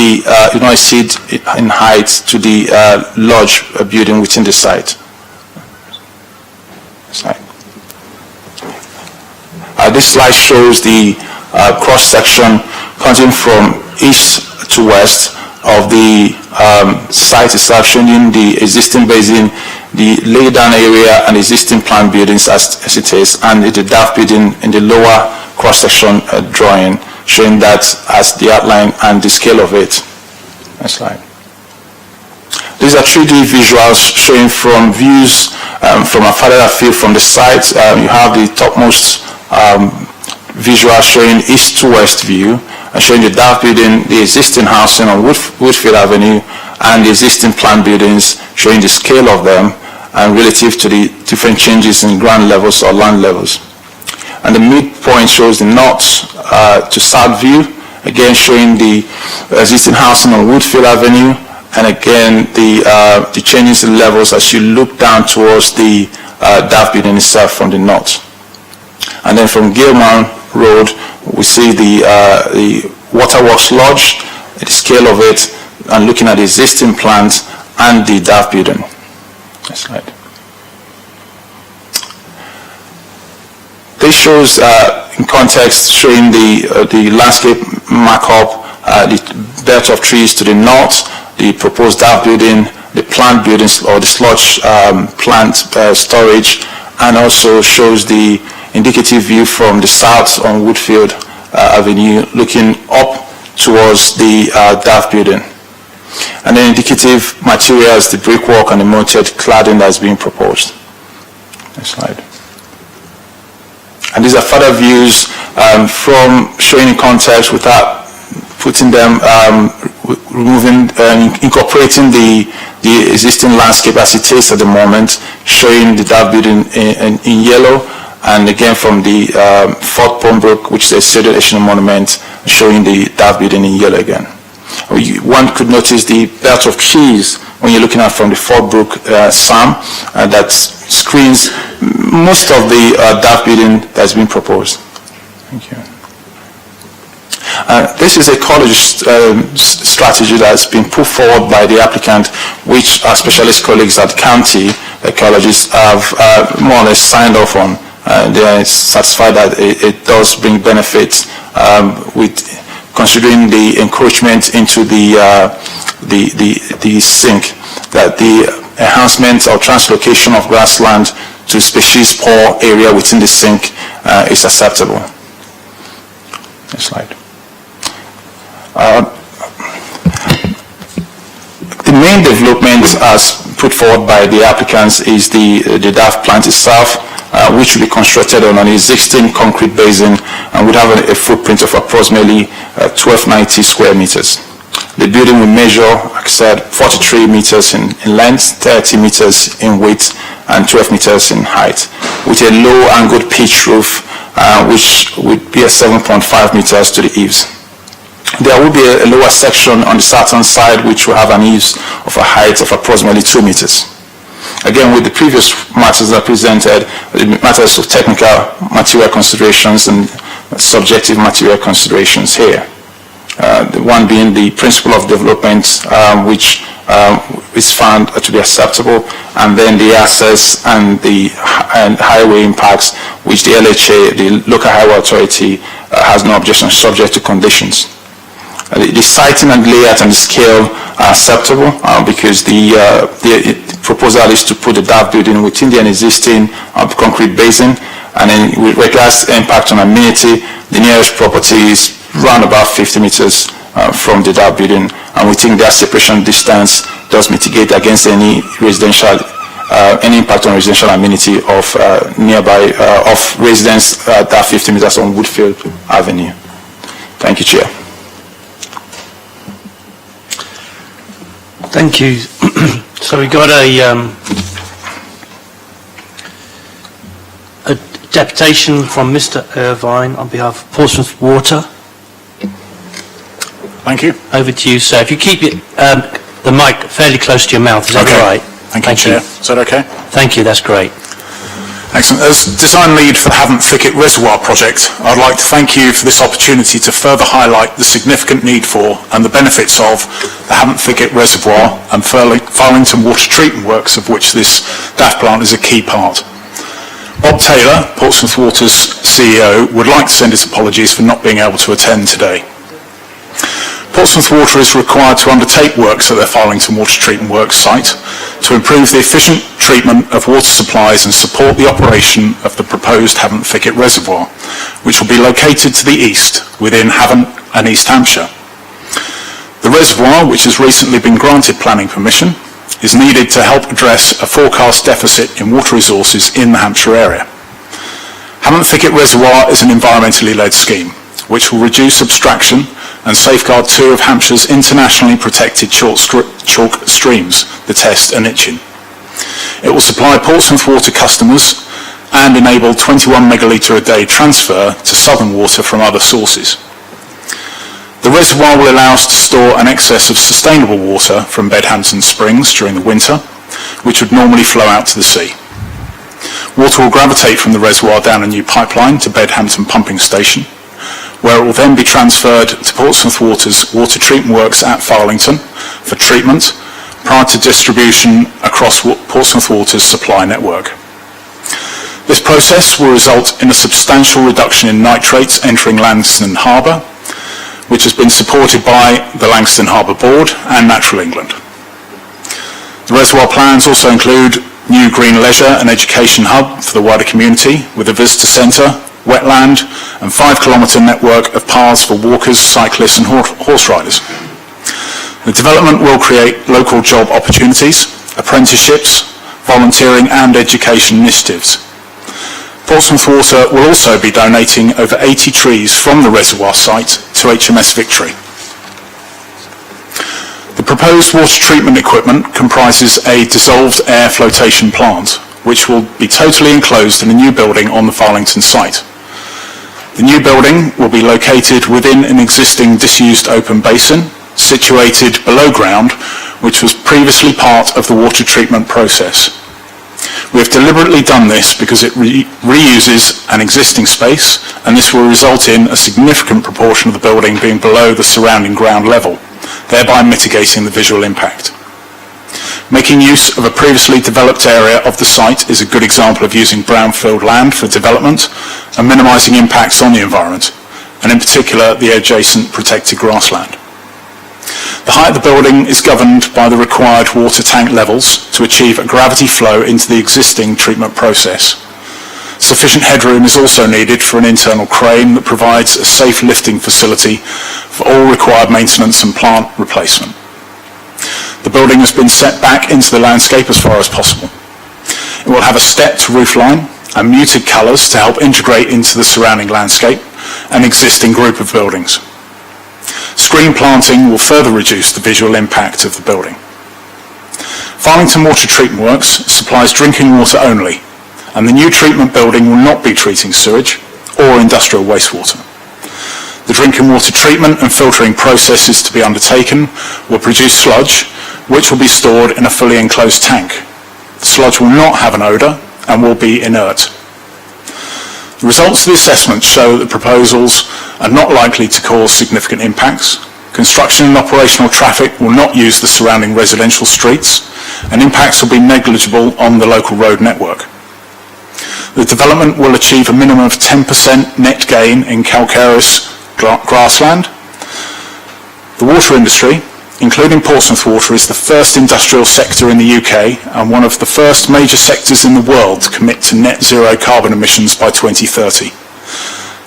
exceed in height to the lodge building within the site. This slide shows the cross-section continuing from east to west of the site itself, showing the existing basin, the laydown area and existing planned buildings as it is, and the DAF building in the lower cross-section drawing, showing that as the outline and the scale of it. Next slide. These are 3D visuals showing from views from a further field from the site. You have the topmost visual showing east to west view, and showing the DAF building, the existing housing on Woodfield Avenue, and the existing planned buildings, showing the scale of them and relative to the different changes in ground levels or land levels. And the midpoint shows the north to south view, again showing the existing housing on Woodfield Avenue, and again the changes in levels as you look down towards the DAF building itself from the north. And then from Gilman Road, we see the Waterworks Lodge, the scale of it, and looking at the existing plants and the DAF building. Next slide. This shows in context showing the landscape markup, the belt of trees to the north, the proposed DAF building, the plant buildings or the sludge plant storage, and also shows the indicative view from the south on Woodfield Avenue looking up towards the DAF building. And then indicative materials, the brickwork and the mounted cladding that is being proposed. Next slide. And these are further views from showing in context without putting them, removing, incorporating the existing landscape as it is at the moment, showing the DAF building in yellow, and again from the Fort Pembroke, which is a State National Monument, showing the DAF building in yellow again. One could notice the belt of trees when you're looking at from the Fort Brook SAM that screens most of the DAF building that's been proposed. Thank you. This is a college strategy that's been put forward by the applicant, which our specialist colleagues at county colleges have more or less signed off on. They are satisfied that it does bring benefits with considering the encroachment into the sink, that the enhancement or translocation of grassland to species poor area within the sink is acceptable. Next slide. The main development as put forward by the applicants is the DAF plant itself, which will be constructed on an existing concrete basin and would have a footprint of approximately 1290 square meters. The building will measure, like I said, 43 meters in length, 30 meters in width, and 12 meters in height, with a low-angled pitch roof, which would be at 7.5 meters to the eaves. There will be a lower section on the southern side, which will have an eaves of a height of approximately 2 meters. Again, with the previous matters that I presented, the matters of technical material considerations and subjective material considerations here. The one being the principle of development, which is found to be acceptable, and then the access and the highway impacts, which the LHA, the Local Highway Authority, has no objection, subject to conditions. The siting and layout and the scale are acceptable because the proposal is to put the DAF building within the existing concrete basin, and then with regards to impact on amenity, the nearest property is around about 50 meters from the DAF building, and we think that separation distance does mitigate against any residential, any impact on residential amenity of nearby of residents that 50 meters on Woodfield Avenue. Thank you, Chair. Thank you. So we got a deputation from Mr. Irvine on behalf of Portsmouth Water. Thank you. Over to you, sir. If you keep the mic fairly close to your mouth, is that Okay. all right? Thank you, Chair. Is that okay? Thank you, that's great. Excellent. As design lead for the Havant Thicket Reservoir project, I'd like to thank you for this opportunity to further highlight the significant need for and the benefits of the Havant Thicket Reservoir and Farlington water treatment works, of which this DAF plant is a key part. Bob Taylor, Portsmouth Water's CEO, would like to send his apologies for not being able to attend today. Portsmouth Water is required to undertake works at their Farlington Water Treatment Works site to improve the efficient treatment of water supplies and support the operation of the proposed Havant Thicket Reservoir, which will be located to the east within Havant and East Hampshire. The reservoir, which has recently been granted planning permission, is needed to help address a forecast deficit in water resources in the Hampshire area. Havant Thicket Reservoir is an environmentally led scheme, which will reduce abstraction and safeguard two of Hampshire's internationally protected chalk streams, the Test and Itchen. It will supply Portsmouth Water customers and enable 21 megalitre a day transfer to southern water from other sources. The reservoir will allow us to store an excess of sustainable water from Bedhampton Springs during the winter, which would normally flow out to the sea. Water will gravitate from the reservoir down a new pipeline to Bedhampton Pumping Station, where it will then be transferred to Portsmouth Water's water treatment works at Farlington for treatment prior to distribution across Portsmouth Water's supply network. This process will result in a substantial reduction in nitrates entering Langston Harbour, which has been supported by the Langston Harbour Board and Natural England. The reservoir plans also include new green leisure and education hub for the wider community with a visitor centre, wetland and 5-kilometre network of paths for walkers, cyclists and horse riders. The development will create local job opportunities, apprenticeships, volunteering and education initiatives. Portsmouth Water will also be donating over 80 trees from the reservoir site to HMS Victory. The proposed water treatment equipment comprises a dissolved air flotation plant, which will be totally enclosed in a new building on the Farlington site. The new building will be located within an existing disused open basin, situated below ground, which was previously part of the water treatment process. We have deliberately done this because it reuses an existing space, and this will result in a significant proportion of the building being below the surrounding ground level, thereby mitigating the visual impact. Making use of a previously developed area of the site is a good example of using brownfield land for development and minimising impacts on the environment, and in particular the adjacent protected grassland. The height of the building is governed by the required water tank levels to achieve a gravity flow into the existing treatment process. Sufficient headroom is also needed for an internal crane that provides a safe lifting facility for all required maintenance and plant replacement. The building has been set back into the landscape as far as possible. It will have a stepped roof line and muted colours to help integrate into the surrounding landscape and existing group of buildings. Screen planting will further reduce the visual impact of the building. Farlington Water Treatment Works supplies drinking water only, and the new treatment building will not be treating sewage or industrial wastewater. The drinking water treatment and filtering processes to be undertaken will produce sludge, which will be stored in a fully enclosed tank. The sludge will not have an odour and will be inert. The results of the assessment show that the proposals are not likely to cause significant impacts. Construction and operational traffic will not use the surrounding residential streets, and impacts will be negligible on the local road network. The development will achieve a minimum of 10% net gain in calcareous grassland. The water industry, including Portsmouth Water, is the first industrial sector in the UK and one of the first major sectors in the world to commit to net zero carbon emissions by 2030.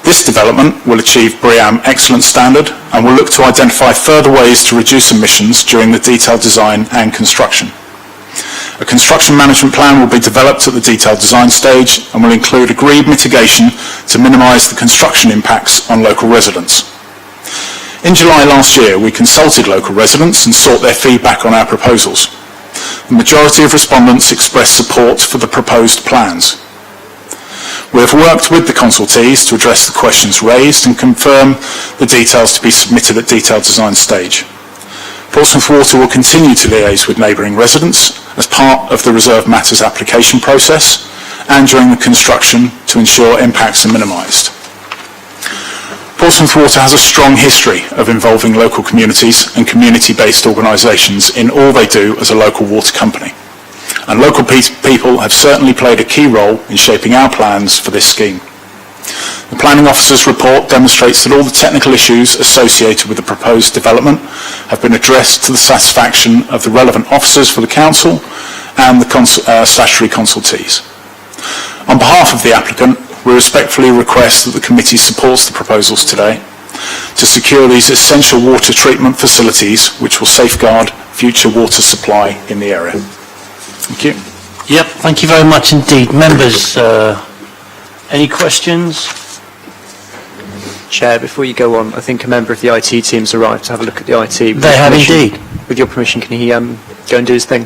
This development will achieve BREEAM Excellent Standard and will look to identify further ways to reduce emissions during the detailed design and construction. A construction management plan will be developed at the detailed design stage and will include agreed mitigation to minimise the construction impacts on local residents. In July last year, we consulted local residents and sought their feedback on our proposals. The majority of respondents expressed support for the proposed plans. We have worked with the consultees to address the questions raised and confirm the details to be submitted at detailed design stage. Portsmouth Water will continue to liaise with neighbouring residents as part of the Reserved Matters application process and during the construction to ensure impacts are minimised. Portsmouth Water has a strong history of involving local communities and community-based organisations in all they do as a local water company. and local people have certainly played a key role in shaping our plans for this scheme. The Planning Officer's report demonstrates that all the technical issues associated with the proposed development have been addressed to the satisfaction of the relevant officers for the Council and the statutory consultees. On behalf of the applicant, we respectfully request that the committee supports the proposals today to secure these essential water treatment facilities which will safeguard future water supply in the area. Thank you. Yep, thank you very much indeed. Members, any questions? Chair, before you go on, I think a member of the IT team's arrived to have a look at the IT. They have indeed. With your permission, can he go and do his thing?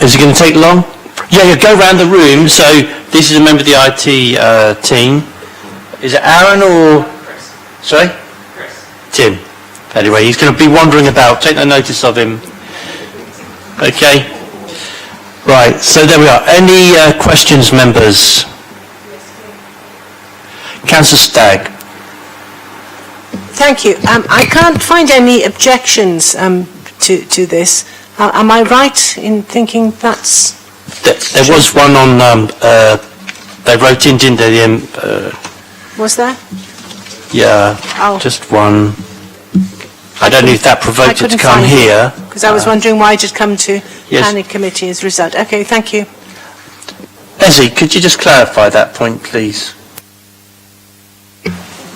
Is it going to take long? Yeah, go round the room. So this is a member of the IT team. Is it Aaron or... Chris. Sorry? Chris. Tim. Anyway, he's going to be wandering about. Take no notice of him. Okay. Right, so there we are. Any questions, members? Councillor Stagg. Thank you. I can't find any objections to this. Am I right in thinking that's... There was one on... they wrote in, didn't they? Was there? Yeah, just one. I don't know if that provoked it to come here. Because I was wondering why it had come to Planning Committee as a result. Okay, thank you. Ezzy, could you just clarify that point, please?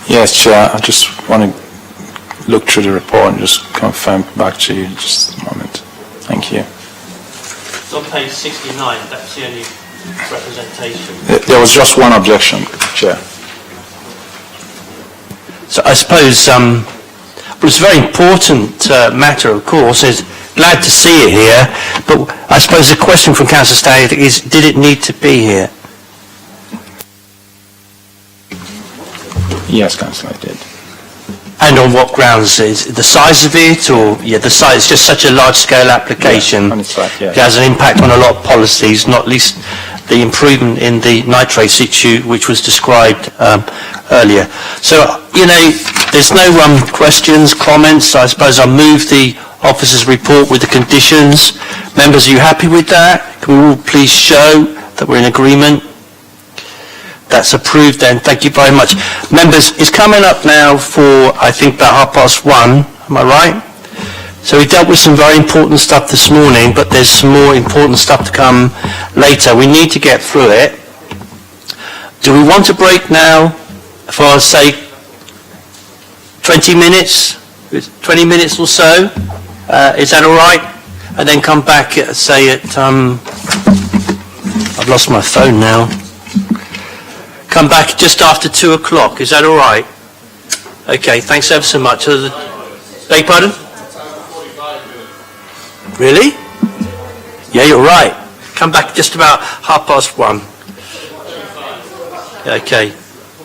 Yes, Chair, I just want to look through the report and just confirm back to you in just a moment. Thank you. It's on page 69, that's the only representation. There was just one objection, Chair. So I suppose, well, it's a very important matter, of course. It's glad to see it here, but I suppose the question from Councillor Stagg is, did it need to be here? Yes, Councillor, I did. And on what grounds? Is the size of it, or the size? It's just such a large-scale application. It has an impact on a lot of policies, not least the improvement in the nitrates issue, which was described earlier. So, there's no questions, comments. I suppose I'll move the officer's report with the conditions. Members, are you happy with that? Can we all please show that we're in agreement? That's approved then. Thank you very much. Members, it's coming up now for, I think, about 1:30. Am I right? So we dealt with some very important stuff this morning, but there's some more important stuff to come later. We need to get through it. Do we want to break now for, say, 20 minutes? 20 minutes or so? Is that all right? And then come back, say, at... I've lost my phone now. Come back just after 2 o'clock. Is that all right? Okay, thanks ever so much. Beg pardon? Really? Yeah, you're right. Come back just about 1:30. Okay.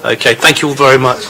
Okay, thank you all very much.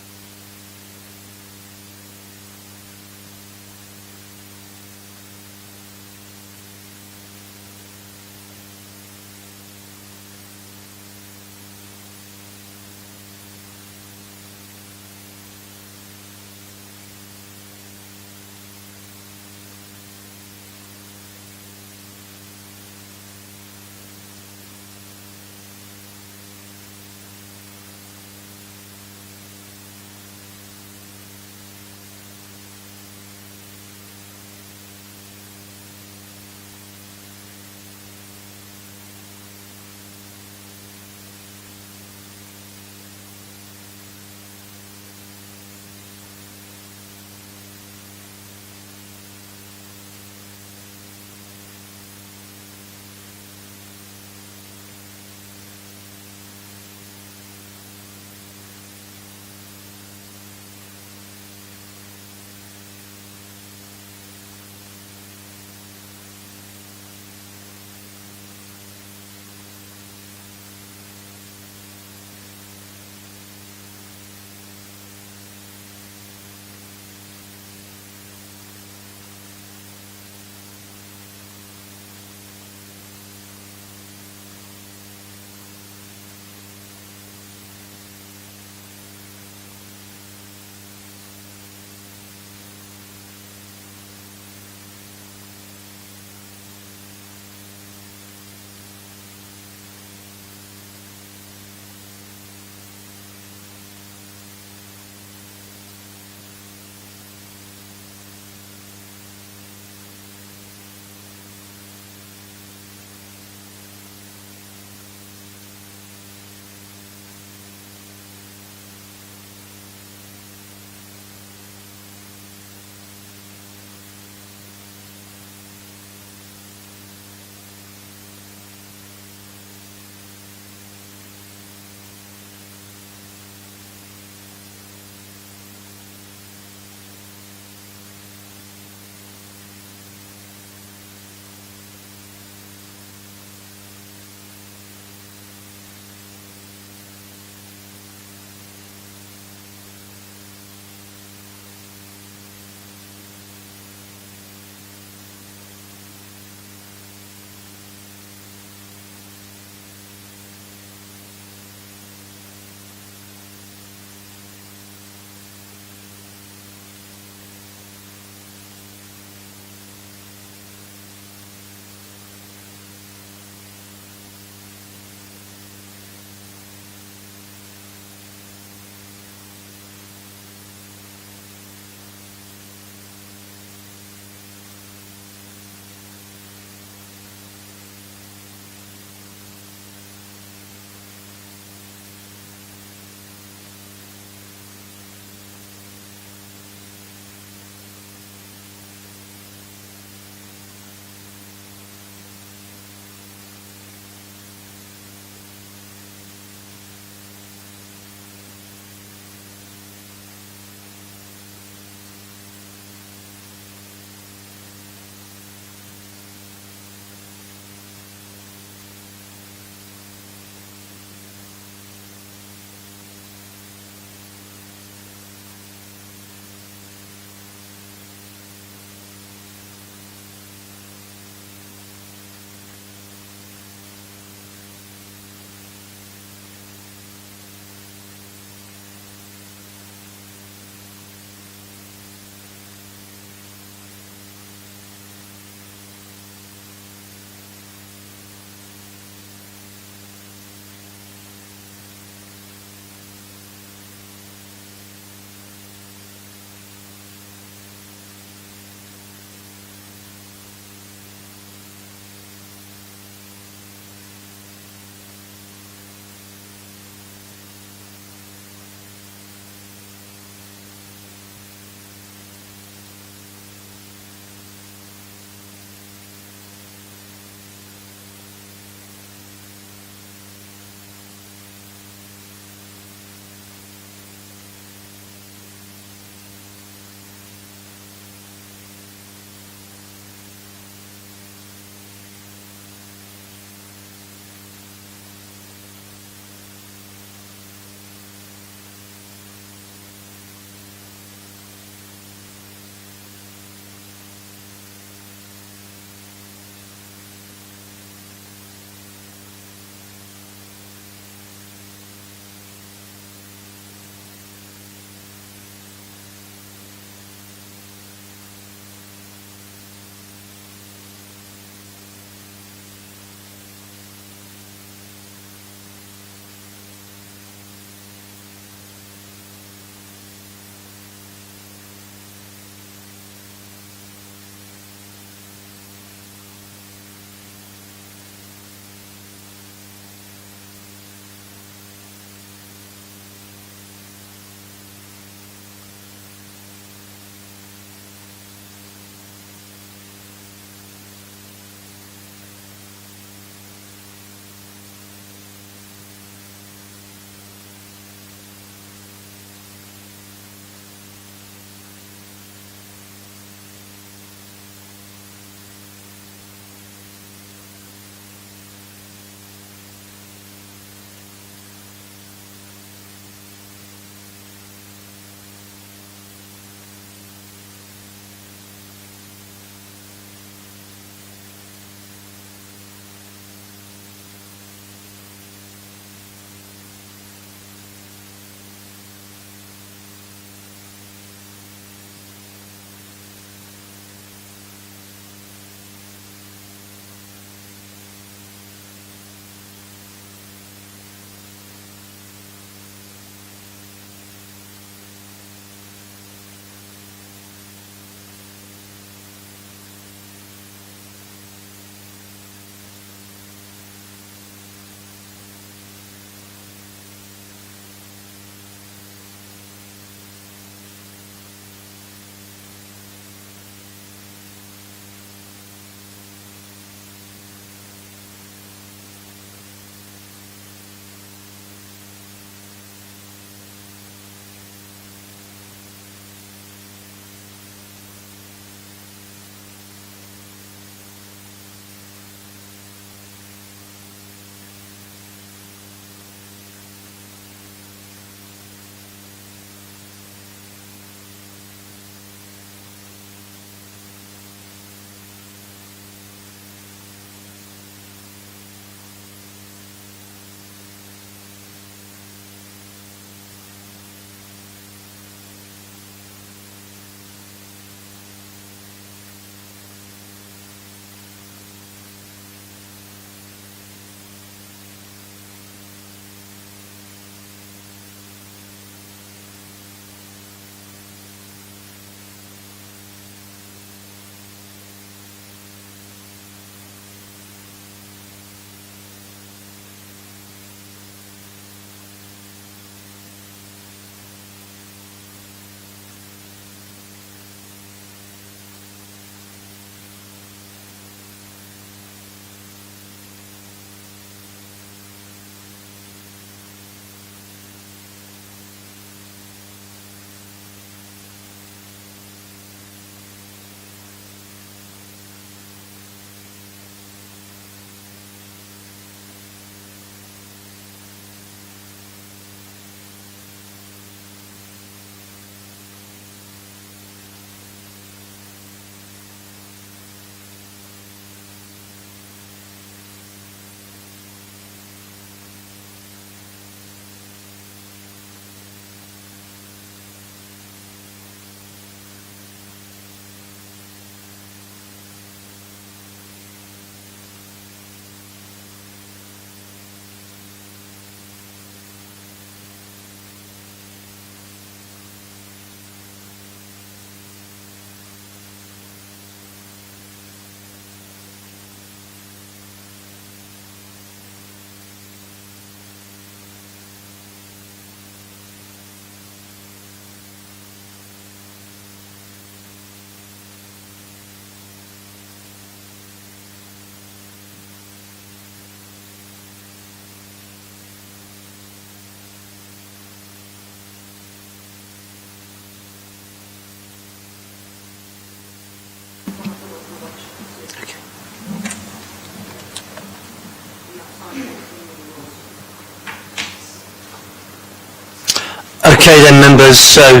Okay then, members, so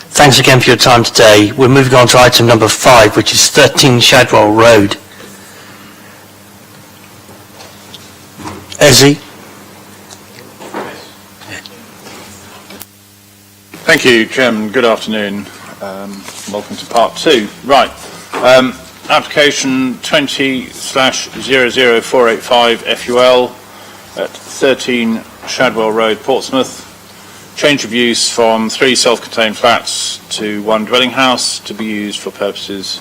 thanks again for your time today. We're moving on to item number 5, which is 13 Shadwell Road. Ezzy? Thank you, Chairman. Good afternoon. Welcome to part 2. Right. Application 20/00485 FUL at 13 Shadwell Road, Portsmouth. Change of use from 3 self-contained flats to 1 dwelling house to be used for purposes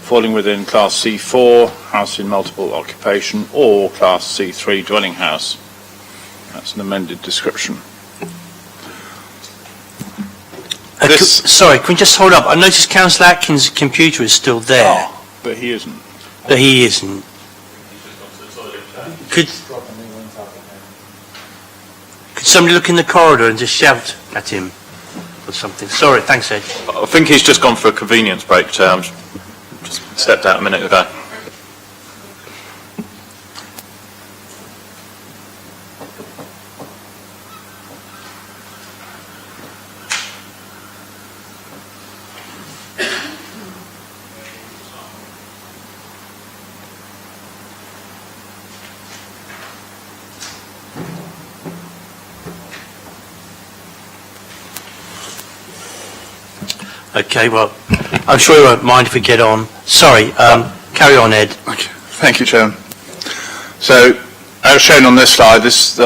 falling within Class C4, house in multiple occupation, or Class C3 dwelling house. That's an amended description. Sorry, can we just hold up? I noticed Councillor Atkins' computer is still there. Oh, but he isn't. But he isn't. Could somebody look in the corridor and just shout at him or something? Sorry, thanks, Ed. I think he's just gone for a convenience break, Chair. Just stepped out a minute ago. Okay, well, I'm sure you won't mind if we get on. Sorry, carry on, Ed. Okay. Thank you, Chairman. So, as shown on this slide, this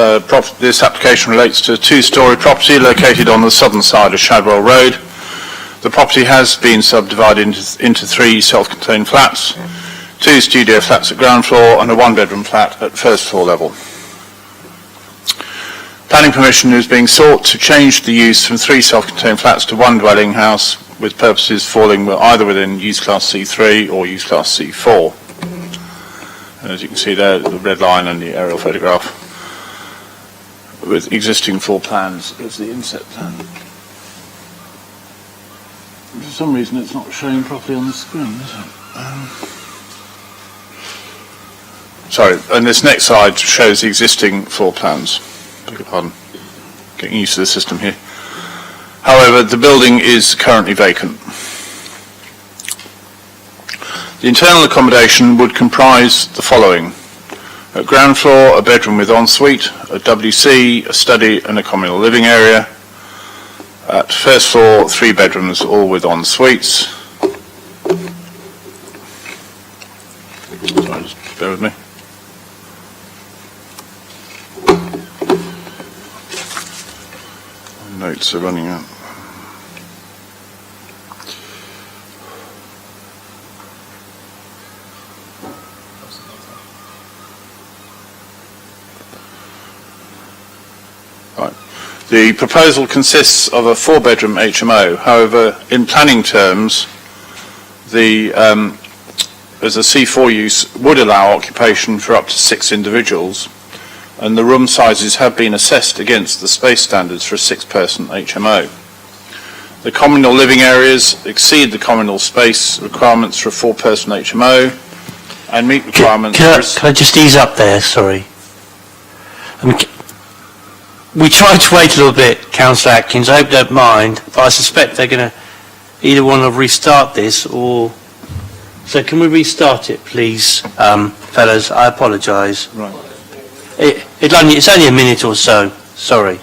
application relates to a 2-storey property located on the southern side of Shadwell Road. The property has been subdivided into 3 self-contained flats, 2 studio flats at ground floor and a 1-bedroom flat at first floor level. Planning permission is being sought to change the use from 3 self-contained flats to 1 dwelling house with purposes falling either within Use Class C3 or Use Class C4. And as you can see there, the red line and the aerial photograph with existing floor plans as the inset plan. For some reason it's not showing properly on the screen, is it? Sorry, and this next slide shows the existing floor plans. Beg your pardon, getting used to the system here. However, the building is currently vacant. The internal accommodation would comprise the following. At ground floor, a bedroom with ensuite, a WC, a study and a communal living area. At first floor, 3 bedrooms, all with en-suites. Sorry, just bear with me. Notes are running out. Right. The proposal consists of a 4-bedroom HMO. However, in planning terms, as a C4 use would allow occupation for up to 6 individuals, and the room sizes have been assessed against the space standards for a 6-person HMO. The communal living areas exceed the communal space requirements for a 4-person HMO and meet requirements... Can I just ease up there, sorry? We tried to wait a little bit, Councillor Atkins, I hope you don't mind, but I suspect they're going to either want to restart this or... So can we restart it, please, fellas? I apologise. Right. It's only a minute or so. Sorry.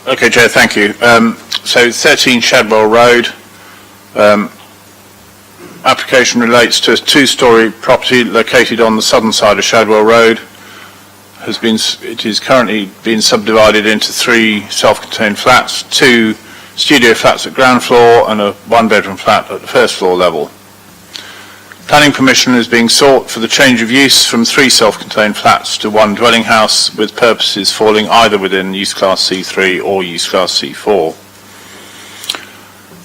Okay, Chair, thank you. So 13 Shadwell Road. Application relates to a 2-storey property located on the southern side of Shadwell Road. It is currently being subdivided into 3 self-contained flats, 2 studio flats at ground floor and a 1-bedroom flat at the first floor level. Planning permission is being sought for the change of use from 3 self-contained flats to 1 dwelling house with purposes falling either within Use Class C3 or Use Class C4.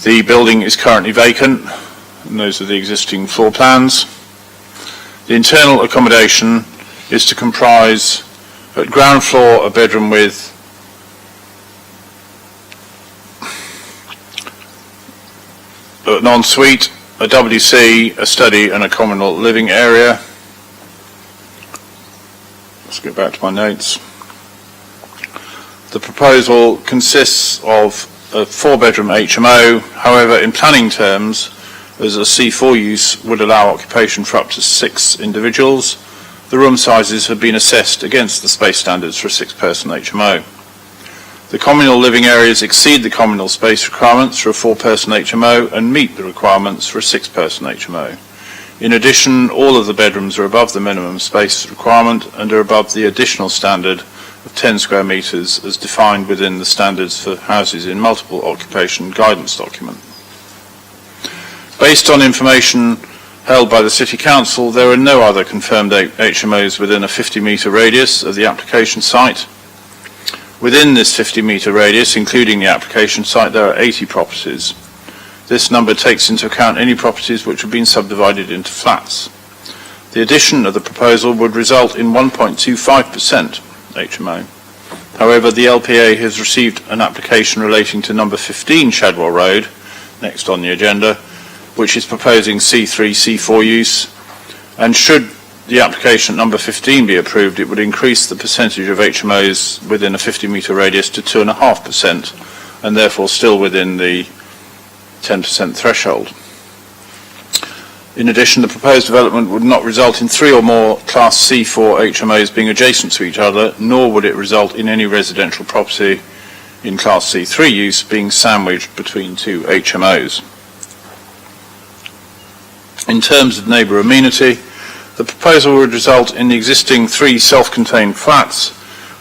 The building is currently vacant, and those are the existing floor plans. The internal accommodation is to comprise, at ground floor, a bedroom with an ensuite, a WC, a study and a communal living area. Let's get back to my notes. The proposal consists of a 4-bedroom HMO. However, in planning terms, as a C4 use would allow occupation for up to 6 individuals, the room sizes have been assessed against the space standards for a 6-person HMO. The communal living areas exceed the communal space requirements for a 4-person HMO and meet the requirements for a 6-person HMO. In addition, all of the bedrooms are above the minimum space requirement and are above the additional standard of 10 square metres as defined within the standards for houses in multiple occupation guidance document. Based on information held by the City Council, there are no other confirmed HMOs within a 50-metre radius of the application site. Within this 50-metre radius, including the application site, there are 80 properties. This number takes into account any properties which have been subdivided into flats. The addition of the proposal would result in 1.25% HMO. However, the LPA has received an application relating to number 15 Shadwell Road, next on the agenda, which is proposing C3, C4 use, and should the application number 15 be approved, it would increase the percentage of HMOs within a 50-metre radius to 2.5%, and therefore still within the 10% threshold. In addition, the proposed development would not result in 3 or more Class C4 HMOs being adjacent to each other, nor would it result in any residential property in Class C3 use being sandwiched between 2 HMOs. In terms of neighbour amenity, the proposal would result in the existing 3 self-contained flats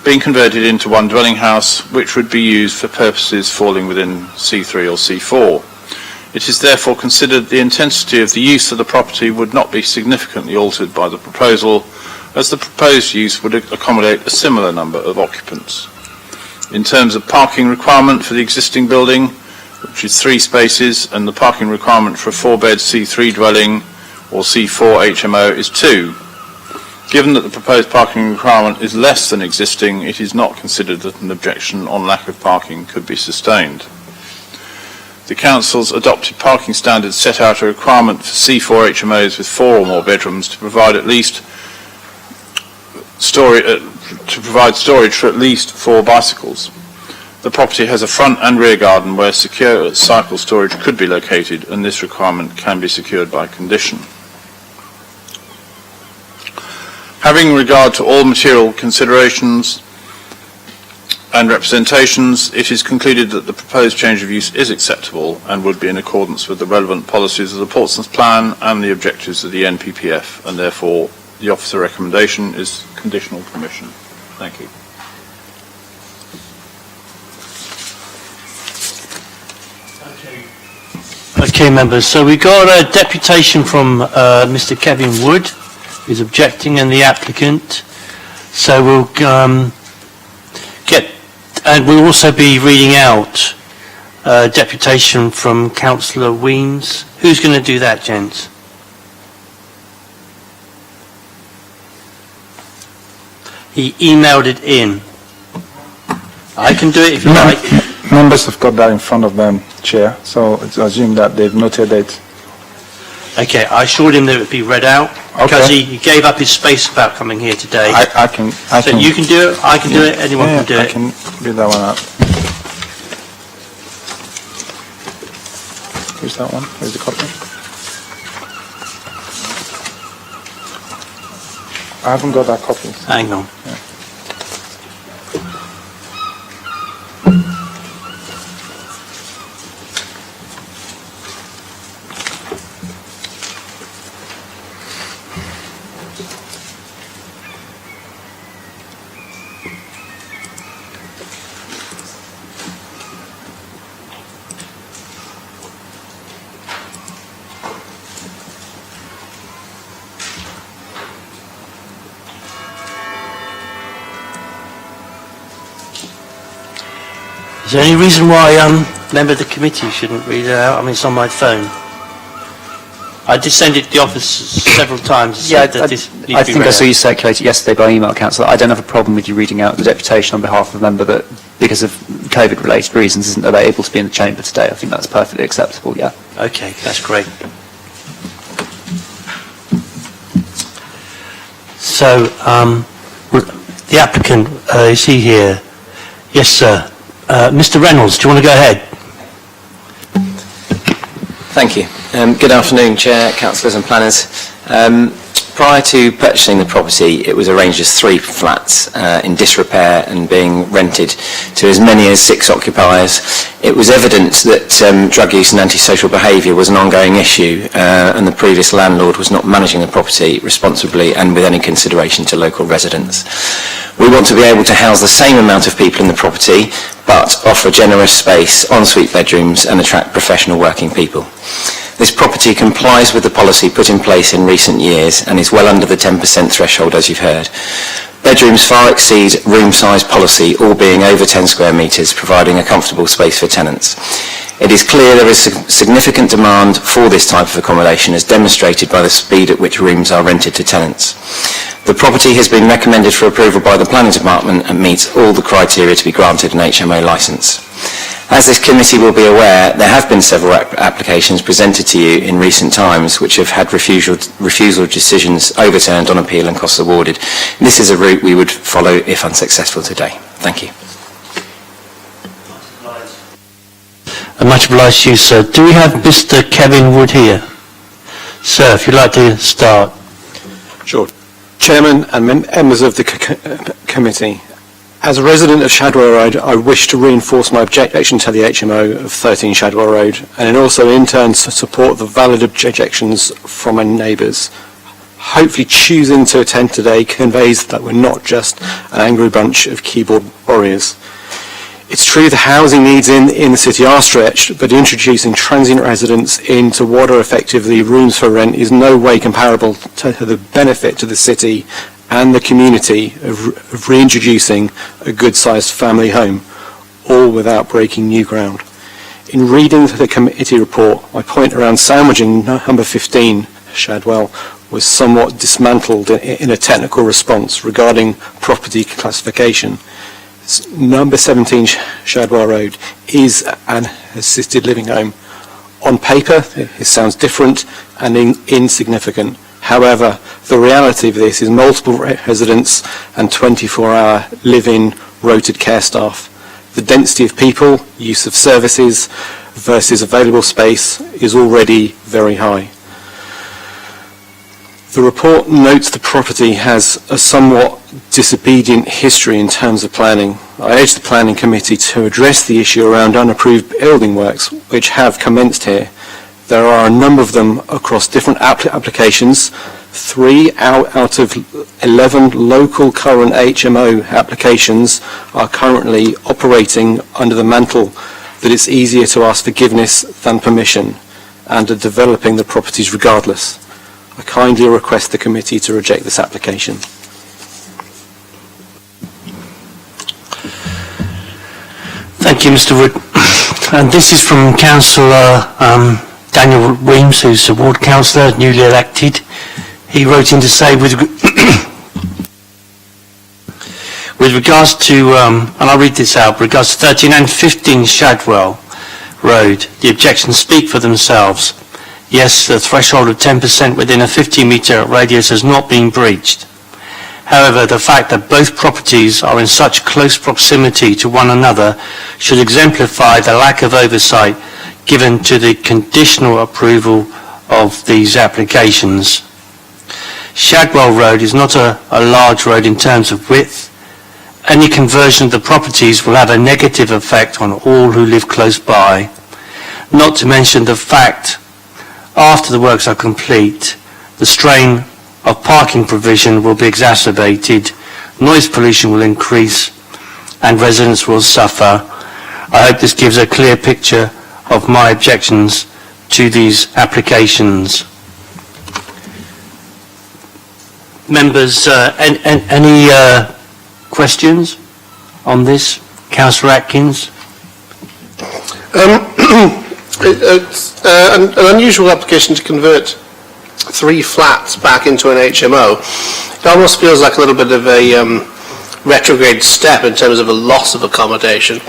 being converted into one dwelling house, which would be used for purposes falling within C3 or C4. It is therefore considered the intensity of the use of the property would not be significantly altered by the proposal, as the proposed use would accommodate a similar number of occupants. In terms of parking requirement for the existing building, which is 3 spaces, and the parking requirement for a 4-bed C3 dwelling or C4 HMO is 2. Given that the proposed parking requirement is less than existing, it is not considered that an objection on lack of parking could be sustained. The Council's adopted parking standards set out a requirement for C4 HMOs with 4 or more bedrooms to provide at least storage for at least 4 bicycles. The property has a front and rear garden where secure cycle storage could be located, and this requirement can be secured by condition. Having regard to all material considerations and representations, it is concluded that the proposed change of use is acceptable and would be in accordance with the relevant policies of the Portsmouth Plan and the objectives of the NPPF, and therefore the officer recommendation is conditional permission. Thank you. Okay, members, so we got a deputation from Mr. Kevin Wood, who's objecting, and the applicant. So we'll and we'll also be reading out a deputation from Councillor Weems. Who's going to do that, gents? He emailed it in. I can do it if you like. Members have got that in front of them, Chair, so it's assumed that they've noted it. Okay, I assured him that it would be read out, because he gave up his space about coming here today. I can. So you can do it, I can do it, anyone can do it. I can read that one out. Here's that one, here's the copy. I haven't got that copy. Hang on. Yeah. Is there any reason why a member of the committee shouldn't read it out? I mean, it's on my phone. I did send it to the office several times. Yeah, that this needs to I be think I read saw out. you circulate it yesterday by email, Councillor. I don't have a problem with you reading out the deputation on behalf of a member that, because of COVID-related reasons, isn't able to be in the chamber today. I think that's perfectly acceptable, yeah. Okay, that's great. So, the applicant, is he here? Yes, sir. Mr. Reynolds, do you want to go ahead? Thank you. Good afternoon, Chair, Councillors and Planners. Prior to purchasing the property, it was arranged as 3 flats in disrepair and being rented to as many as 6 occupiers. It was evident that drug use and antisocial behaviour was an ongoing issue and the previous landlord was not managing the property responsibly and with any consideration to local residents. We want to be able to house the same amount of people in the property but offer generous space, ensuite bedrooms and attract professional working people. This property complies with the policy put in place in recent years and is well under the 10% threshold, as you've heard. Bedrooms far exceed room size policy, all being over 10 square metres, providing a comfortable space for tenants. It is clear there is significant demand for this type of accommodation, as demonstrated by the speed at which rooms are rented to tenants. The property has been recommended for approval by the Planning Department and meets all the criteria to be granted an HMO licence. As this committee will be aware, there have been several applications presented to you in recent times which have had refusal decisions overturned on appeal and costs awarded. This is a route we would follow if unsuccessful today. Thank you. Much obliged to you, sir. Do we have Mr. Kevin Wood here? Sir, if you'd like to start. Sure. Chairman and members of the committee, as a resident of Shadwell Road, I wish to reinforce my objection to the HMO of 13 Shadwell Road, and also in turn support the valid objections from my neighbours. Hopefully choosing to attend today conveys that we're not just an angry bunch of keyboard warriors. It's true the housing needs in the city are stretched, but introducing transient residents into what are effectively rooms for rent is no way comparable to the benefit to the city and the community of reintroducing a good-sized family home, all without breaking new ground. In reading the committee report, my point around sandwiching number 15, Shadwell, was somewhat dismantled in a technical response regarding property classification. Number 17 Shadwell Road is an assisted living home. On paper, it sounds different and insignificant. However, the reality of this is multiple residents and 24-hour live-in rotated care staff. The density of people, use of services versus available space is already very high. The report notes the property has a somewhat disobedient history in terms of planning. I urge the Planning Committee to address the issue around unapproved building works, which have commenced here. There are a number of them across different applications. 3 out of 11 local current HMO applications are currently operating under the mantle that it's easier to ask forgiveness than permission, and are developing the properties regardless. I kindly request the committee to reject this application. Thank you, Mr. Wood. And this is from Councillor Daniel Weems, who's a ward councillor, newly elected. He wrote in to say, with regards to, and I'll read this out, with regards to 13 and 15 Shadwell Road, the objections speak for themselves. Yes, the threshold of 10% within a 50-metre radius has not been breached. However, the fact that both properties are in such close proximity to one another should exemplify the lack of oversight given to the conditional approval of these applications. Shadwell Road is not a large road in terms of width. Any conversion of the properties will have a negative effect on all who live close by, not to mention the fact after the works are complete, the strain of parking provision will be exacerbated, noise pollution will increase, and residents will suffer. I hope this gives a clear picture of my objections to these applications. Members, any questions on this? Councillor Atkins? It's an unusual application to convert 3 flats back into an HMO. It almost feels like a little bit of a retrograde step in terms of a loss of accommodation.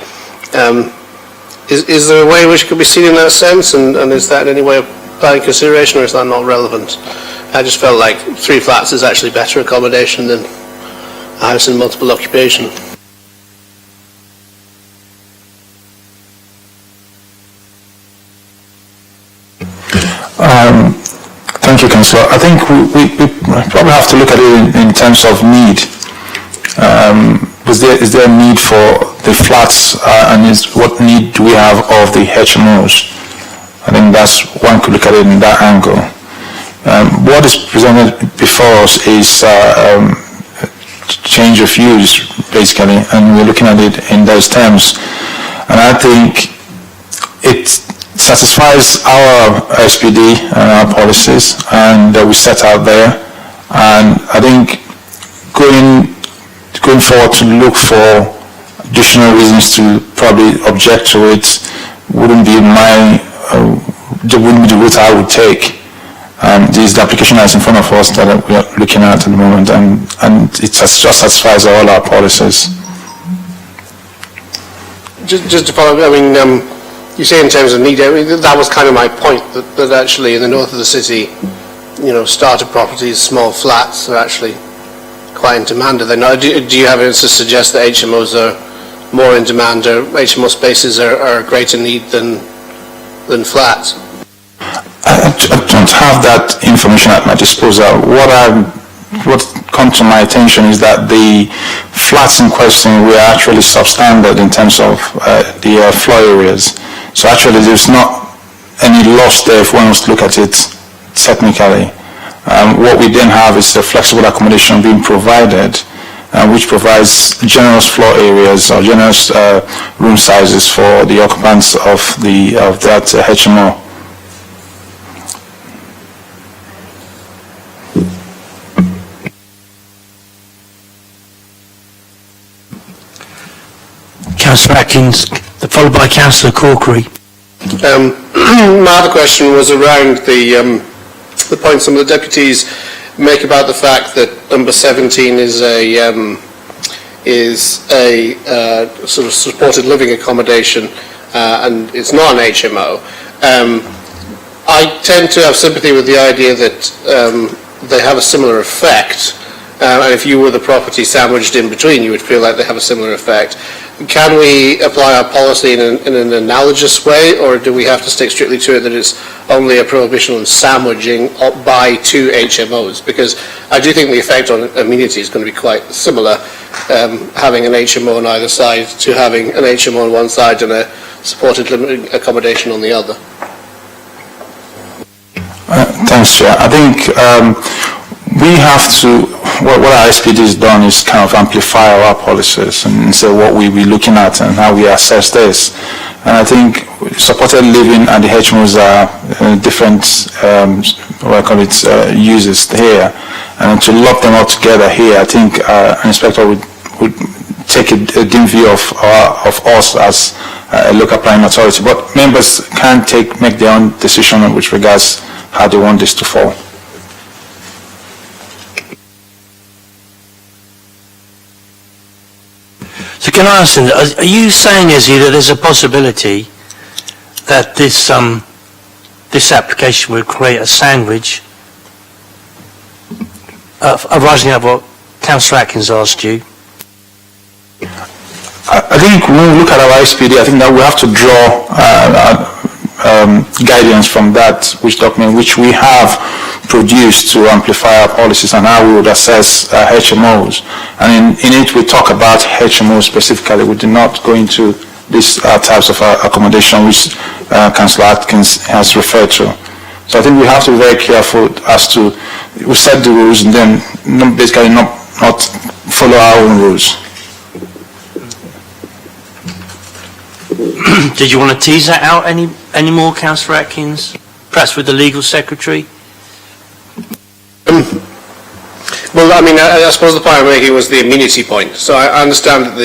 Is there a way in which it could be seen in that sense, and is that in any way of planning consideration, or is that not relevant? I just felt like 3 flats is actually better accommodation than a house in multiple occupation. Thank you, Councillor. I think we probably have to look at it in terms of need. Is there a need for the flats, and what need do we have of the HMOs? I think that's one could look at it in that angle. What is presented before us is change of use, basically, and we're looking at it in those terms. And I think it satisfies our SPD and our policies, and that we set out there. And I think going forward to look for additional reasons to probably object to it wouldn't be the route I would take. This is the application that's in front of us that we are looking at the moment, and it just satisfies all our policies. Just to follow up, I mean, you say in terms of need, I mean, that was kind of my point, that actually in the north of the city, starter properties, small flats are actually quite in demand. Are they not? Do you have evidence to suggest that HMOs are more in demand, or HMO spaces are a greater need than flats? I don't have that information at my disposal. What come to my attention is that the flats in question were actually substandard in terms of the floor areas. So actually there's not any loss there if one was to look at it technically. What we then have is the flexible accommodation being provided, which provides generous floor areas or generous room sizes for the occupants of that HMO. Councillor Atkins, followed by Councillor Corkery. My other question was around the point some of the deputies make about the fact that number 17 is a sort of supported living accommodation and it's not an HMO. I tend to have sympathy with the idea that they have a similar effect, and if you were the property sandwiched in between, you would feel like they have a similar effect. Can we apply our policy in an analogous way, or do we have to stick strictly to it that it's only a prohibition on sandwiching by two HMOs? Because I do think the effect on amenity is going to be quite similar, having an HMO on either side to having an HMO on one side and a supported living accommodation on the other. Thanks, Chair. I think we have to, what our SPD has done is kind of amplify our policies and say what we be looking at and how we assess this. And I think supported living and the HMOs are different, uses here. And to lump them all together here, I think an inspector would take a dim view of us as a local planning authority. But members can make their own decision with regards how they want this to fall. So can I ask, are you saying, Izzy, that there's a possibility that this application would create a sandwich, arising out of what Councillor Atkins asked you? I think when we look at our SPD, I think that we have to draw guidance from that document which we have produced to amplify our policies and how we would assess HMOs. And in it we talk about HMOs specifically. We do not go into these types of accommodation which Councillor Atkins has referred to. So I think we have to be very careful as to, we set the rules and then basically not follow our own rules. Did you want to tease that out any more, Councillor Atkins? Perhaps with the legal secretary? Well, I mean, I suppose the point I'm making was the amenity point. So I understand that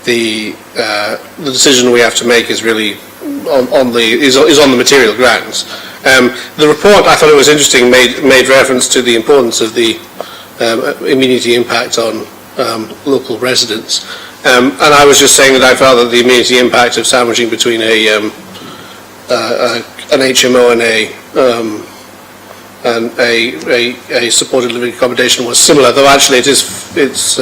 the decision we have to make is really on the material grounds. The report, I thought it was interesting, made reference to the importance of the amenity impact on local residents. And I was just saying that I felt that the amenity impact of sandwiching between an HMO and and a supported living accommodation was similar, though actually it's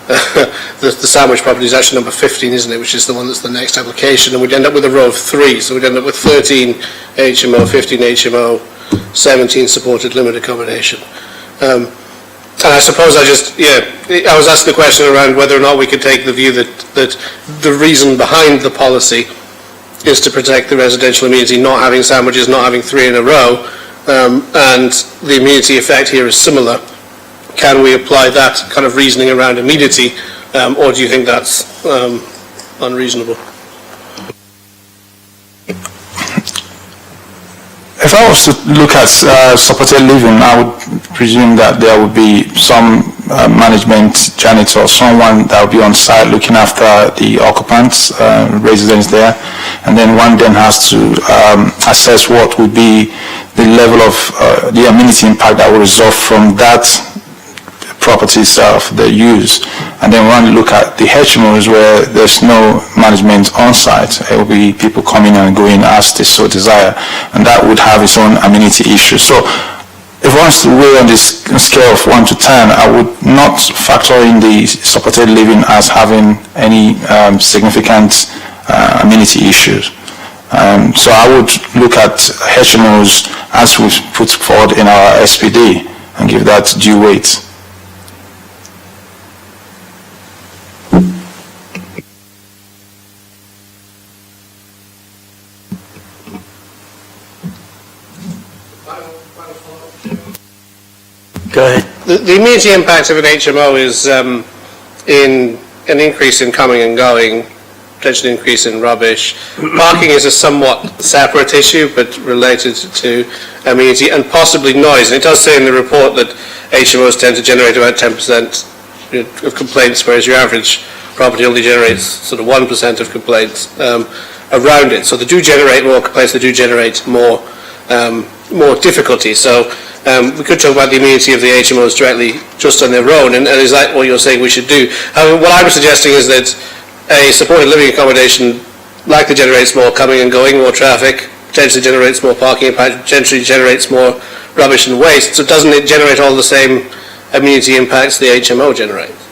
the Sandwich property is actually number 15, isn't it, which is the one that's the next application, and we'd end up with a row of 3, so we'd end up with 13 HMO, 15 HMO, 17 supported living accommodation. And I suppose I was asking the question around whether or not we could take the view that the reason behind the policy is to protect the residential amenity, not having sandwiches, not having 3 in a row, and the amenity effect here is similar. Can we apply that kind of reasoning around amenity, or do you think that's unreasonable? If I was to look at supported living, I would presume that there would be some management janitor, someone that would be on site looking after the occupants, residents there, and then one then has to assess what would be the level of the amenity impact that will result from that property itself, the use, and then when you look at the HMOs where there's no management on site, it will be people coming and going as they so desire, and that would have its own amenity issues. So if one was to weigh on this scale of 1 to 10, I would not factor in the supported living as having any significant amenity issues. So I would look at HMOs as we put forward in our SPD and give that due weight. Go ahead. The immediate impact of an HMO is in an increase in coming and going, potentially increase in rubbish. Parking is a somewhat separate issue, but related to amenity and possibly noise. And it does say in the report that HMOs tend to generate about 10% of complaints, whereas your average property only generates sort of 1% of complaints around it. So they do generate more complaints, they do generate more difficulty. So we could talk about the amenity of the HMOs directly just on their own, and is that what you're saying we should do? What I'm suggesting is that a supported living accommodation likely generates more coming and going, more traffic, potentially generates more parking impact, potentially generates more rubbish and waste, so doesn't it generate all the same amenity impacts the HMO generates?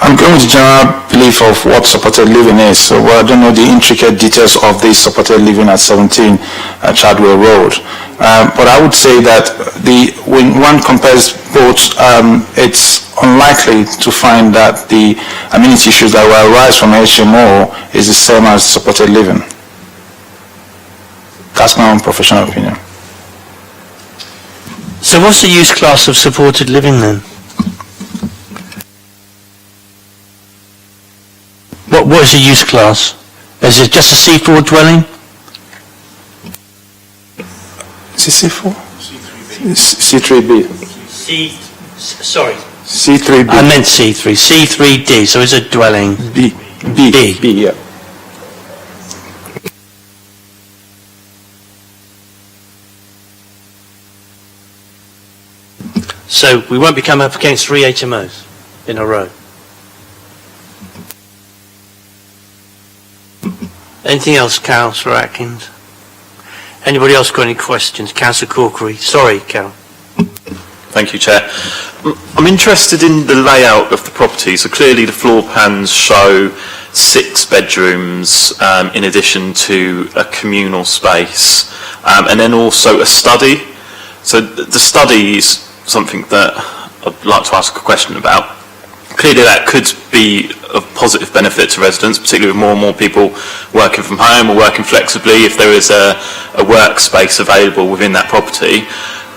I'm going with the general belief of what supported living is. So I don't know the intricate details of this supported living at 17 Chadwell Road. But I would say that when one compares both, it's unlikely to find that the amenity issues that will arise from HMO is the same as supported living. That's my own professional opinion. So what's the use class of supported living then? What is the use class? Is it just a C4 dwelling? Is it C4? C3B. Sorry. C3B. I meant C3. C3D, so it's a dwelling. B, yeah. So we won't be coming up against 3 HMOs in a row. Anything else, Councillor Atkins? Anybody else got any questions? Councillor Corkery. Sorry, Carol. Thank you, Chair. I'm interested in the layout of the property. So clearly the floor plans show 6 bedrooms in addition to a communal space, and then also a study. So the study is something that I'd like to ask a question about. Clearly that could be of positive benefit to residents, particularly with more and more people working from home or working flexibly, if there is a workspace available within that property.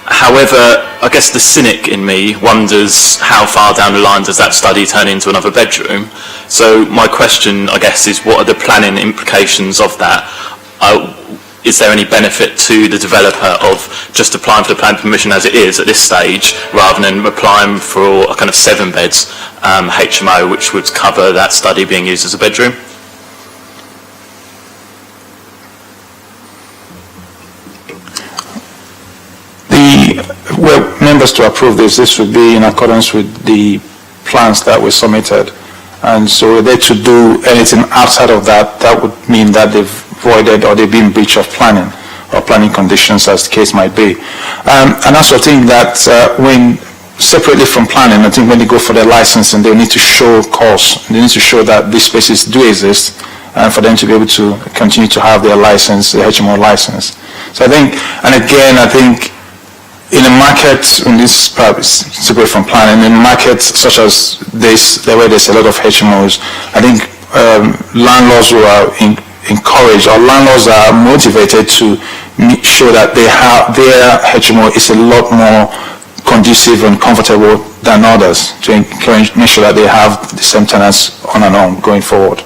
However, I guess the cynic in me wonders how far down the line does that study turn into another bedroom. So my question, I guess, is what are the planning implications of that? Is there any benefit to the developer of just applying for the planning permission as it is at this stage, rather than applying for a kind of 7 beds HMO, which would cover that study being used as a bedroom? Well, members to approve this would be in accordance with the plans that were submitted. And so were they to do anything outside of that, that would mean that they've voided or they've been in breach of planning or planning conditions, as the case might be. And I also think that when separately from planning, I think when they go for their licensing, they need to show cause. They need to show that these spaces do exist, and for them to be able to continue to have their license, the HMO license. So I think, and again, I think in a market, and this is probably separate from planning, in markets such as this, where there's a lot of HMOs, I think landlords who are encouraged, or landlords are motivated to show that they have their HMO is a lot more conducive and comfortable than others, to make sure that they have the same tenants on and on going forward.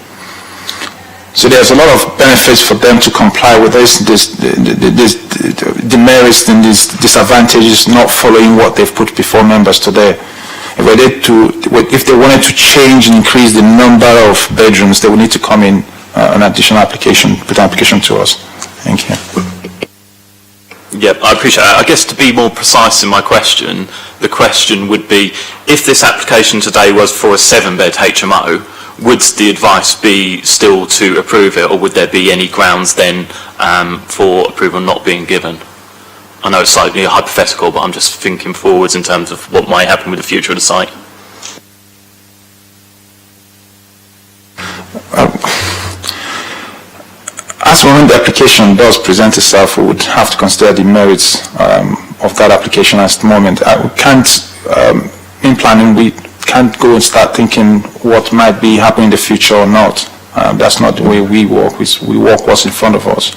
So there's a lot of benefits for them to comply with this demerits and these disadvantages not following what they've put before members today. If they wanted to change and increase the number of bedrooms, they would need to come in an additional application, put an application to us. Thank you. Yeah, I appreciate that. I guess to be more precise in my question, the question would be, if this application today was for a 7-bed HMO, would the advice be still to approve it, or would there be any grounds then for approval not being given? I know it's slightly hypothetical, but I'm just thinking forwards in terms of what might happen with the future of the site. As when the application does present itself, we would have to consider the merits of that application at the moment. We can't, in planning, we can't go and start thinking what might be happening in the future or not. That's not the way we work. We work what's in front of us.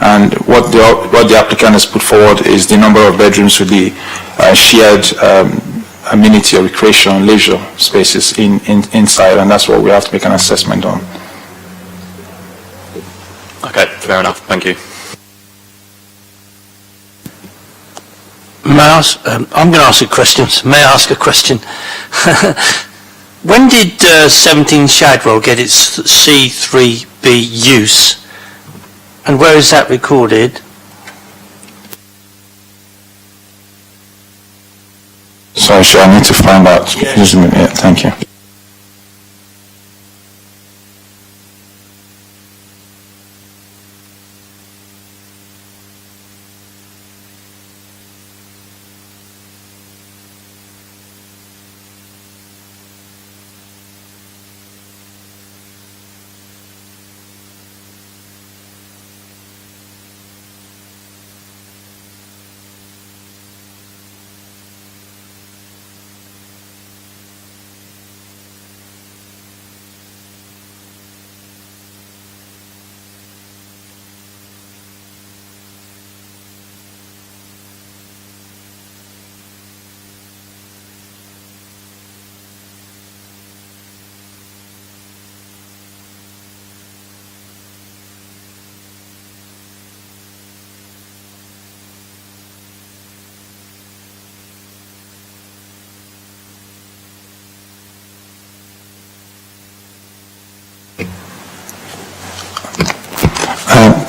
And what the applicant has put forward is the number of bedrooms with the shared amenity or recreation leisure spaces inside, and that's what we have to make an assessment on. Okay, fair enough. Thank you. May I ask, I'm going to ask a question. May I ask a question? When did 17 Shadwell get its C3B use? And where is that recorded? Sorry, sure, I need to find out. Just a minute. Yeah, thank you.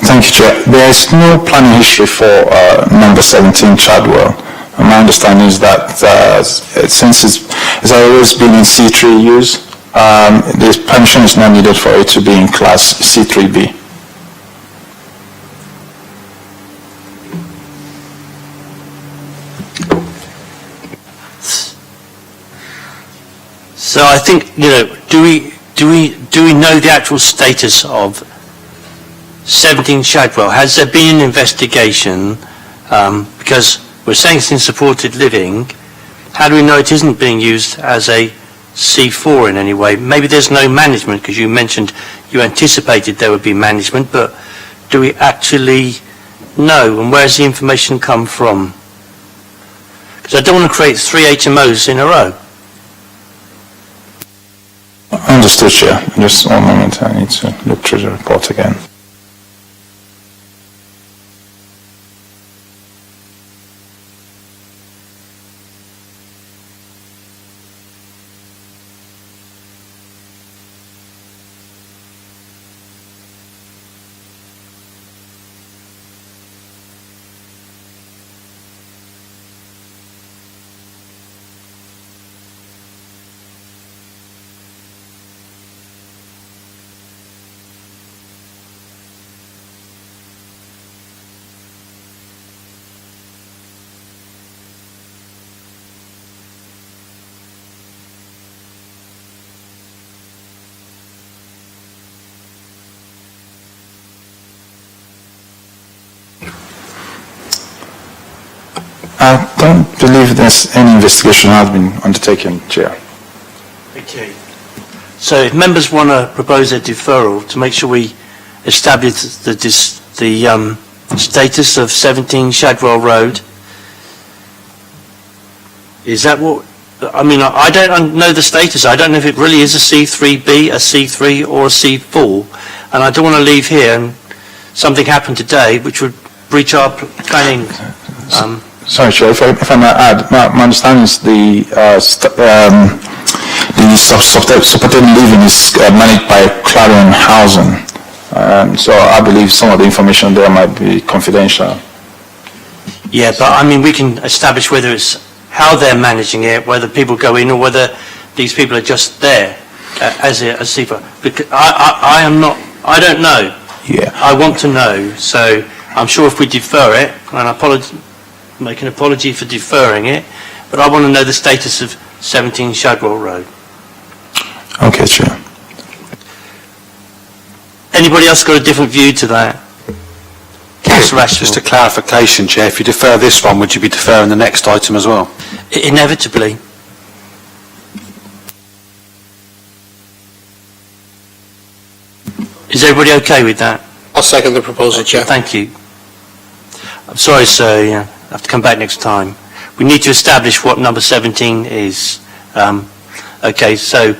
Thank you, Chair. There is no planning history for number 17 Chadwell. My understanding is that since it's always been in C3 use, the permission is not needed for it to be in class C3B. So I think, do we know the actual status of 17 Shadwell? Has there been an investigation? Because we're saying it's in supported living. How do we know it isn't being used as a C4 in any way? Maybe there's no management, because you mentioned you anticipated there would be management, but do we actually know? And where's the information come from? Because I don't want to create 3 HMOs in a row. Understood, Chair. Just one moment, I need to look through the report again. I don't believe there's any investigation has been undertaken, Chair. Okay. So if members want to propose a deferral to make sure we establish the status of 17 Shadwell Road, is that what, I mean, I don't know the status. I don't know if it really is a C3B, a C3 or a C4, and I don't want to leave here and something happen today which would breach our planning. Sorry, Chair, if I may add, my understanding is the supported living is managed by Clarion Housing. So I believe some of the information there might be confidential. Yeah, but I mean, we can establish whether it's how they're managing it, whether people go in or whether these people are just there as a CFO. Because I don't know. Yeah. I want to know, so I'm sure if we defer it, and make an apology for deferring it, but I want to know the status of 17 Shadwell Road. Okay, Chair. Anybody else got a different view to that? Councillor Ashmore. Just a clarification, Chair. If you defer this one, would you be deferring the next item as well? Inevitably. Is everybody okay with that? I'll second the proposal, Chair. Thank you. I'm sorry, sir, I have to come back next time. We need to establish what number 17 is. Okay, so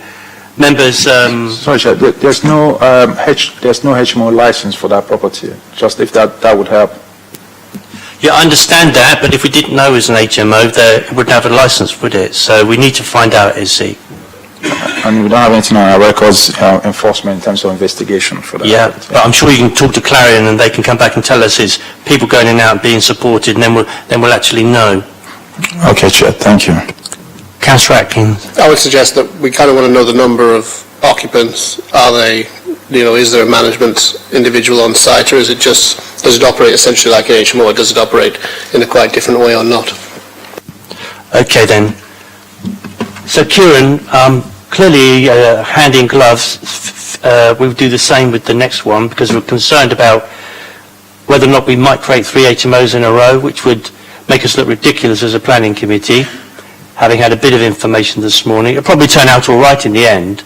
members... Sorry, Chair, there's no HMO license for that property, just if that would help. Yeah, I understand that, but if we didn't know it was an HMO, it wouldn't have a license, would it? So we need to find out, is he? And we don't have anything on our records, enforcement in terms of investigation for that. Yeah, but I'm sure you can talk to Clarion and they can come back and tell us is people going in and out and being supported, and then we'll actually know. Okay, Chair, thank you. Councillor Atkins. I would suggest that we kind of want to know the number of occupants. Are they, is there a management individual on site, or is it just, does it operate essentially like an HMO, or does it operate in a quite different way or not? Okay then. So Kieran, clearly hand in gloves, we'll do the same with the next one because we're concerned about whether or not we might create 3 HMOs in a row, which would make us look ridiculous as a planning committee, having had a bit of information this morning. It'll probably turn out all right in the end.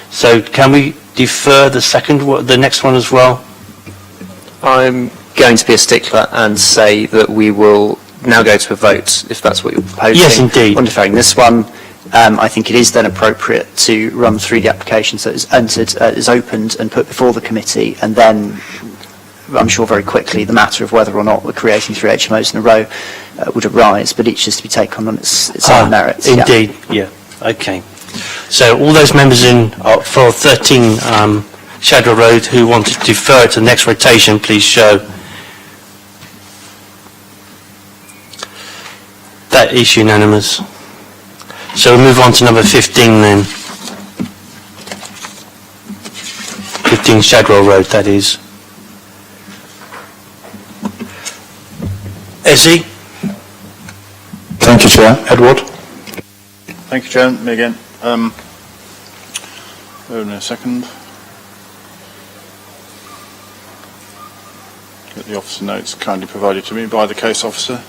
So can we defer the next one as well? I'm going to be a stickler and say that we will now go to a vote, if that's what you're proposing. Yes, indeed. On deferring this one, I think it is then appropriate to run through the application so it's entered, is opened and put before the committee, and then I'm sure very quickly the matter of whether or not we're creating 3 HMOs in a row would arise, but each is to be taken on its own merits. Indeed, yeah. Okay. So all those members for 13 Shadwell Road who want to defer to the next rotation, please show. That is unanimous. So we'll move on to number 15 then. 15 Shadwell Road, that is. Ezzy? Thank you, Chair. Edward? Thank you, Chair. Me again. Hold on a second. Get the officer notes kindly provided to me by the case officer.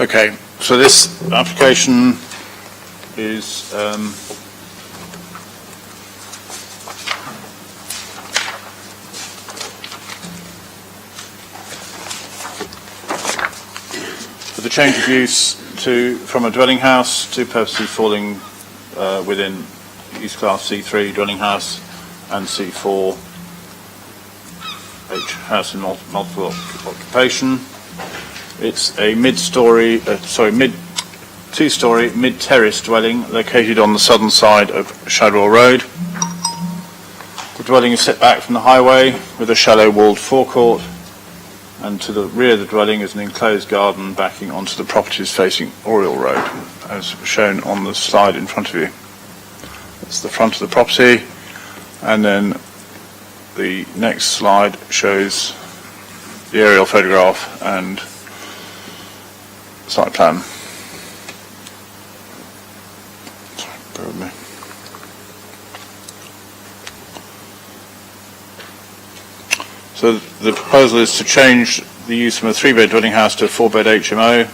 Okay, so this application is for the change of use from a dwelling house to purposely falling within use class C3 dwelling house and C4 house in multiple occupation. It's a two-storey, mid-terrace dwelling located on the southern side of Shadwell Road. The dwelling is set back from the highway with a shallow walled forecourt and to the rear of the dwelling is an enclosed garden backing onto the properties facing Oriel Road, as shown on the slide in front of you. That's the front of the property, and then the next slide shows the aerial photograph and site plan. Sorry, bear with me. So the proposal is to change the use from a 3-bed dwelling house to a 4-bed HMO,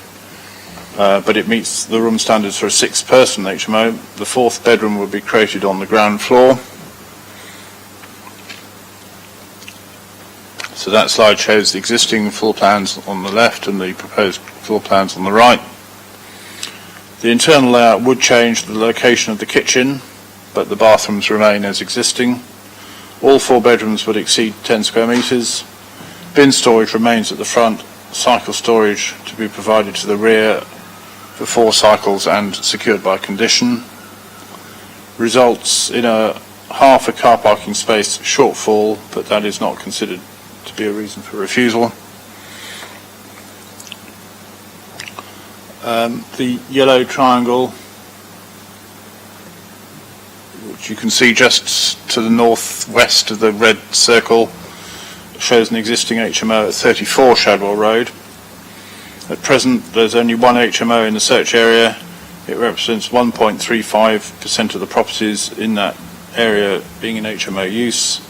but it meets the room standards for a 6-person HMO. The 4th bedroom will be created on the ground floor. So that slide shows the existing floor plans on the left and the proposed floor plans on the right. The internal layout would change the location of the kitchen, but the bathrooms remain as existing. All 4 bedrooms would exceed 10 square metres. Bin storage remains at the front, cycle storage to be provided to the rear for 4 cycles and secured by condition. Results in a half a car parking space shortfall, but that is not considered to be a reason for refusal. The yellow triangle, which you can see just to the northwest of the red circle, shows an existing HMO at 34 Shadwell Road. At present, there's only one HMO in the search area. It represents 1.35% of the properties in that area being in HMO use.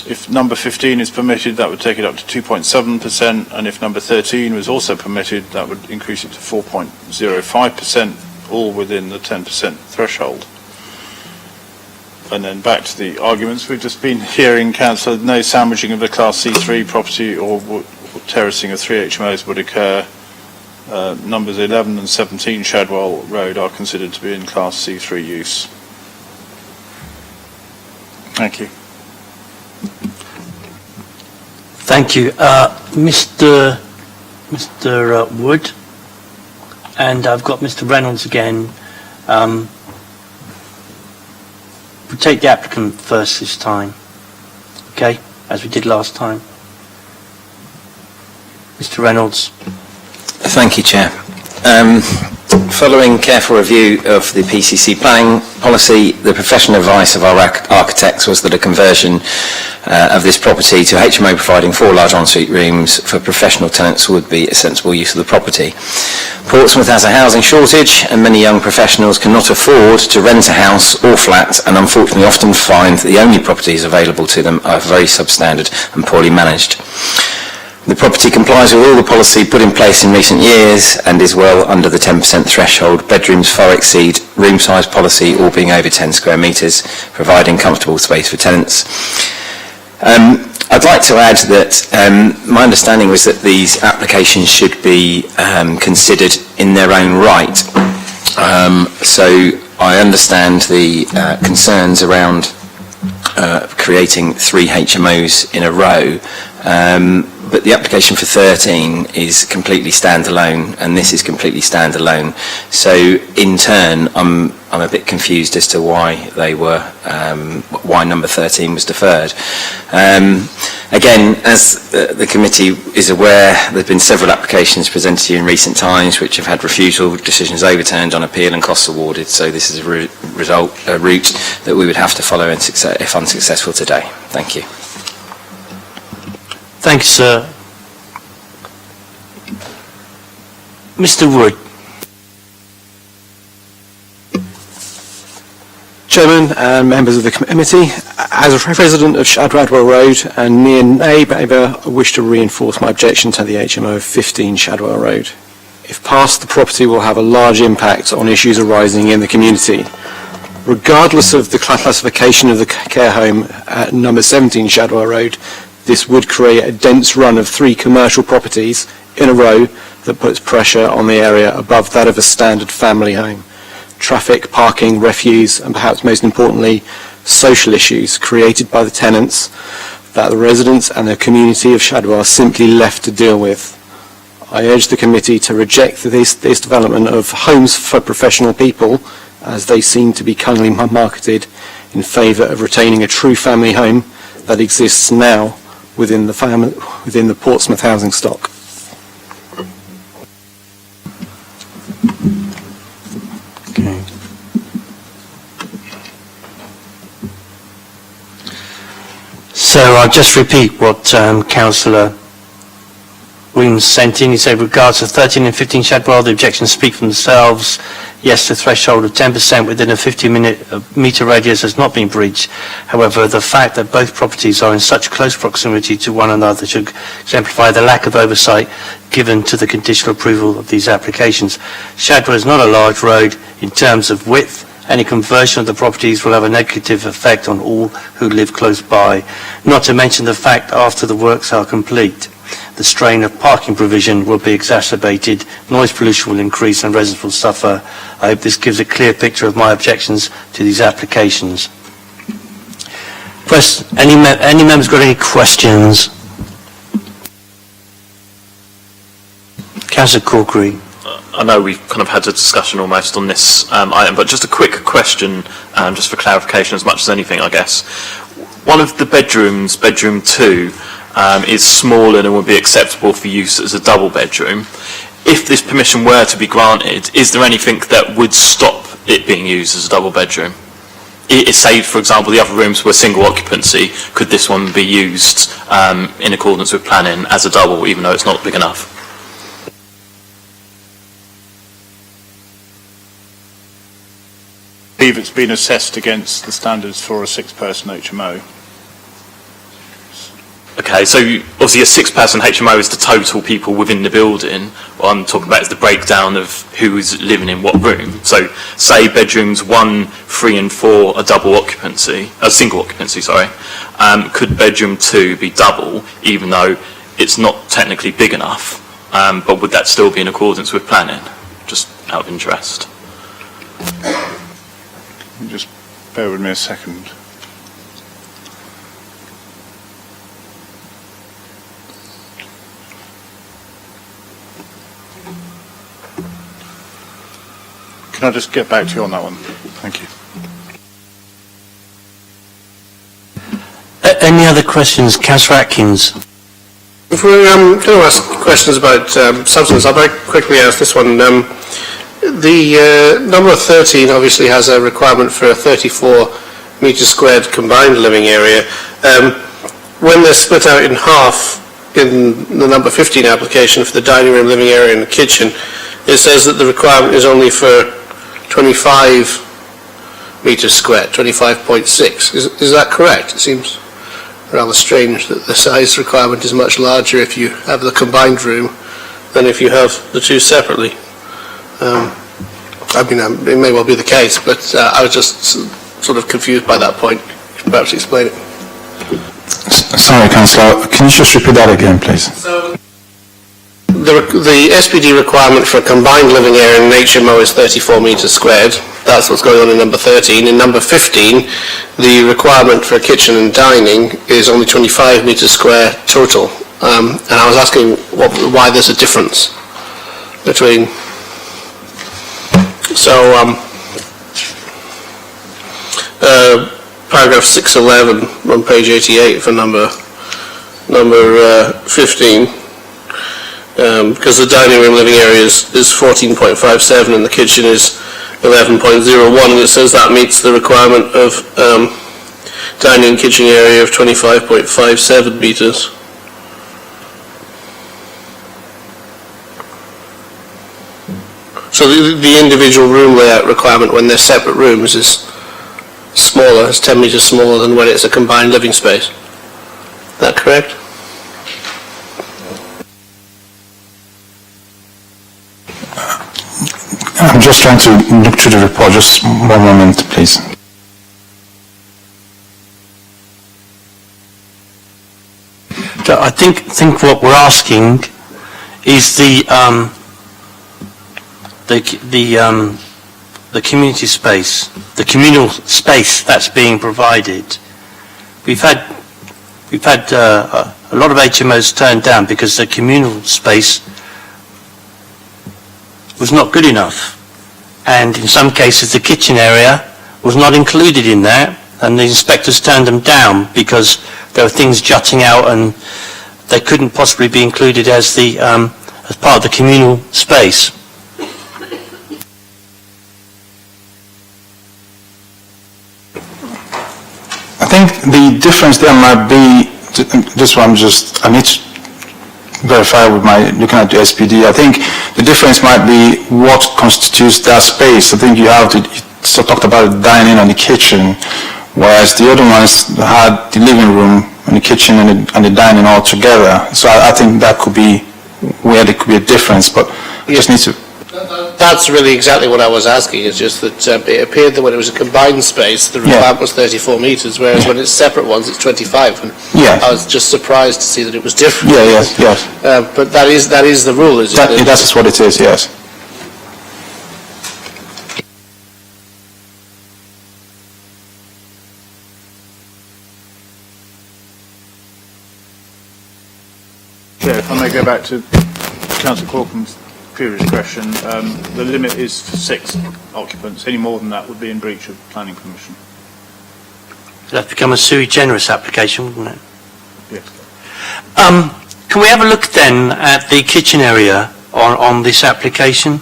If number 15 is permitted, that would take it up to 2.7%, and if number 13 was also permitted, that would increase it to 4.05%, all within the 10% threshold. And then back to the arguments we've just been hearing, Councillor, no sandwiching of a Class C3 property or terracing of 3 HMOs would occur. Numbers 11 and 17 Shadwell Road are considered to be in Class C3 use. Thank you. Thank you. Mr. Wood, and I've got Mr. Reynolds again. We'll take the applicant first this time, okay, as we did last time. Mr. Reynolds. Thank you, Chair. Following careful review of the PCC planning policy, the professional advice of our architects was that a conversion of this property to HMO providing 4 large ensuite rooms for professional tenants would be a sensible use of the property. Portsmouth has a housing shortage and many young professionals cannot afford to rent a house or flat, and unfortunately often find that the only properties available to them are very substandard and poorly managed. The property complies with all the policy put in place in recent years and is well under the 10% threshold. Bedrooms far exceed room size policy, all being over 10 square metres, providing comfortable space for tenants. I'd like to add that my understanding was that these applications should be considered in their own right. So I understand the concerns around creating 3 HMOs in a row. But the application for 13 is completely standalone, and this is completely standalone. So in turn, I'm a bit confused as to why they were, why number 13 was deferred. Again, as the committee is aware, there have been several applications presented to you in recent times which have had refusal decisions overturned on appeal and costs awarded. So this is a route that we would have to follow if unsuccessful today. Thank you. Thank you, sir. Mr. Wood. Chairman and members of the committee, as a resident of Shadwell Road and near neighbour, I wish to reinforce my objection to the HMO of 15 Shadwell Road. If passed, the property will have a large impact on issues arising in the community. Regardless of the classification of the care home at number 17 Shadwell Road, this would create a dense run of 3 commercial properties in a row that puts pressure on the area above that of a standard family home. Traffic, parking, refuse, and perhaps most importantly, social issues created by the tenants that the residents and the community of Shadwell are simply left to deal with. I urge the committee to reject this development of homes for professional people, as they seem to be cunningly marketed, in favour of retaining a true family home that exists now within the Portsmouth housing stock. Okay. So I'll just repeat what Councillor Williams sent in. He said, regards to 13 and 15 Shadwell, the objections speak for themselves. Yes, the threshold of 10% within a 50-metre radius has not been breached. However, the fact that both properties are in such close proximity to one another should exemplify the lack of oversight given to the conditional approval of these applications. Shadwell is not a large road in terms of width. Any conversion of the properties will have a negative effect on all who live close by, not to mention the fact after the works are complete, the strain of parking provision will be exacerbated, noise pollution will increase and residents will suffer. I hope this gives a clear picture of my objections to these applications. Any members got any questions? Councillor Corkery. I know we've kind of had a discussion almost on this item, but just a quick question, just for clarification as much as anything, I guess. One of the bedrooms, bedroom 2, is smaller than would be acceptable for use as a double bedroom. If this permission were to be granted, is there anything that would stop it being used as a double bedroom? Say, for example, the other rooms were single occupancy, could this one be used in accordance with planning as a double, even though it's not big enough? I believe it's been assessed against the standards for a 6-person HMO. Okay, so obviously a 6-person HMO is the total people within the building. What I'm talking about is the breakdown of who is living in what room. So say bedrooms 1, 3 and 4 are double occupancy, single occupancy, sorry. Could bedroom 2 be double, even though it's not technically big enough? But would that still be in accordance with planning? Just out of interest. Just bear with me a second. Can I just get back to you on that one? Thank you. Any other questions? Councillor Atkins. If we're going to ask questions about substance, I'll very quickly ask this one. The number 13 obviously has a requirement for a 34 metre squared combined living area. When they're split out in half in the number 15 application for the dining room, living area and the kitchen, it says that the requirement is only for 25 metres squared, 25.6. Is that correct? It seems rather strange that the size requirement is much larger if you have the combined room than if you have the two separately. I mean, it may well be the case, but I was just sort of confused by that point. Could you perhaps explain it? Sorry, Councillor, can you just repeat that again, please? So, the SPD requirement for a combined living area in an HMO is 34 metres squared. That's what's going on in number 13. In number 15, the requirement for a kitchen and dining is only 25 metres square total. And I was asking why there's a difference between... So, paragraph 611 on page 88 for number 15, because the dining room living area is 14.57 and the kitchen is 11.01, and it says that meets the requirement of dining and kitchen area of 25.57 metres. So the individual room layout requirement when they're separate rooms is smaller, it's 10 metres smaller than when it's a combined living space. Is that correct? I'm just trying to look through the report. Just one moment, please. So I think what we're asking is the community space, the communal space that's being provided. We've had a lot of HMOs turned down because the communal space was not good enough, and in some cases the kitchen area was not included in that, and the inspectors turned them down because there were things jutting out and they couldn't possibly be included as as part of the communal space. I think the difference there might be, this one I need to verify with looking at the SPD. I think the difference might be what constitutes that space. I think you talked about the dining and the kitchen, whereas the other ones had the living room and the kitchen and the dining all together. So I think that could be where there could be a difference, but I just need to... That's really exactly what I was asking. It's just that it appeared that when it was a combined space, the requirement was 34 metres, whereas when it's separate ones, it's 25. And I was just surprised to see that it was different. Yes. But that is the rule, is it? That's what it is, yes. Chair, if I may go back to Councillor Corcoran's previous question, the limit is for 6 occupants. Any more than that would be in breach of planning permission. That'd become a sui generis application, wouldn't it? Yes. Can we have a look then at the kitchen area on this application?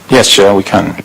Yes, Chair, we can.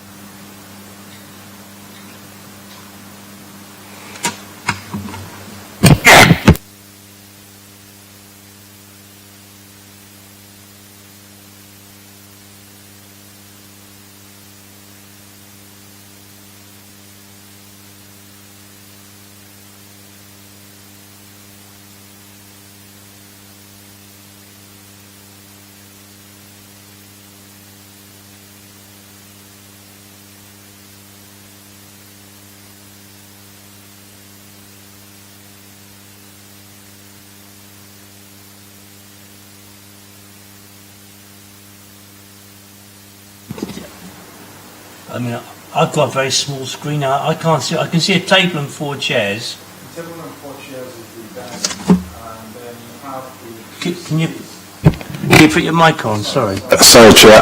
I mean, I've got a very small screen. I can't see. I can see a table and 4 chairs. The table and 4 chairs is the dining, and then you have the... Can you put your mic on? Sorry. Sorry, Chair.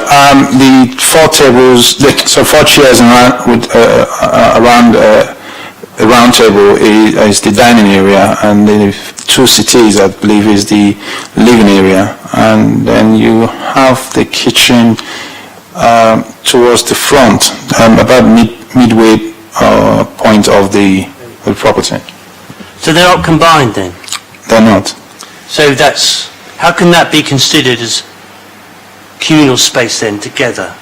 The 4 tables, so 4 chairs around a round table is the dining area, and the 2 settees, I believe, is the living area, and then you have the kitchen towards the front, about midway point of the property. So they're not combined then? They're not. So how can that be considered as communal space then together?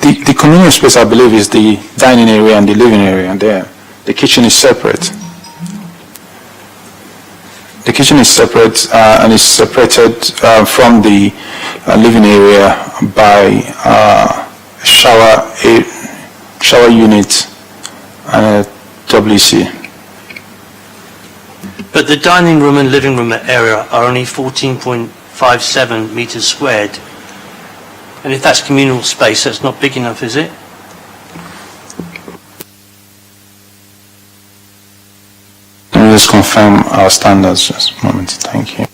The communal space, I believe, is the dining area and the living area there. The kitchen is separate. The kitchen is separate and is separated from the living area by a shower unit and a WC. But the dining room and living room area are only 14.57 metres squared. And if that's communal space, that's not big enough, is it? Let me just confirm our standards just a moment. Thank you.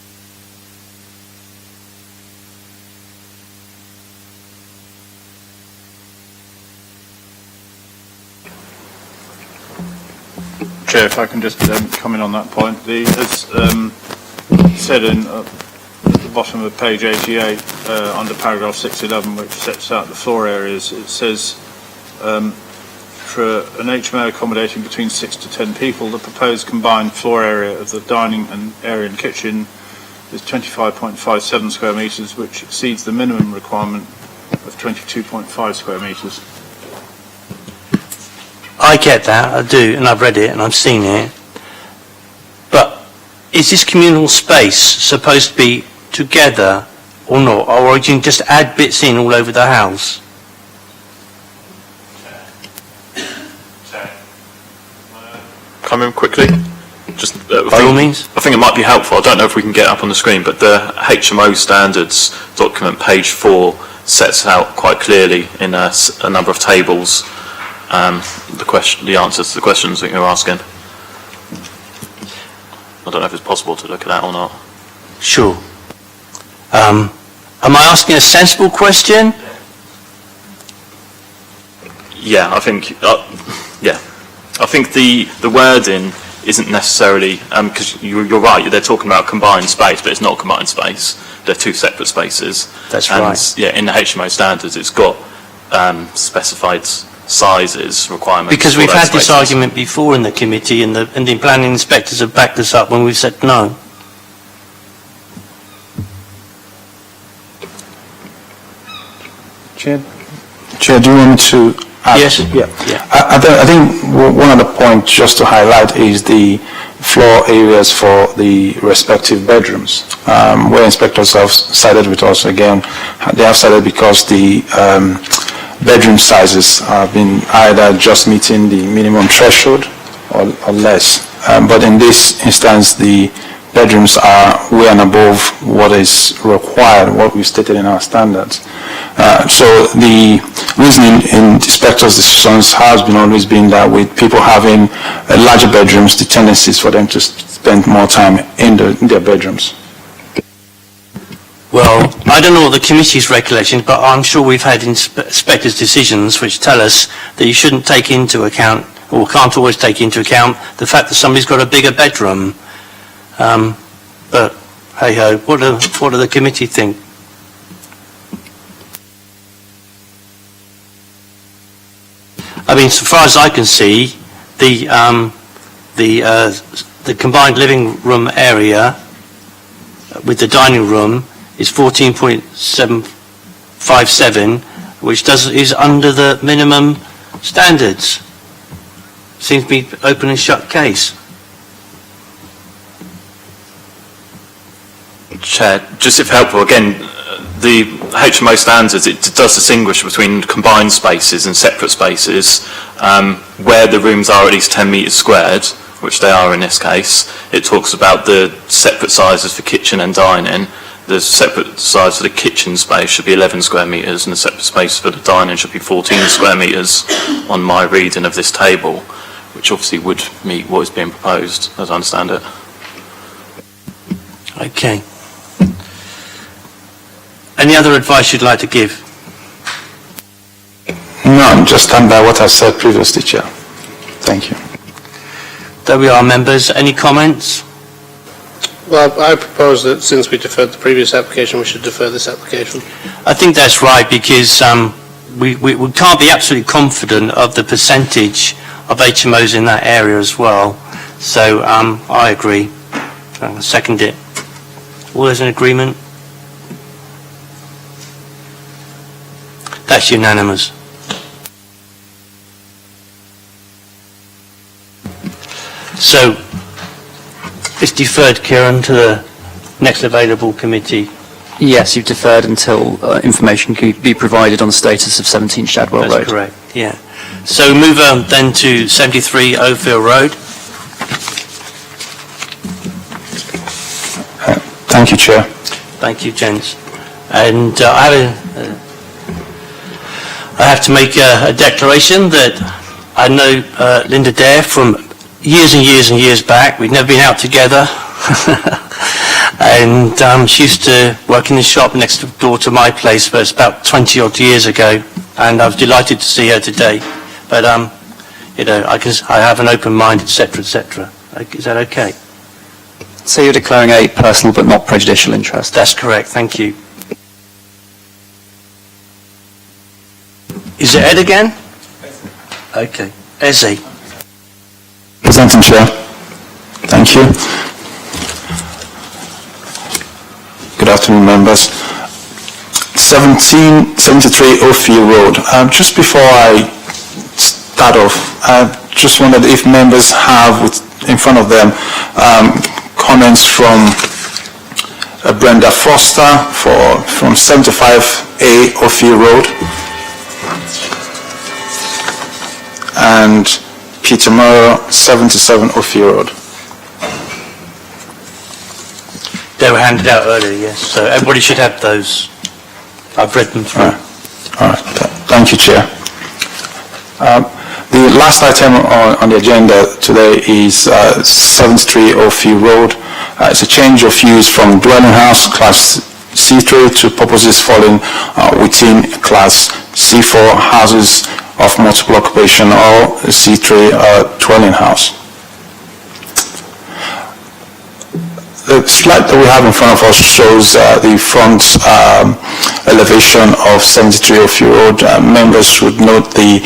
Chair, if I can just comment on that point. As said at the bottom of page 88, under paragraph 611, which sets out the floor areas, it says for an HMO accommodating between 6 to 10 people, the proposed combined floor area of the dining area and kitchen is 25.57 square metres, which exceeds the minimum requirement of 22.5 square metres. I get that, I do, and I've read it and I've seen it. But is this communal space supposed to be together or not? Or you can just add bits in all over the house? Come in quickly. Just by all means. I think it might be helpful. I don't know if we can get up on the screen, but the HMO standards document, page 4, sets out quite clearly in a number of tables the answers to the questions that you're asking. I don't know if it's possible to look at that or not. Sure. Am I asking a sensible question? Yeah, I think, I think the wording isn't necessarily, because you're right, they're talking about combined space, but it's not combined space. They're two separate spaces. That's and, right. Yeah, in the HMO standards, it's got specified sizes, requirements. Because for we've those had this spaces. argument before in the committee, and the planning inspectors have backed us up when we've said no. Chair, do you want me to add? Yes. Yeah. Yeah. I think one other point just to highlight is the floor areas for the respective bedrooms, where inspectors have sided with us again. They have sided because the bedroom sizes have been either just meeting the minimum threshold or less. But in this instance, the bedrooms are way and above what is required, what we've stated in our standards. So the reasoning in the inspector's decisions has been always been that with people having larger bedrooms, the tendency is for them to spend more time in their bedrooms. Well, I don't know what the committee's recollections, but I'm sure we've had inspectors' decisions which tell us that you shouldn't take into account, or can't always take into account, the fact that somebody's got a bigger bedroom. But hey-ho, what do the committee think? I mean, so far as I can see, the combined living room area with the dining room is 14.757, which is under the minimum standards. Seems to be open and shut case. Chair, just if helpful, again, the HMO standards, it does distinguish between combined spaces and separate spaces, where the rooms are at least 10 metres squared, which they are in this case. It talks about the separate sizes for kitchen and dining. The separate size for the kitchen space should be 11 square metres, and the separate space for the dining should be 14 square metres on my reading of this table, which obviously would meet what is being proposed, as I understand it. Okay. Any other advice you'd like to give? No, just stand by what I said previously, Chair. Thank you. There we are, members. Any comments? Well, I propose that since we deferred the previous application, we should defer this application. I think that's right, because we can't be absolutely confident of the percentage of HMOs in that area as well. So I agree. I'll second it. All those in agreement? That's unanimous. So it's deferred, Kieran, to the next available committee. Yes, you've deferred until information can be provided on the status of 17 Shadwell Road. That's correct, yeah. So move on then to 73 Oldfield Road. Thank you, Chair. Thank you, gents. And I have to make a declaration that I know Linda Dare from years and years and years back. We've never been out together. And she used to work in the shop next door to my place, but it's about 20 odd years ago. And I was delighted to see her today. But, you know, I have an open mind, etc., etc. Is that okay? So you're declaring a personal but not prejudicial interest? That's correct, thank you. Is it Ed again? Okay. Ezzy. Presenting, Chair. Thank you. Good afternoon, members. 1773 Ophir Road. Just before I start off, I just wondered if members have in front of them comments from Brenda Foster from 75A Ophir Road, and Peter Murrow, 77 Ophir Road. They were handed out earlier, yes. So everybody should have those. I've read them through. All right. Thank you, Chair. The last item on the agenda today is 73 Ophir Road. It's a change of use from dwelling house class C3 to purposes falling within class C4 houses of multiple occupation or C3 dwelling house. The slide that we have in front of us shows the front elevation of 73 Ophir Road. Members would note the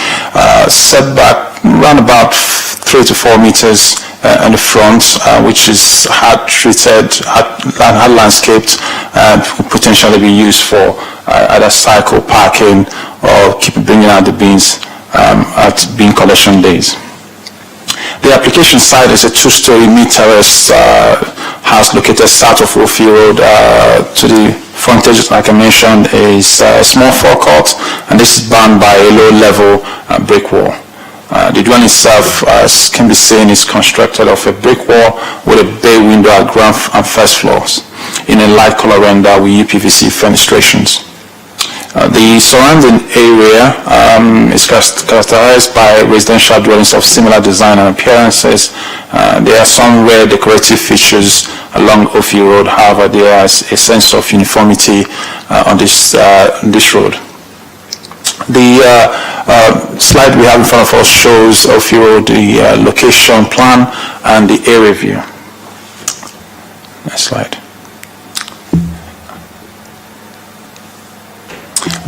setback around about 3 to 4 meters in the front, which is hard treated, hard landscaped, could potentially be used for either cycle parking or bringing out the bins at bin collection days. The application site is a 2-story mid-terrace house located south of Ophir Road. To the frontage, like I mentioned, is a small forecourt, and this is bound by a low-level brick wall. The dwelling itself, as can be seen, is constructed of a brick wall with a bay window at ground and first floors in a light color render with UPVC fenestrations. The surrounding area is characterized by residential dwellings of similar design and appearances. There are some rare decorative features along Ophir Road. However, there is a sense of uniformity on this road. The slide we have in front of us shows Ophir Road, the location plan and the area view. Next slide.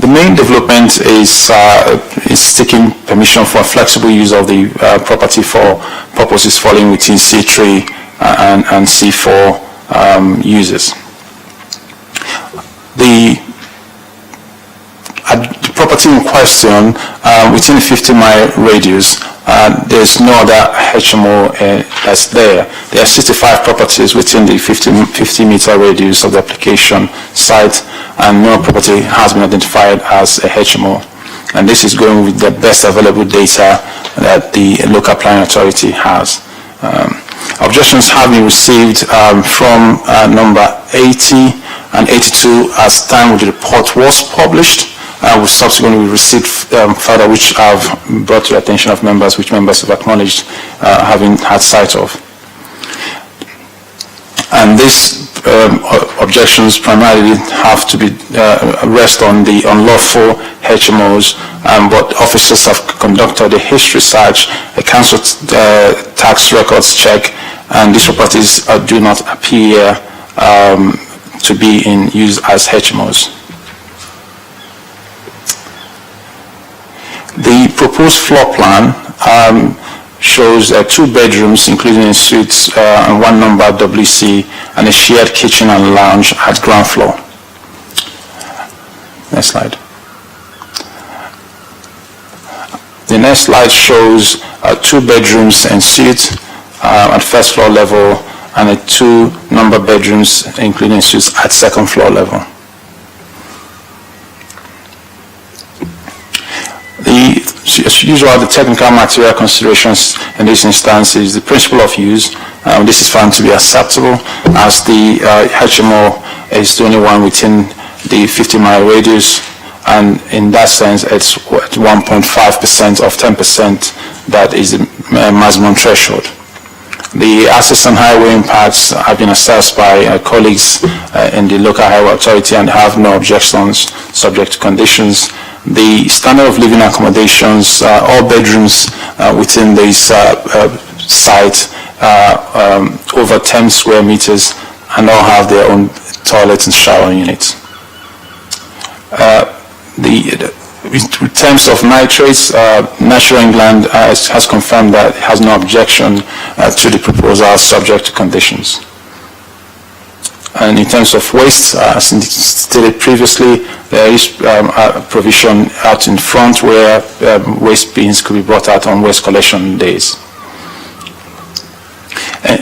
The main development is seeking permission for flexible use of the property for purposes falling within C3 and C4 uses. The property in question, within a 50-mile radius, there's no other HMO that's there. There are 65 properties within the 50-meter radius of the application site, and no property has been identified as a HMO. And this is going with the best available data that the local planning authority has. Objections have been received from number 80 and 82 as time when the report was published. We subsequently received further, which I've brought to the attention of members, which members have acknowledged having had sight of. And these objections primarily have to be rest on the unlawful HMOs, but officers have conducted a history search, a council tax records check, and these properties do not appear to be in use as HMOs. The proposed floor plan shows 2 bedrooms, including a suite and 1 number WC, and a shared kitchen and lounge at ground floor. Next slide. The next slide shows 2 bedrooms and suite at first floor level, and 2 number bedrooms, including suites at second floor level. As usual, the technical material considerations in this instance is the principle of use. This is found to be acceptable as the HMO is the only one within the 50-mile radius, and in that sense it's 1.5% of 10% that is the maximum threshold. The access and highway impacts have been assessed by colleagues in the local highway authority and have no objections subject to conditions. The standard of living accommodations, all bedrooms within this site over 10 square meters and all have their own toilets and shower units. In terms of nitrates, Natural England has confirmed that it has no objection to the proposal subject to conditions. And in terms of waste, as stated previously, there is a provision out in front where waste bins could be brought out on waste collection days.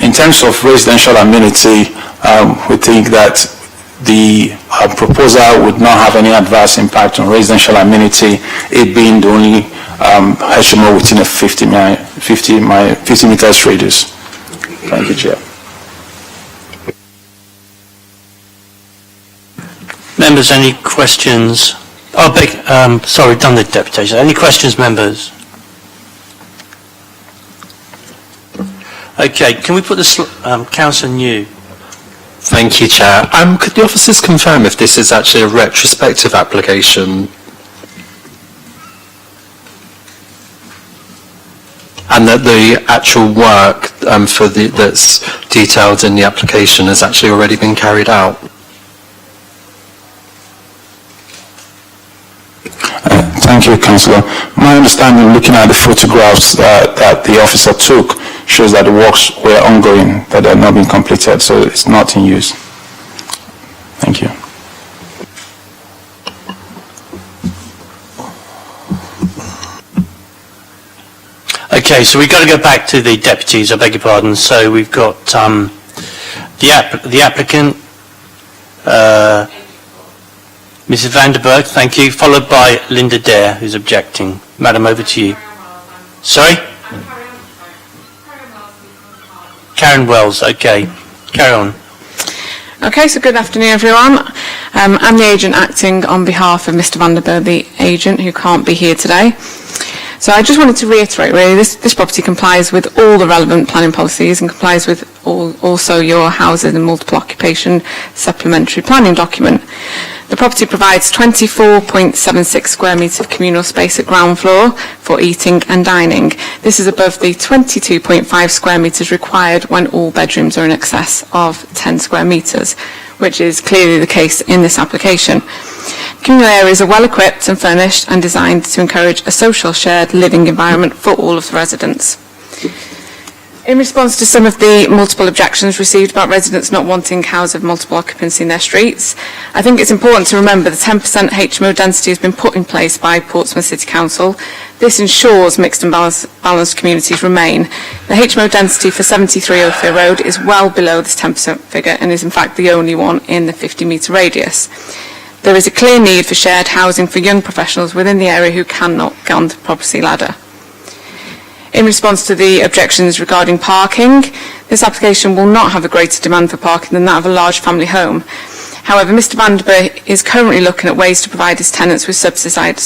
In terms of residential amenity, we think that the proposal would not have any adverse impact on residential amenity, it being the only HMO within a 50 meters radius. Thank you, Chair. Members, any questions? Sorry, done the deputation. Any questions, members? Okay, can we put the Councillor New? Thank you, Chair. Could the officers confirm if this is actually a retrospective application? and that the actual work that's detailed in the application has actually already been carried out. Thank you, Councillor. My understanding, looking at the photographs that the officer took, shows that the works were ongoing, that they had not been completed, so it's not in use. Thank you. Okay, so we've got to go back to the deputies, I beg your pardon. So we've got the applicant, Mrs. Vanderberg, thank you, followed by Linda Dare, who's objecting. Madam, over to you. Sorry? Karen Wells, okay. Carry on. Okay, so good afternoon, everyone. I'm the agent acting on behalf of Mr. Vanderberg, the agent who can't be here today. So I just wanted to reiterate, really, this property complies with all the relevant planning policies and complies with also your housing and multiple occupation supplementary planning document. The property provides 24.76 square metres of communal space at ground floor for eating and dining. This is above the 22.5 square metres required when all bedrooms are in excess of 10 square metres, which is clearly the case in this application. Communal areas are well equipped and furnished and designed to encourage a social shared living environment for all of the residents. In response to some of the multiple objections received about residents not wanting houses of multiple occupancy in their streets, I think it's important to remember the 10% HMO density has been put in place by Portsmouth City Council. This ensures mixed and balanced communities remain. The HMO density for 73 Oldfield Road is well below this 10% figure and is in fact the only one in the 50-metre radius. There is a clear need for shared housing for young professionals within the area who cannot get on the property ladder. In response to the objections regarding parking, this application will not have a greater demand for parking than that of a large family home. However, Mr. Vanderberg is currently looking at ways to provide his tenants with subsidised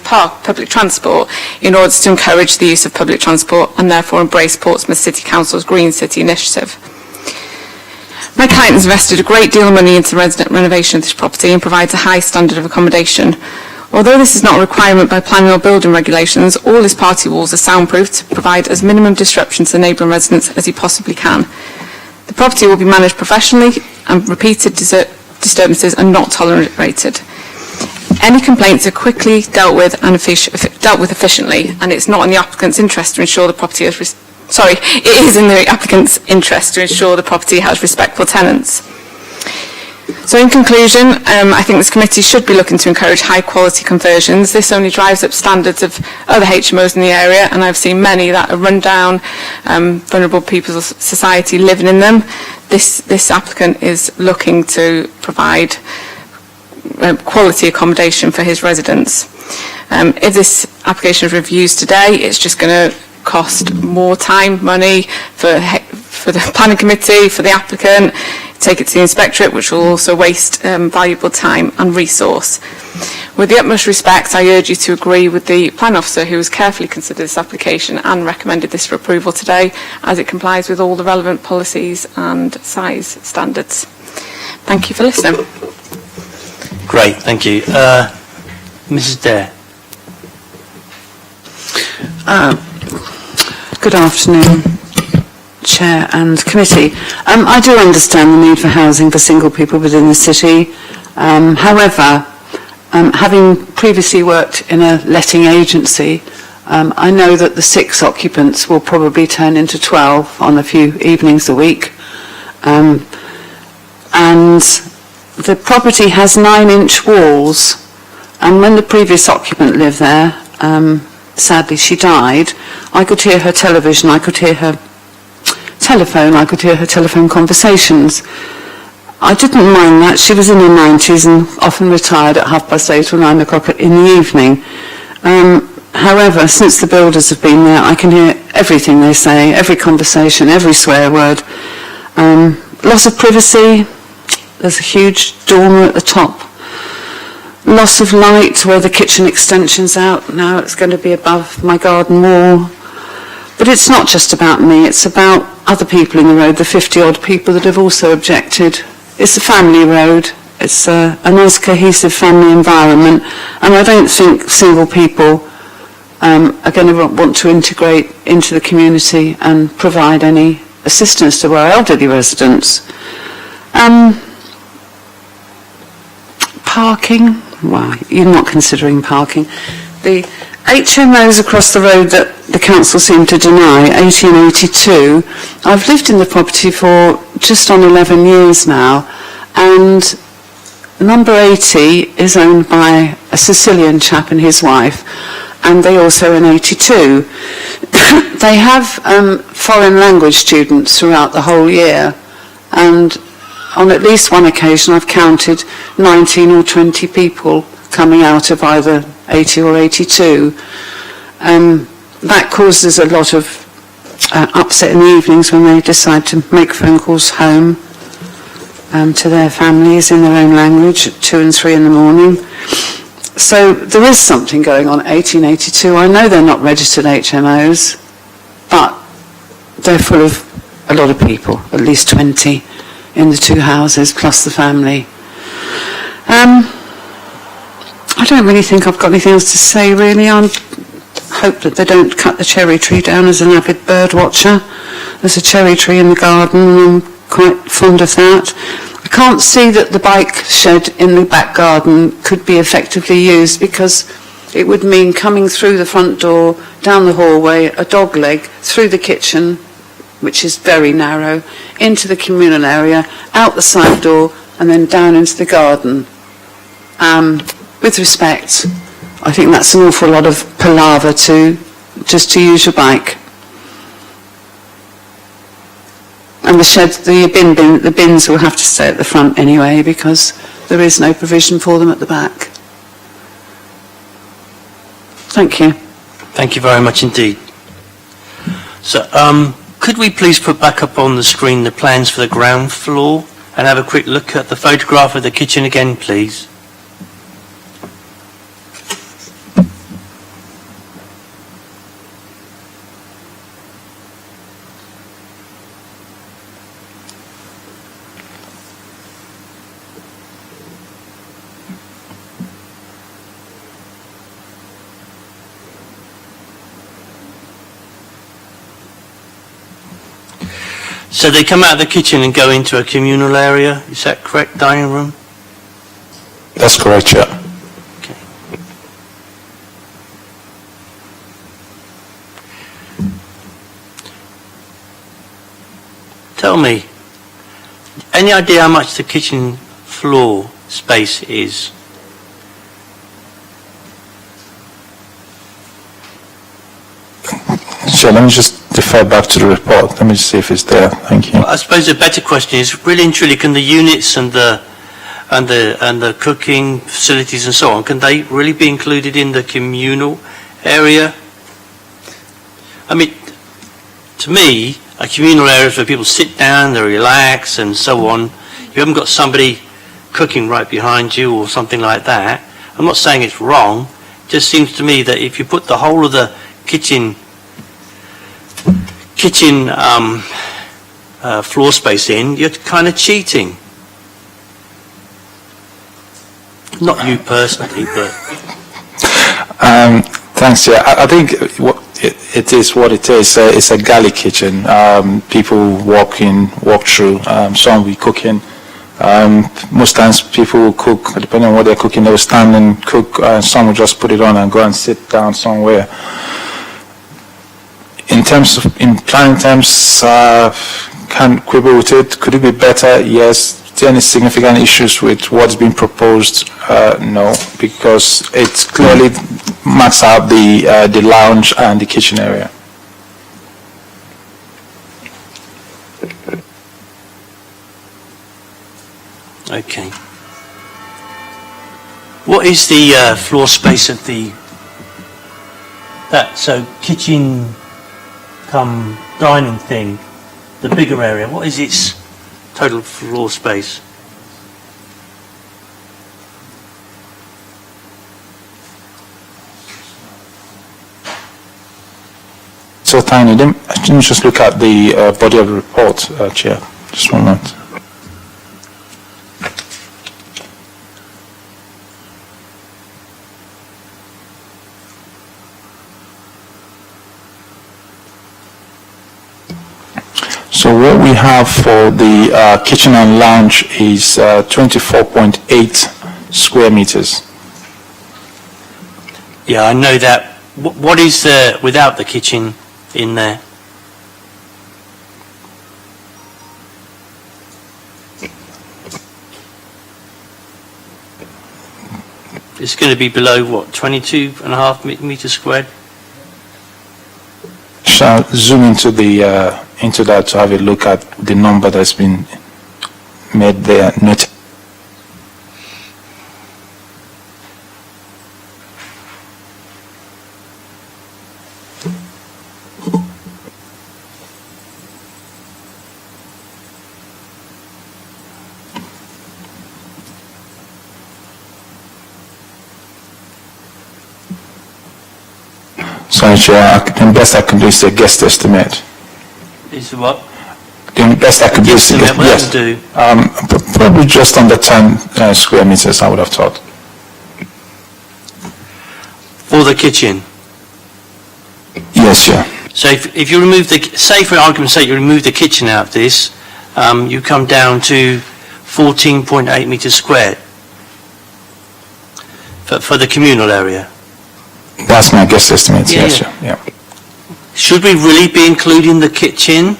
public transport in order to encourage the use of public transport and therefore embrace Portsmouth City Council's Green City initiative. My client has invested a great deal of money into the resident renovation of this property and provides a high standard of accommodation. Although this is not a requirement by planning or building regulations, all his party walls are soundproofed to provide as minimum disruption to the neighbouring residents as he possibly can. The property will be managed professionally and repeated disturbances are not tolerated. Any complaints are quickly dealt with efficiently, and it's not in the applicant's interest to ensure the property has it is in the applicant's interest to ensure the property has respectful tenants. So in conclusion, I think this committee should be looking to encourage high quality conversions. This only drives up standards of other HMOs in the area, and I've seen many that are run down, vulnerable people's society living in them. This applicant is looking to provide quality accommodation for his residents. If this application is reviewed today, it's just going to cost more time, money for the planning committee, for the applicant, take it to the inspectorate, which will also waste valuable time and resource. With the utmost respect, I urge you to agree with the plan officer who has carefully considered this application and recommended this for approval today, as it complies with all the relevant policies and size standards. Thank you for listening. Great, thank you. Mrs. Dare. Good afternoon, Chair and Committee. I do understand the need for housing for single people within the city. However, having previously worked in a letting agency, I know that the 6 occupants will probably turn into 12 on a few evenings a week. And the property has 9-inch walls, and when the previous occupant lived there, sadly she died, I could hear her television, I could hear her telephone, I could hear her telephone conversations. I didn't mind that. She was in her 90s and often retired at 8:30 or 9 o'clock in the evening. However, since the builders have been there, I can hear everything they say, every conversation, every swear word. Loss of privacy, there's a huge dormer at the top. Loss of light where the kitchen extension's out, now it's going to be above my garden wall. But it's not just about me, it's about other people in the road, the 50-odd people that have also objected. It's a family road, it's a nice cohesive family environment, and I don't think single people are going to want to integrate into the community and provide any assistance to our elderly residents. Parking, well, you're not considering parking. The HMOs across the road that the council seemed to deny, 1882, I've lived in the property for just on 11 years now, and number 80 is owned by a Sicilian chap and his wife, and they also own 82. They have foreign language students throughout the whole year, and on at least one occasion I've counted 19 or 20 people coming out of either 80 or 82. That causes a lot of upset in the evenings when they decide to make phone calls home to their families in their own language at 2 and 3 in the morning. So there is something going on at 1882. I know they're not registered HMOs, but they're full of a lot of people, at least 20 in the 2 houses, plus the family. I don't really think I've got anything else to say, really. I hope that they don't cut the cherry tree down. As an avid bird watcher, there's a cherry tree in the garden, and I'm quite fond of that. I can't see that the bike shed in the back garden could be effectively used, because it would mean coming through the front door, down the hallway, a dog leg, through the kitchen, which is very narrow, into the communal area, out the side door, and then down into the garden. With respect, I think that's an awful lot of palaver just to use your bike. And the shed, the bins will have to stay at the front anyway, because there is no provision for them at the back. Thank you. Thank you very much indeed. So, could we please put back up on the screen the plans for the ground floor and have a quick look at the photograph of the kitchen again, please? So they come out of the kitchen and go into a communal area, is that correct, dining room? That's correct, yeah. Okay. Tell me, any idea how much the kitchen floor space is? So let me just defer back to the report. Let me see if it's there. Thank you. Well, I suppose a better question is, really and truly, can the units and the cooking facilities and so on, can they really be included in the communal area? I mean, to me, a communal area is where people sit down, they relax and so on. You haven't got somebody cooking right behind you or something like that. I'm not saying it's wrong. It just seems to me that if you put the whole of the kitchen floor space in, you're kind of cheating. Not you personally, but... Thanks, yeah. I think it is what it is. It's a galley kitchen. People walk in, walk through. Some will be cooking. Most times people will cook, depending on what they're cooking, they will stand and cook. Some will just put it on and go and sit down somewhere. In planning terms, can't quibble with it. Could it be better? Yes. Is there any significant issues with what's been proposed? No, because it clearly marks out the lounge and the kitchen area. Okay. What is the floor space of so kitchen come dining thing, the bigger area, what is its total floor space? So tiny. Let me just look at the body of the report, Chair. Just one moment. what we have for the kitchen and lounge is 24.8 square meters. Yeah, I know that. What is there without the kitchen in there? It's going to be below, what, 22.5 meters squared? Shall zoom into that to have a look at the number that's been made there. Sorry, Chair, the best I can do is a guess estimate. Is what? The best I can do is a guess. What Yes. do? Probably just under 10 square meters, I would have thought. For the kitchen? Yes, Chair. So if you remove say for argument's sake, you remove the kitchen out of this, you come down to 14.8 meters squared for the communal area. That's my guess estimate, Yeah, yes, yeah. Chair. Yeah. Should we really be including the kitchen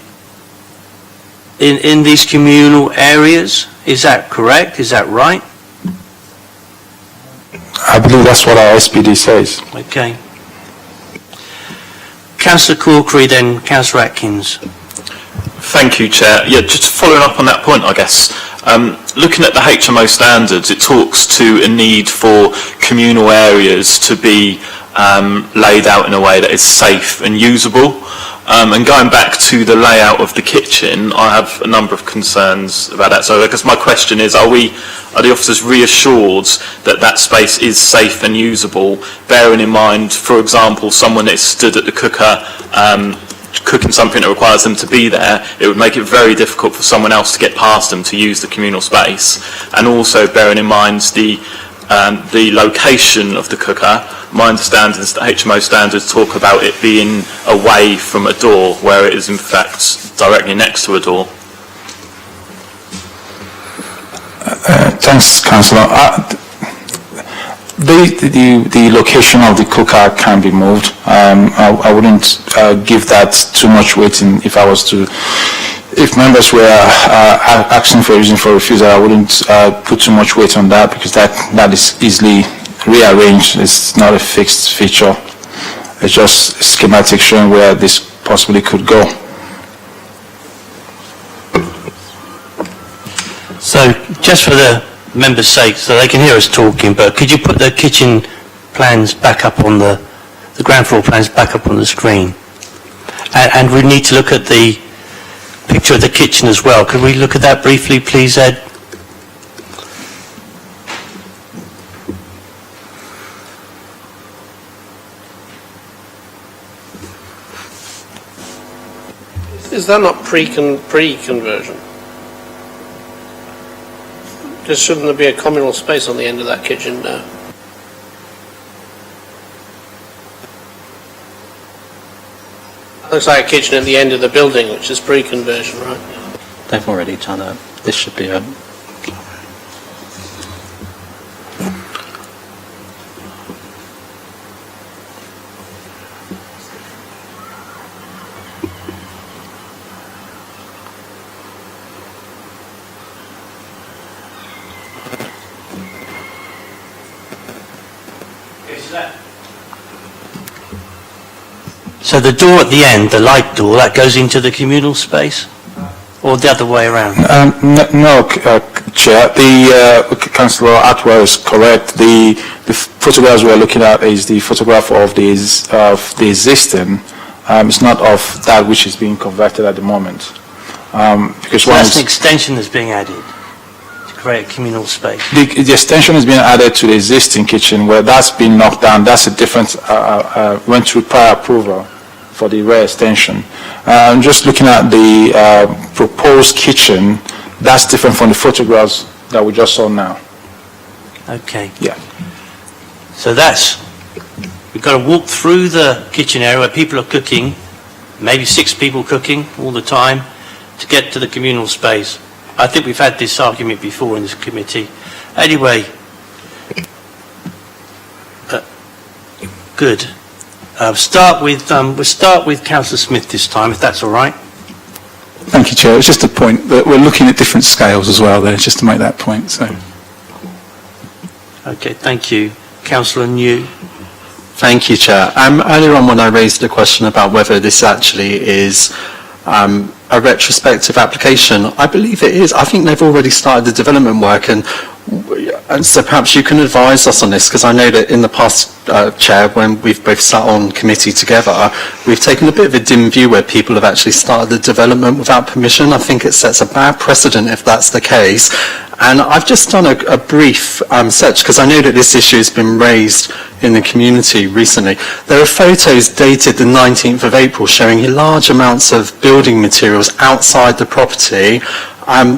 in these communal areas? Is that correct? Is that right? I believe that's what our SPD says. Okay. Councillor Corkery, then Councillor Atkins. Thank you, Chair. Yeah, just following up on that point, I guess. Looking at the HMO standards, it talks to a need for communal areas to be laid out in a way that is safe and usable. And going back to the layout of the kitchen, I have a number of concerns about that. So I guess my question is, are the officers reassured that that space is safe and usable, bearing in mind, for example, someone that is stood at the cooker cooking something that requires them to be there, it would make it very difficult for someone else to get past them to use the communal space. And also bearing in mind the location of the cooker, my understanding is that HMO standards talk about it being away from a door, where it is in fact directly next to a door. Thanks, Councillor. The location of the cooker can be moved. I wouldn't give that too much weight if members were asking for a reason for refusal. I wouldn't put too much weight on that, because that is easily rearranged. It's not a fixed feature. It's just a schematic showing where this possibly could go. So just for the members' sake, so they can hear us talking, but could you put the kitchen plans back up on the ground floor plans back up on the screen? And we need to look at the picture of the kitchen as well. Could we look at that briefly, please, Ed? Is that not pre-conversion? Just shouldn't there be a communal space on the end of that kitchen now? Looks like a kitchen at the end of the building, which is pre-conversion, right? They've already done it. This should be a... So the door at the end, the light door, that goes into the communal space? Or the other way around? No, Chair. Councillor Atwell is correct. The photographs we're looking at is the photograph of the existing. It's not of that which is being converted at the moment. Because So that's an extension that's being added to create a communal space. The extension is being added to the existing kitchen, where that's been knocked down. That's a different, went through prior approval for the rear extension. Just looking at the proposed kitchen, that's different from the photographs that we just saw now. Okay. Yeah. So we've got to walk through the kitchen area where people are cooking, maybe 6 people cooking all the time, to get to the communal space. I think we've had this argument before in this committee. Anyway, good. We'll start with Councillor Smith this time, if that's all right. Thank you, Chair. It's just a point that we're looking at different scales as well there, just to make that point. So, Okay, thank you. Councillor New. Thank you, Chair. Earlier on when I raised the question about whether this actually is a retrospective application, I believe it is. I think they've already started the development work, and so perhaps you can advise us on this, because I know that in the past, Chair, when we've both sat on committee together, we've taken a bit of a dim view where people have actually started the development without permission. I think it sets a bad precedent if that's the case. And I've just done a brief search, because I know that this issue has been raised in the community recently. There are photos dated the 19th of April showing large amounts of building materials outside the property.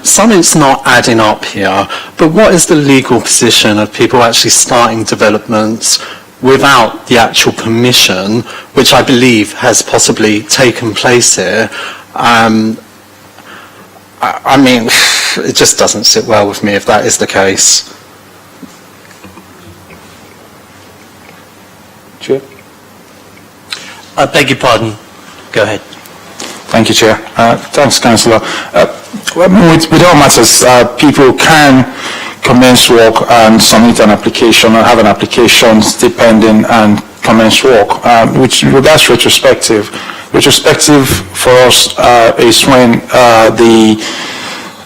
Something's not adding up here, but what is the legal position of people actually starting developments without the actual permission, which I believe has possibly taken place here? I mean, it just doesn't sit well with me if that is the case. Chair? I beg your pardon. Go ahead. Thank you, Chair. Thanks, Councillor. With all matters, people can commence work and submit an application or have an application depending and commence work. Which regards retrospective for us is when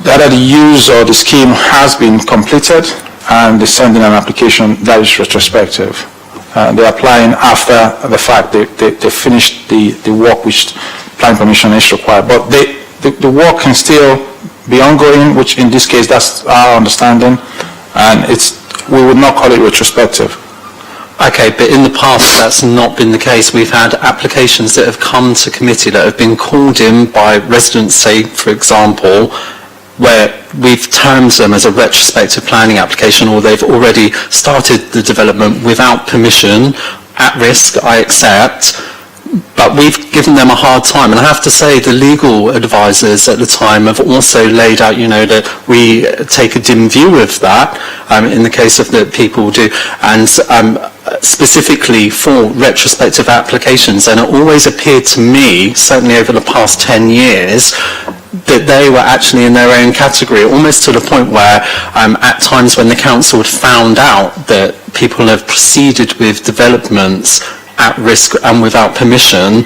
either the use or the scheme has been completed and they send in an application that is retrospective. They're applying after the fact they finished the work which planning permission is required, but the work can still be ongoing, which in this case that's our understanding, and we would not call it retrospective. Okay, but in the past that's not been the case. We've had applications that have come to committee that have been called in by residents, say, for example, where we've termed them as a retrospective planning application, or they've already started the development without permission, at risk, I accept, but we've given them a hard time. And I have to say the legal advisors at the time have also laid out, that we take a dim view of that in the case of that people do. And specifically for retrospective applications, and it always appeared to me, certainly over the past 10 years, that they were actually in their own category, almost to the point where at times when the council had found out that people have proceeded with developments at risk and without permission,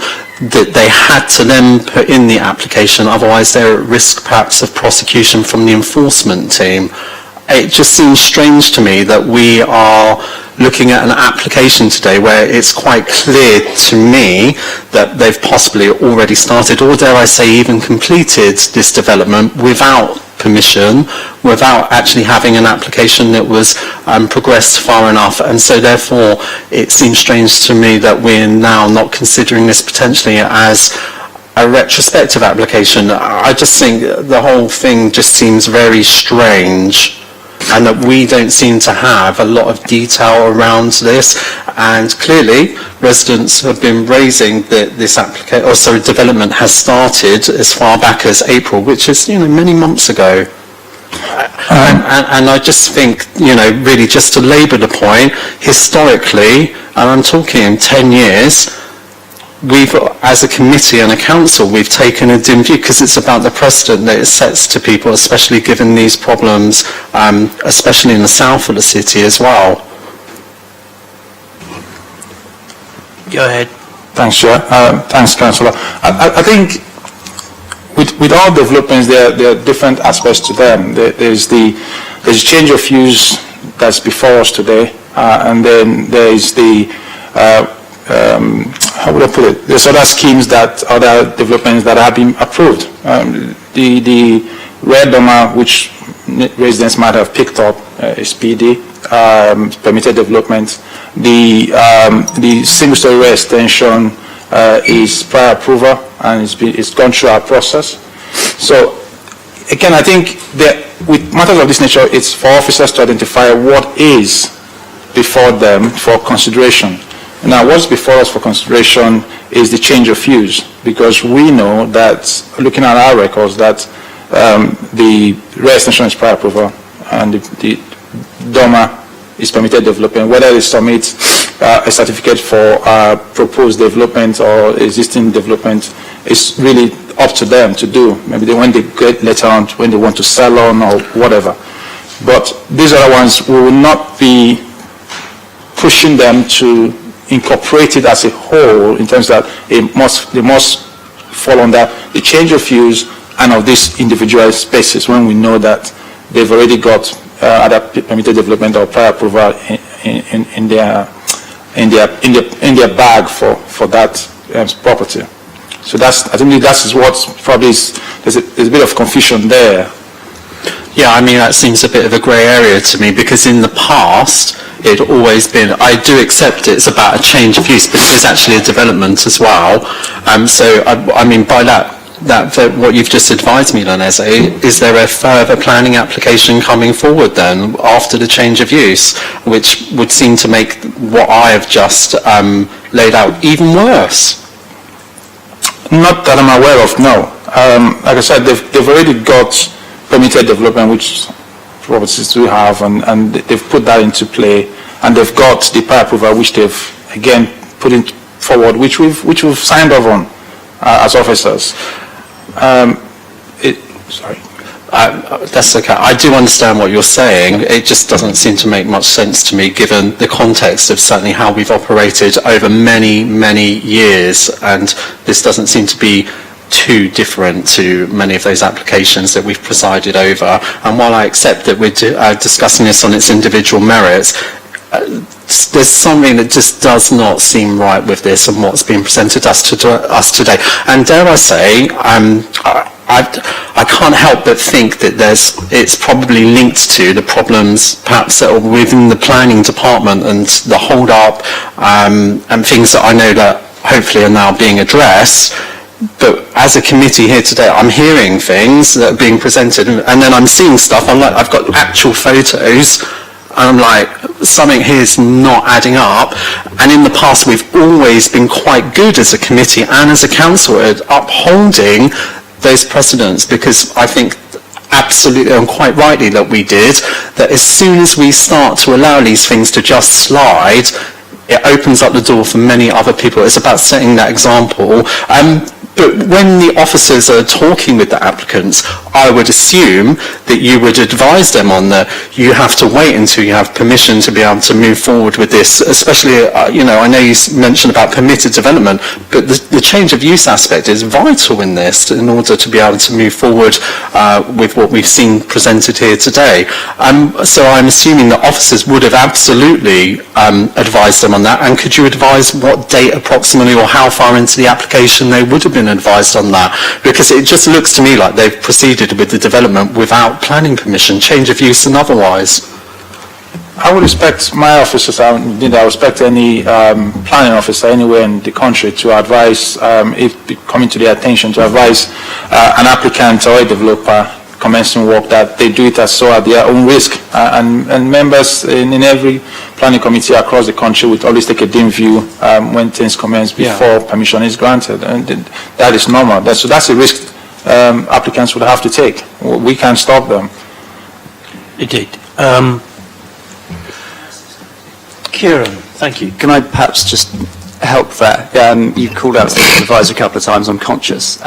that they had to then put in the application, otherwise they're at risk perhaps of prosecution from the enforcement team. It just seems strange to me that we are looking at an application today where it's quite clear to me that they've possibly already started, or dare I say even completed this development without permission, without actually having an application that was progressed far enough. And so therefore it seems strange to me that we're now not considering this potentially as a retrospective application. I just think the whole thing just seems very strange, and that we don't seem to have a lot of detail around this. And clearly, residents have been raising that this development has started as far back as April, which is, many months ago. And I just think, really just to labour the point, historically, and I'm talking 10 years, we've, as a committee and a council, we've taken a dim view, because it's about the precedent that it sets to people, especially given these problems, especially in the south of the city as well. Go ahead. Thanks, Chair. Thanks, Councillor. I think with all developments, there are different aspects to them. There's change of use that's before us today, and then there is the how would I put it? There's other schemes other developments that have been approved. The red dormer, which residents might have picked up, is PD, permitted development. The single-story rear extension is prior approval, and it's gone through our process. So, again, I think that with matters of this nature, it's for officers to identify what is before them for consideration. Now, what's before us for consideration is the change of use, because we know that, looking at our records, that the rear extension is prior approval and the DOMA is permitted development. Whether they submit a certificate for proposed development or existing development is really up to them to do. Maybe when they get later on, when they want to sell on or whatever. But these other ones, we will not be pushing them to incorporate it as a whole in terms that they must fall under the change of use and of these individual spaces when we know that they've already got either permitted development or prior approval in their bag for that property. So I think that is what probably is, there's a bit of confusion there. Yeah, I mean, that seems a bit of a grey area to me, because in the past, it had always been, I do accept it's about a change of use, but it is actually a development as well. So, I mean, by that what you've just advised me, Laneze, is there a further planning application coming forward then, after the change of use, which would seem to make what I have just laid out even worse? Not that I'm aware of, no. Like I said, they've already got permitted development, which properties do have, and they've put that into play, and they've got the prior approval, which they've again put in forward, which we've signed off on as officers. That's okay. I do understand what you're saying. It just doesn't seem to make much sense to me, given the context of certainly how we've operated over many, many years, and this doesn't seem to be too different to many of those applications that we've presided over. And while I accept that we're discussing this on its individual merits, there's something that just does not seem right with this and what's being presented to us today. And dare I say, I can't help but think that it's probably linked to the problems perhaps that are within the planning department and the hold-up and things that I know that hopefully are now being addressed. But as a committee here today, I'm hearing things that are being presented, and then I'm seeing stuff. I'm like, I've got actual photos, and I'm like, something here's not adding up. And in the past, we've always been quite good as a committee and as a council at upholding those precedents, because I think absolutely and quite rightly that we did, that as soon as we start to allow these things to just slide, it opens up the door for many other people. It's about setting that example. But when the officers are talking with the applicants, I would assume that you would advise them on that you have to wait until you have permission to be able to move forward with this, especially, I know you mentioned about permitted development, but the change of use aspect is vital in this in order to be able to move forward with what we've seen presented here today. So I'm assuming that officers would have absolutely advised them on that, and could you advise what date approximately or how far into the application they would have been advised on that? Because it just looks to me like they've proceeded with the development without planning permission, change of use and otherwise. I would expect my officers, I would expect any planning officer anywhere in the country to advise, if coming to their attention, to advise an applicant or a developer commencing work that they do it at their own risk. And members in every planning committee across the country would always take a dim view when things commence before permission is granted. And that is normal. So that's a risk applicants would have to take. We can't stop them. Indeed. Kieran, thank you. Can I perhaps just help there? You called out the advisor a couple of times, I'm conscious.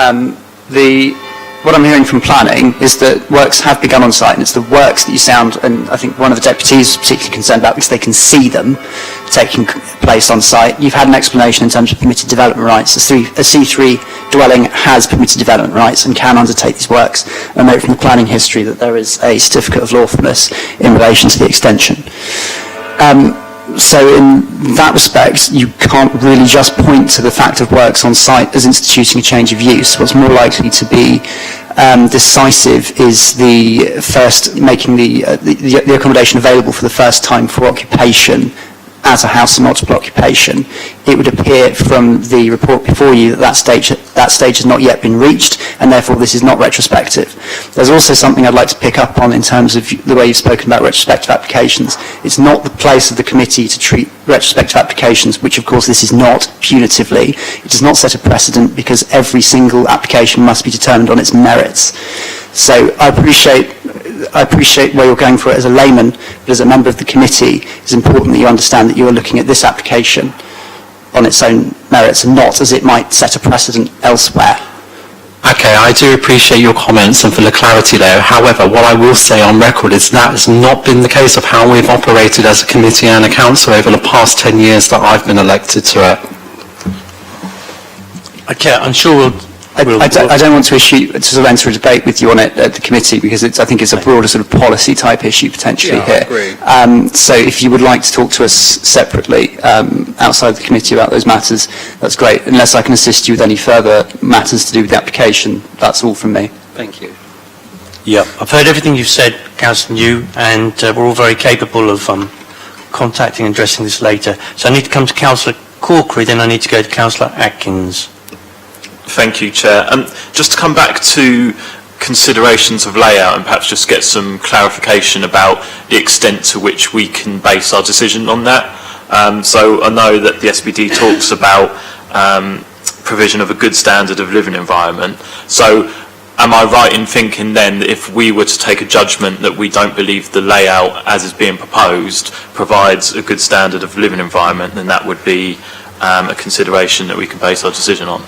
What I'm hearing from planning is that works have begun on site, and it's the works that you sound, and I think one of the deputies is particularly concerned about because they can see them taking place on site. You've had an explanation in terms of permitted development rights. A C3 dwelling has permitted development rights and can undertake these works. I note from the planning history that there is a certificate of lawfulness in relation to the extension. So in that respect, you can't really just point to the fact of works on site as instituting a change of use. What's more likely to be decisive is the first making the accommodation available for the first time for occupation as a house of multiple occupation, it would appear from the report before you that that stage has not yet been reached, and therefore this is not retrospective. There's also something I'd like to pick up on in terms of the way you've spoken about retrospective applications. It's not the place of the committee to treat retrospective applications, which of course this is not punitively. It does not set a precedent because every single application must be determined on its merits. So I appreciate where you're going for it as a layman, but as a member of the committee, it's important that you understand that you are looking at this application on its own merits and not as it might set a precedent elsewhere. Okay, I do appreciate your comments and for the clarity there. However, what I will say on record is that has not been the case of how we've operated as a committee and a council over the past 10 years that I've been elected to it. Okay, I'm sure I don't want to enter a debate with you on it at the committee because I think it's a broader sort of policy type issue potentially here. I agree. So if you would like to talk to us separately outside the committee about those matters, that's great. Unless I can assist you with any further matters to do with the application, that's all from me. Thank you. Yeah, I've heard everything you've said, Councillor New, and we're all very capable of contacting and addressing this later. So I need to come to Councillor Corkery, then I need to go to Councillor Atkins. Thank you, Chair. Just to come back to considerations of layout and perhaps just get some clarification about the extent to which we can base our decision on that. So I know that the SBD talks about provision of a good standard of living environment. So am I right in thinking then that if we were to take a judgment that we don't believe the layout as is being proposed provides a good standard of living environment, then that would be a consideration that we can base our decision on?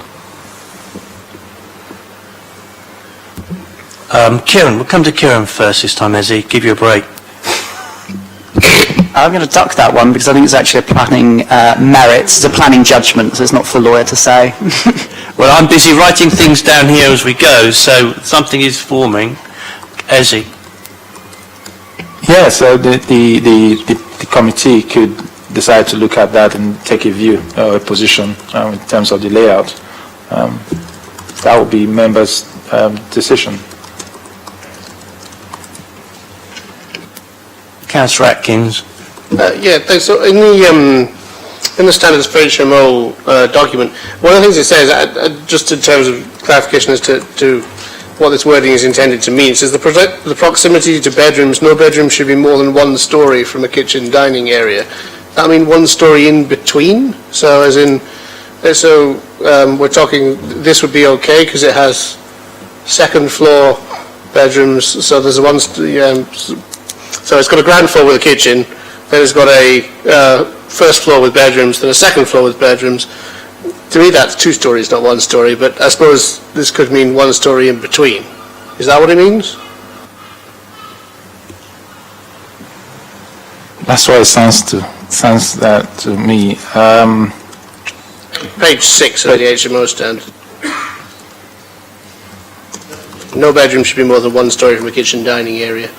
Kieran, we'll come to Kieran first this time, Ezzy. Give you a break. I'm going to duck that one because I think it's actually a planning merits. It's a planning judgment, so it's not for the lawyer to say. Well, I'm busy writing things down here as we go, so something is forming. Ezzy. Yeah, so the committee could decide to look at that and take a view, a position in terms of the layout. That would be members' decision. Councillor Atkins. Yeah, thanks. So in the standards for HMO document, one of the things it says, just in terms of clarification as to what this wording is intended to mean, it says the proximity to bedrooms, no bedroom should be more than 1 story from a kitchen dining area. That mean 1 story in between? So as in, we're talking, this would be okay because it has 2nd floor bedrooms, so there's so it's got a ground floor with a kitchen, then it's got a 1st floor with bedrooms, then a 2nd floor with bedrooms. To me that's 2 stories, not 1 story, but I suppose this could mean 1 story in between. Is that what it means? That's what it sounds to me. Page 6 of the HMO standard. No bedroom should be more than 1 story from a kitchen dining area.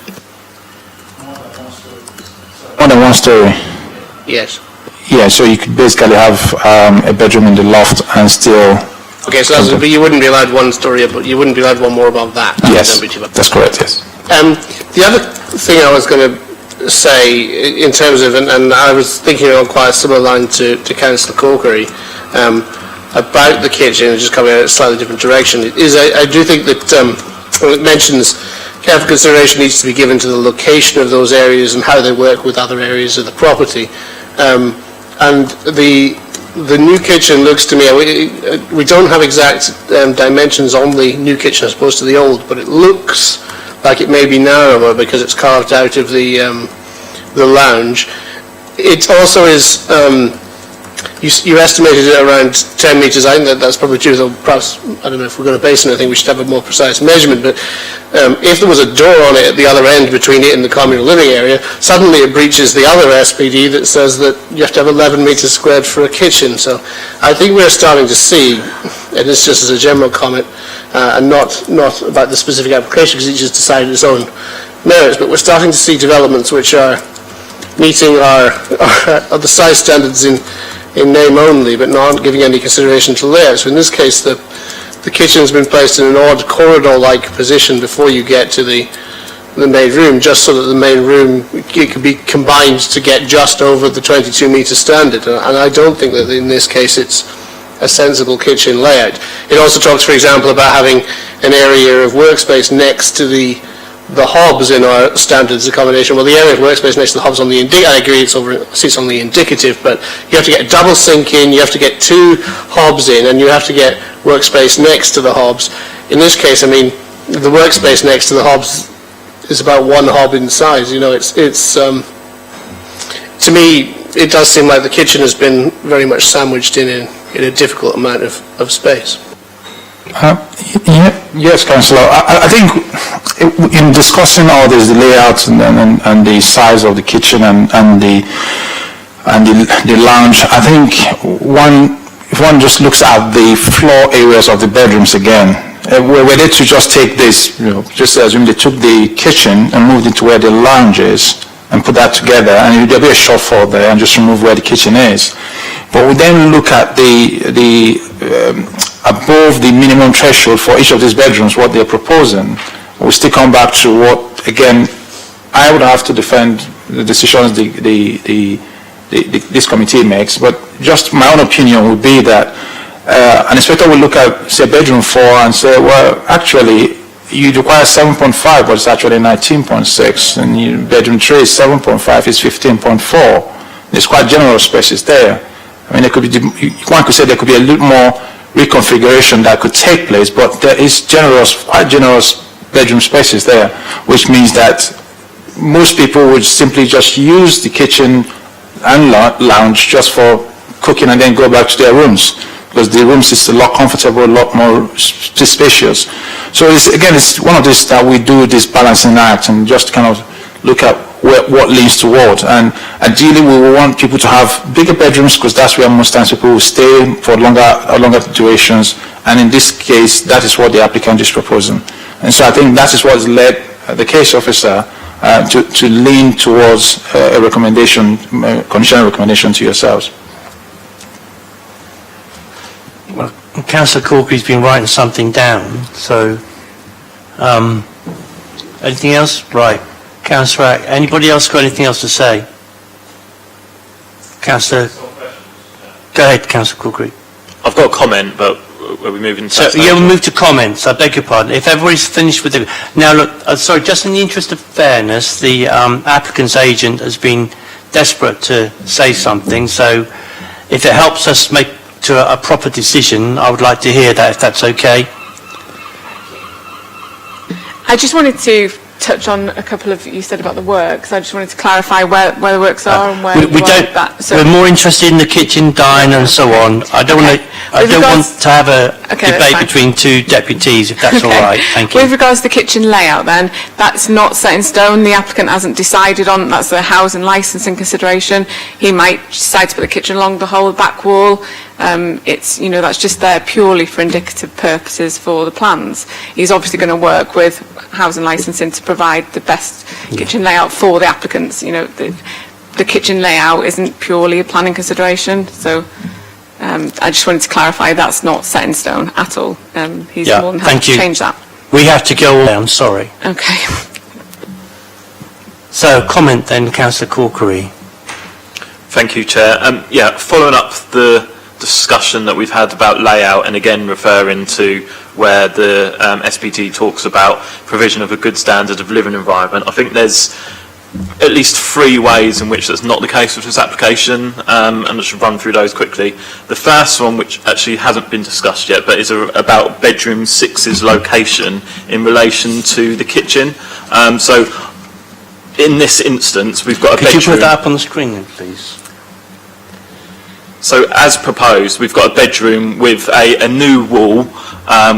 More than 1 story. Yes. Yeah, so you could basically have a bedroom in the loft and still... Okay, so but you wouldn't be allowed 1 story, but you wouldn't be allowed 1 more above that. Yes, that's correct, yes. The other thing I was going to say in terms of, and I was thinking on quite a similar line to Councillor Corkery, about the kitchen, just coming in a slightly different direction, is I do think that it mentions careful consideration needs to be given to the location of those areas and how they work with other areas of the property. And the new kitchen looks to me, we don't have exact dimensions on the new kitchen as opposed to the old, but it looks like it may be narrower because it's carved out of the lounge. It also is, you estimated it around 10 metres. I think that's probably true, though perhaps, I don't know if we're going to base it, I think we should have a more precise measurement, but if there was a door on it at the other end between it and the communal living area, suddenly it breaches the other SPD that says that you have to have 11 metres squared for a kitchen. So I think we're starting to see, and it's just as a general comment, and not about the specific application because it just decided its own merits, but we're starting to see developments which are meeting the size standards in name only, but not giving any consideration to layout. So in this case, the kitchen's been placed in an odd corridor-like position before you get to the the main room, just so that the main room, it could be combined to get just over the 22-metre standard. And I don't think that in this case it's a sensible kitchen layout. It also talks, for example, about having an area of workspace next to the hobs in our standards accommodation. Well, the area of workspace next to the hobs on the I agree it sits on the indicative, but you have to get a double sink in, you have to get 2 hobs in, and you have to get workspace next to the hobs. In this case, I mean, the workspace next to the hobs is about 1 hob in size. You know, it's to me, it does seem like the kitchen has been very much sandwiched in a difficult amount of space. Yes, Councillor. I think in discussing all this, the layout and the size of the kitchen and the lounge, I think if one just looks at the floor areas of the bedrooms again, were they to just take this, just assume they took the kitchen and moved into where the lounge is and put that together, and there'll be a shortfall there, and just remove where the kitchen is. But we then look at the above the minimum threshold for each of these bedrooms, what they're proposing. We still come back to what, again, I would have to defend the decisions this committee makes, but just my own opinion would be that an inspector will look at, say, bedroom 4 and say, well, actually, you require 7.5, but it's actually 19.6, and bedroom 3 is 7.5, it's 15.4. There's quite generous spaces there. I mean, one could say there could be a little more reconfiguration that could take place, but there is quite generous bedroom spaces there, which means that most people would simply just use the kitchen and lounge just for cooking and then go back to their rooms, because the rooms is a lot comfortable, a lot more spacious. So it's one of these that we do this balancing act and just kind of look at what leads toward. And ideally, we will want people to have bigger bedrooms, because that's where most times people will stay for longer durations. And in this case, that is what the applicant is proposing. And so I think that is what has led the case officer to lean towards a recommendation, conditional recommendation to yourselves. Well, Councillor Corkery's been writing something down, so anything else? Right. Councillor, anybody else got anything else to say? Councillor, go ahead, Councillor Corkery. I've got a comment, but are we moving to... So, yeah, we'll move to comments. I beg your pardon. If everybody's finished with the... Now, look, sorry, just in the interest of fairness, the applicant's agent has been desperate to say something, so if it helps us make to a proper decision, I would like to hear that, if that's okay. I just wanted to touch on a couple of, you said about the works. I just wanted to clarify where the works are and where we don't. That. So we're more interested in the kitchen, dine, and so on. I don't want to. I don't want to have a debate between 2 deputies, if that's all right. Thank you. With regards to the kitchen layout, then that's not set in stone. The applicant hasn't decided on. That's the housing licensing consideration. He might decide to put the kitchen along the whole back wall. It's, that's just there purely for indicative purposes for the plans. He's obviously going to work with housing licensing to provide the best kitchen layout for the applicants. The kitchen layout isn't purely a planning consideration, so I just wanted to clarify that's not set in stone at all. He's more than happy to change that. We have to go on, sorry. Okay. So, comment then, Councillor Corkery. Thank you, Chair. Following up the discussion that we've had about layout, and again referring to where the SPT talks about provision of a good standard of living environment, I think there's at least 3 ways in which that's not the case with this application, and I should run through those quickly. The first one, which actually hasn't been discussed yet, but is about bedroom 6's location in relation to the kitchen. So in this instance, we've got a bedroom... Could you put that up on the screen then, please? So as proposed, we've got a bedroom with a new wall,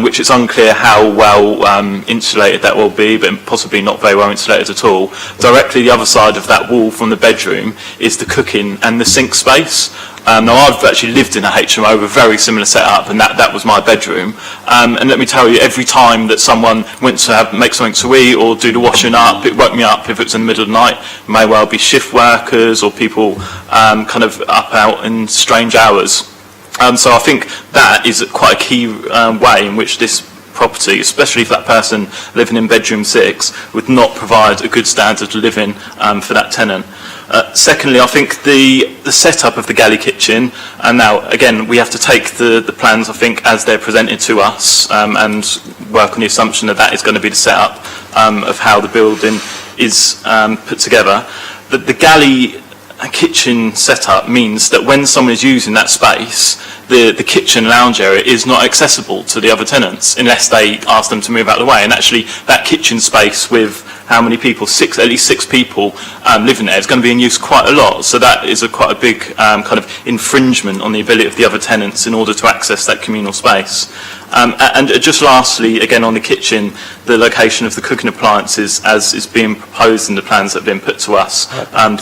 which it's unclear how well insulated that will be, but possibly not very well insulated at all. Directly the other side of that wall from the bedroom is the cooking and the sink space. Now I've actually lived in a HMO with a very similar setup, and that was my bedroom. And let me tell you, every time that someone went to make something to eat or do the washing up, it woke me up if it's in the middle of the night. It may well be shift workers or people kind of up out in strange hours. So I think that is quite a key way in which this property, especially for that person living in bedroom 6, would not provide a good standard of living for that tenant. Secondly, I think the setup of the galley kitchen, and now again we have to take the plans, I think, as they're presented to us, and work on the assumption that that is going to be the setup of how the building is put together. The galley kitchen setup means that when someone is using that space, the kitchen lounge area is not accessible to the other tenants unless they ask them to move out of the way. And actually, that kitchen space with how many people, at least six people living there, is going to be in use quite a lot. So that is quite a big kind of infringement on the ability of the other tenants in order to access that communal space. And just lastly, again on the kitchen, the location of the cooking appliances as is being proposed in the plans that have been put to us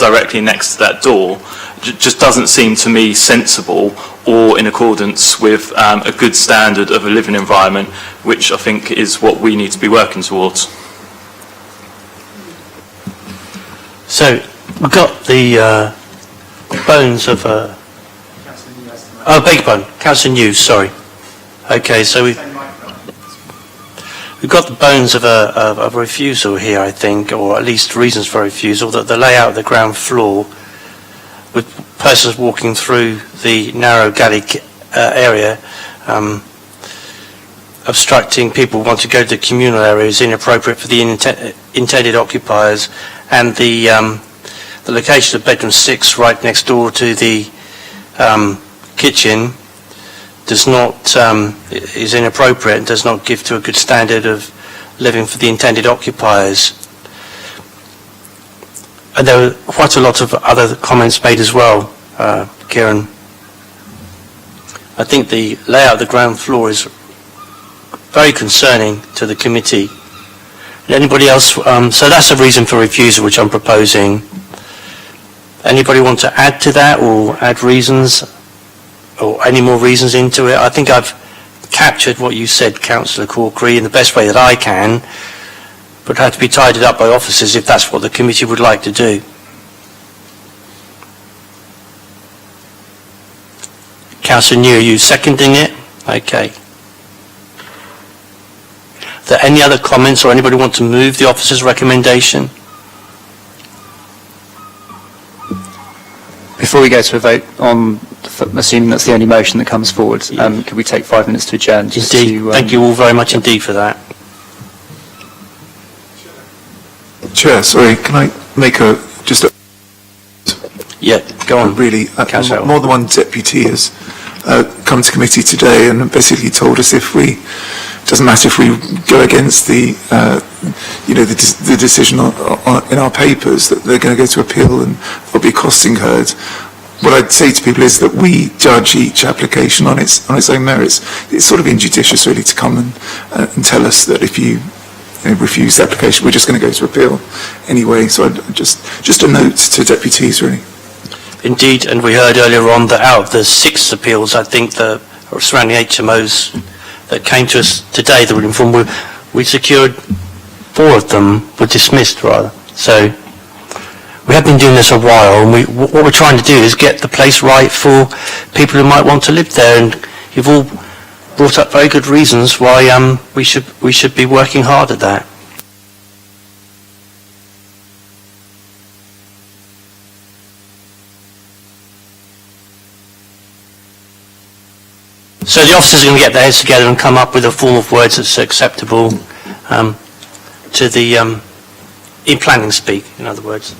directly next to that door just doesn't seem to me sensible or in accordance with a good standard of a living environment, which I think is what we need to be working towards. So we've got the bones of a... Oh, beg your pardon, Councillor News, sorry. Okay, so we've got the bones of a refusal here, I think, or at least reasons for refusal, that the layout of the ground floor with persons walking through the narrow galley area obstructing people who want to go to the communal area is inappropriate for the intended occupiers, and the location of bedroom 6 right next door to the kitchen does not is inappropriate and does not give to a good standard of living for the intended occupiers. And there were quite a lot of other comments made as well, Kieran. I think the layout of the ground floor is very concerning to the committee. Anybody else? So that's a reason for refusal, which I'm proposing. Anybody want to add to that or add reasons or any more reasons into it? I think I've captured what you said, Councillor Corkery, in the best way that I can, but have to be tidied up by officers if that's what the committee would like to do. Councillor New, are you seconding it? Okay. Are there any other comments or anybody want to move the officer's recommendation? Before we go to a vote on, assuming that's the only motion that comes forward, could we take 5 minutes to adjourn? Indeed. Thank you all very much indeed for that. Chair, sorry, can I make just a... Yeah, go on. Really, more than one deputy has come to committee today and basically told us it doesn't matter if we go against the decision in our papers, that they're going to go to appeal and there'll be costs incurred. What I'd say to people is that we judge each application on its own merits. It's sort of injudicious really to come and tell us that if you refuse the application, we're just going to go to appeal anyway. So just a note to deputies really. Indeed, and we heard earlier on that out of the 6 appeals, I think the surrounding HMOs that came to us today that were informed, we secured 4 of them were dismissed rather. So we have been doing this a while, and what we're trying to do is get the place right for people who might want to live there, and you've all brought up very good reasons why we should be working hard at that. So the officers are going to get their heads together and come up with a form of words that's acceptable to the, in planning speak, in other words.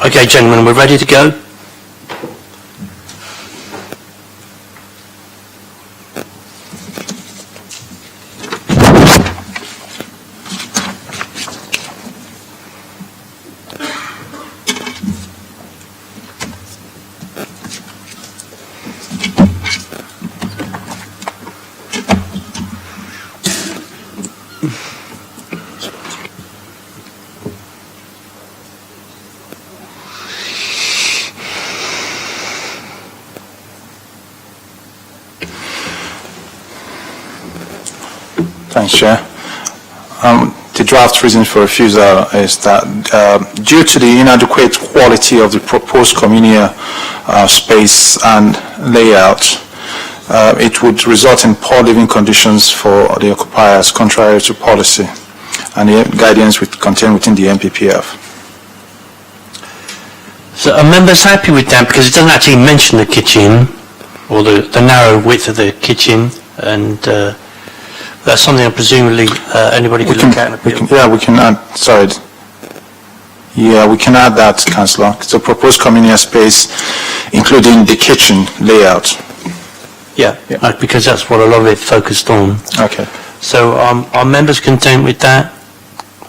Okay, gentlemen, we're ready to go? Thanks, Chair. The draft reason for refusal is that due to the inadequate quality of the proposed communal space and layout, it would result in poor living conditions for the occupiers, contrary to policy and the guidance contained within the MPPF. So are members happy with that? Because it doesn't actually mention the kitchen or the narrow width of the kitchen, and that's something that presumably anybody could look at. We can add, sorry. Yeah, we can add that, Councillor. It's a proposed communal space, including the kitchen layout. Yeah, because that's what a lot of it focused on. Okay. So are members content with that?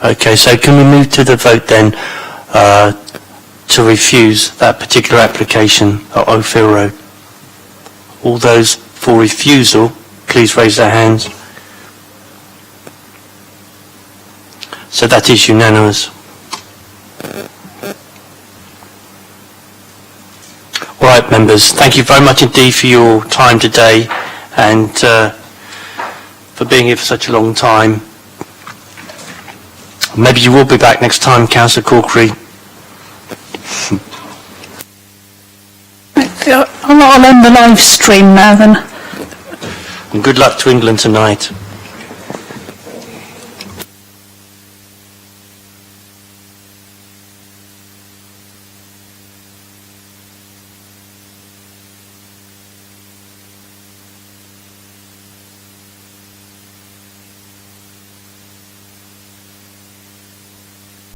Okay, so can we move to the vote then to refuse that particular application at Ophir Road? All those for refusal, please raise their hands. So that is unanimous. All right, members, thank you very much indeed for your time today and for being here for such a long time. Maybe you will be back next time, Councillor Corkery. I'll end the live stream now then. And good luck to England tonight.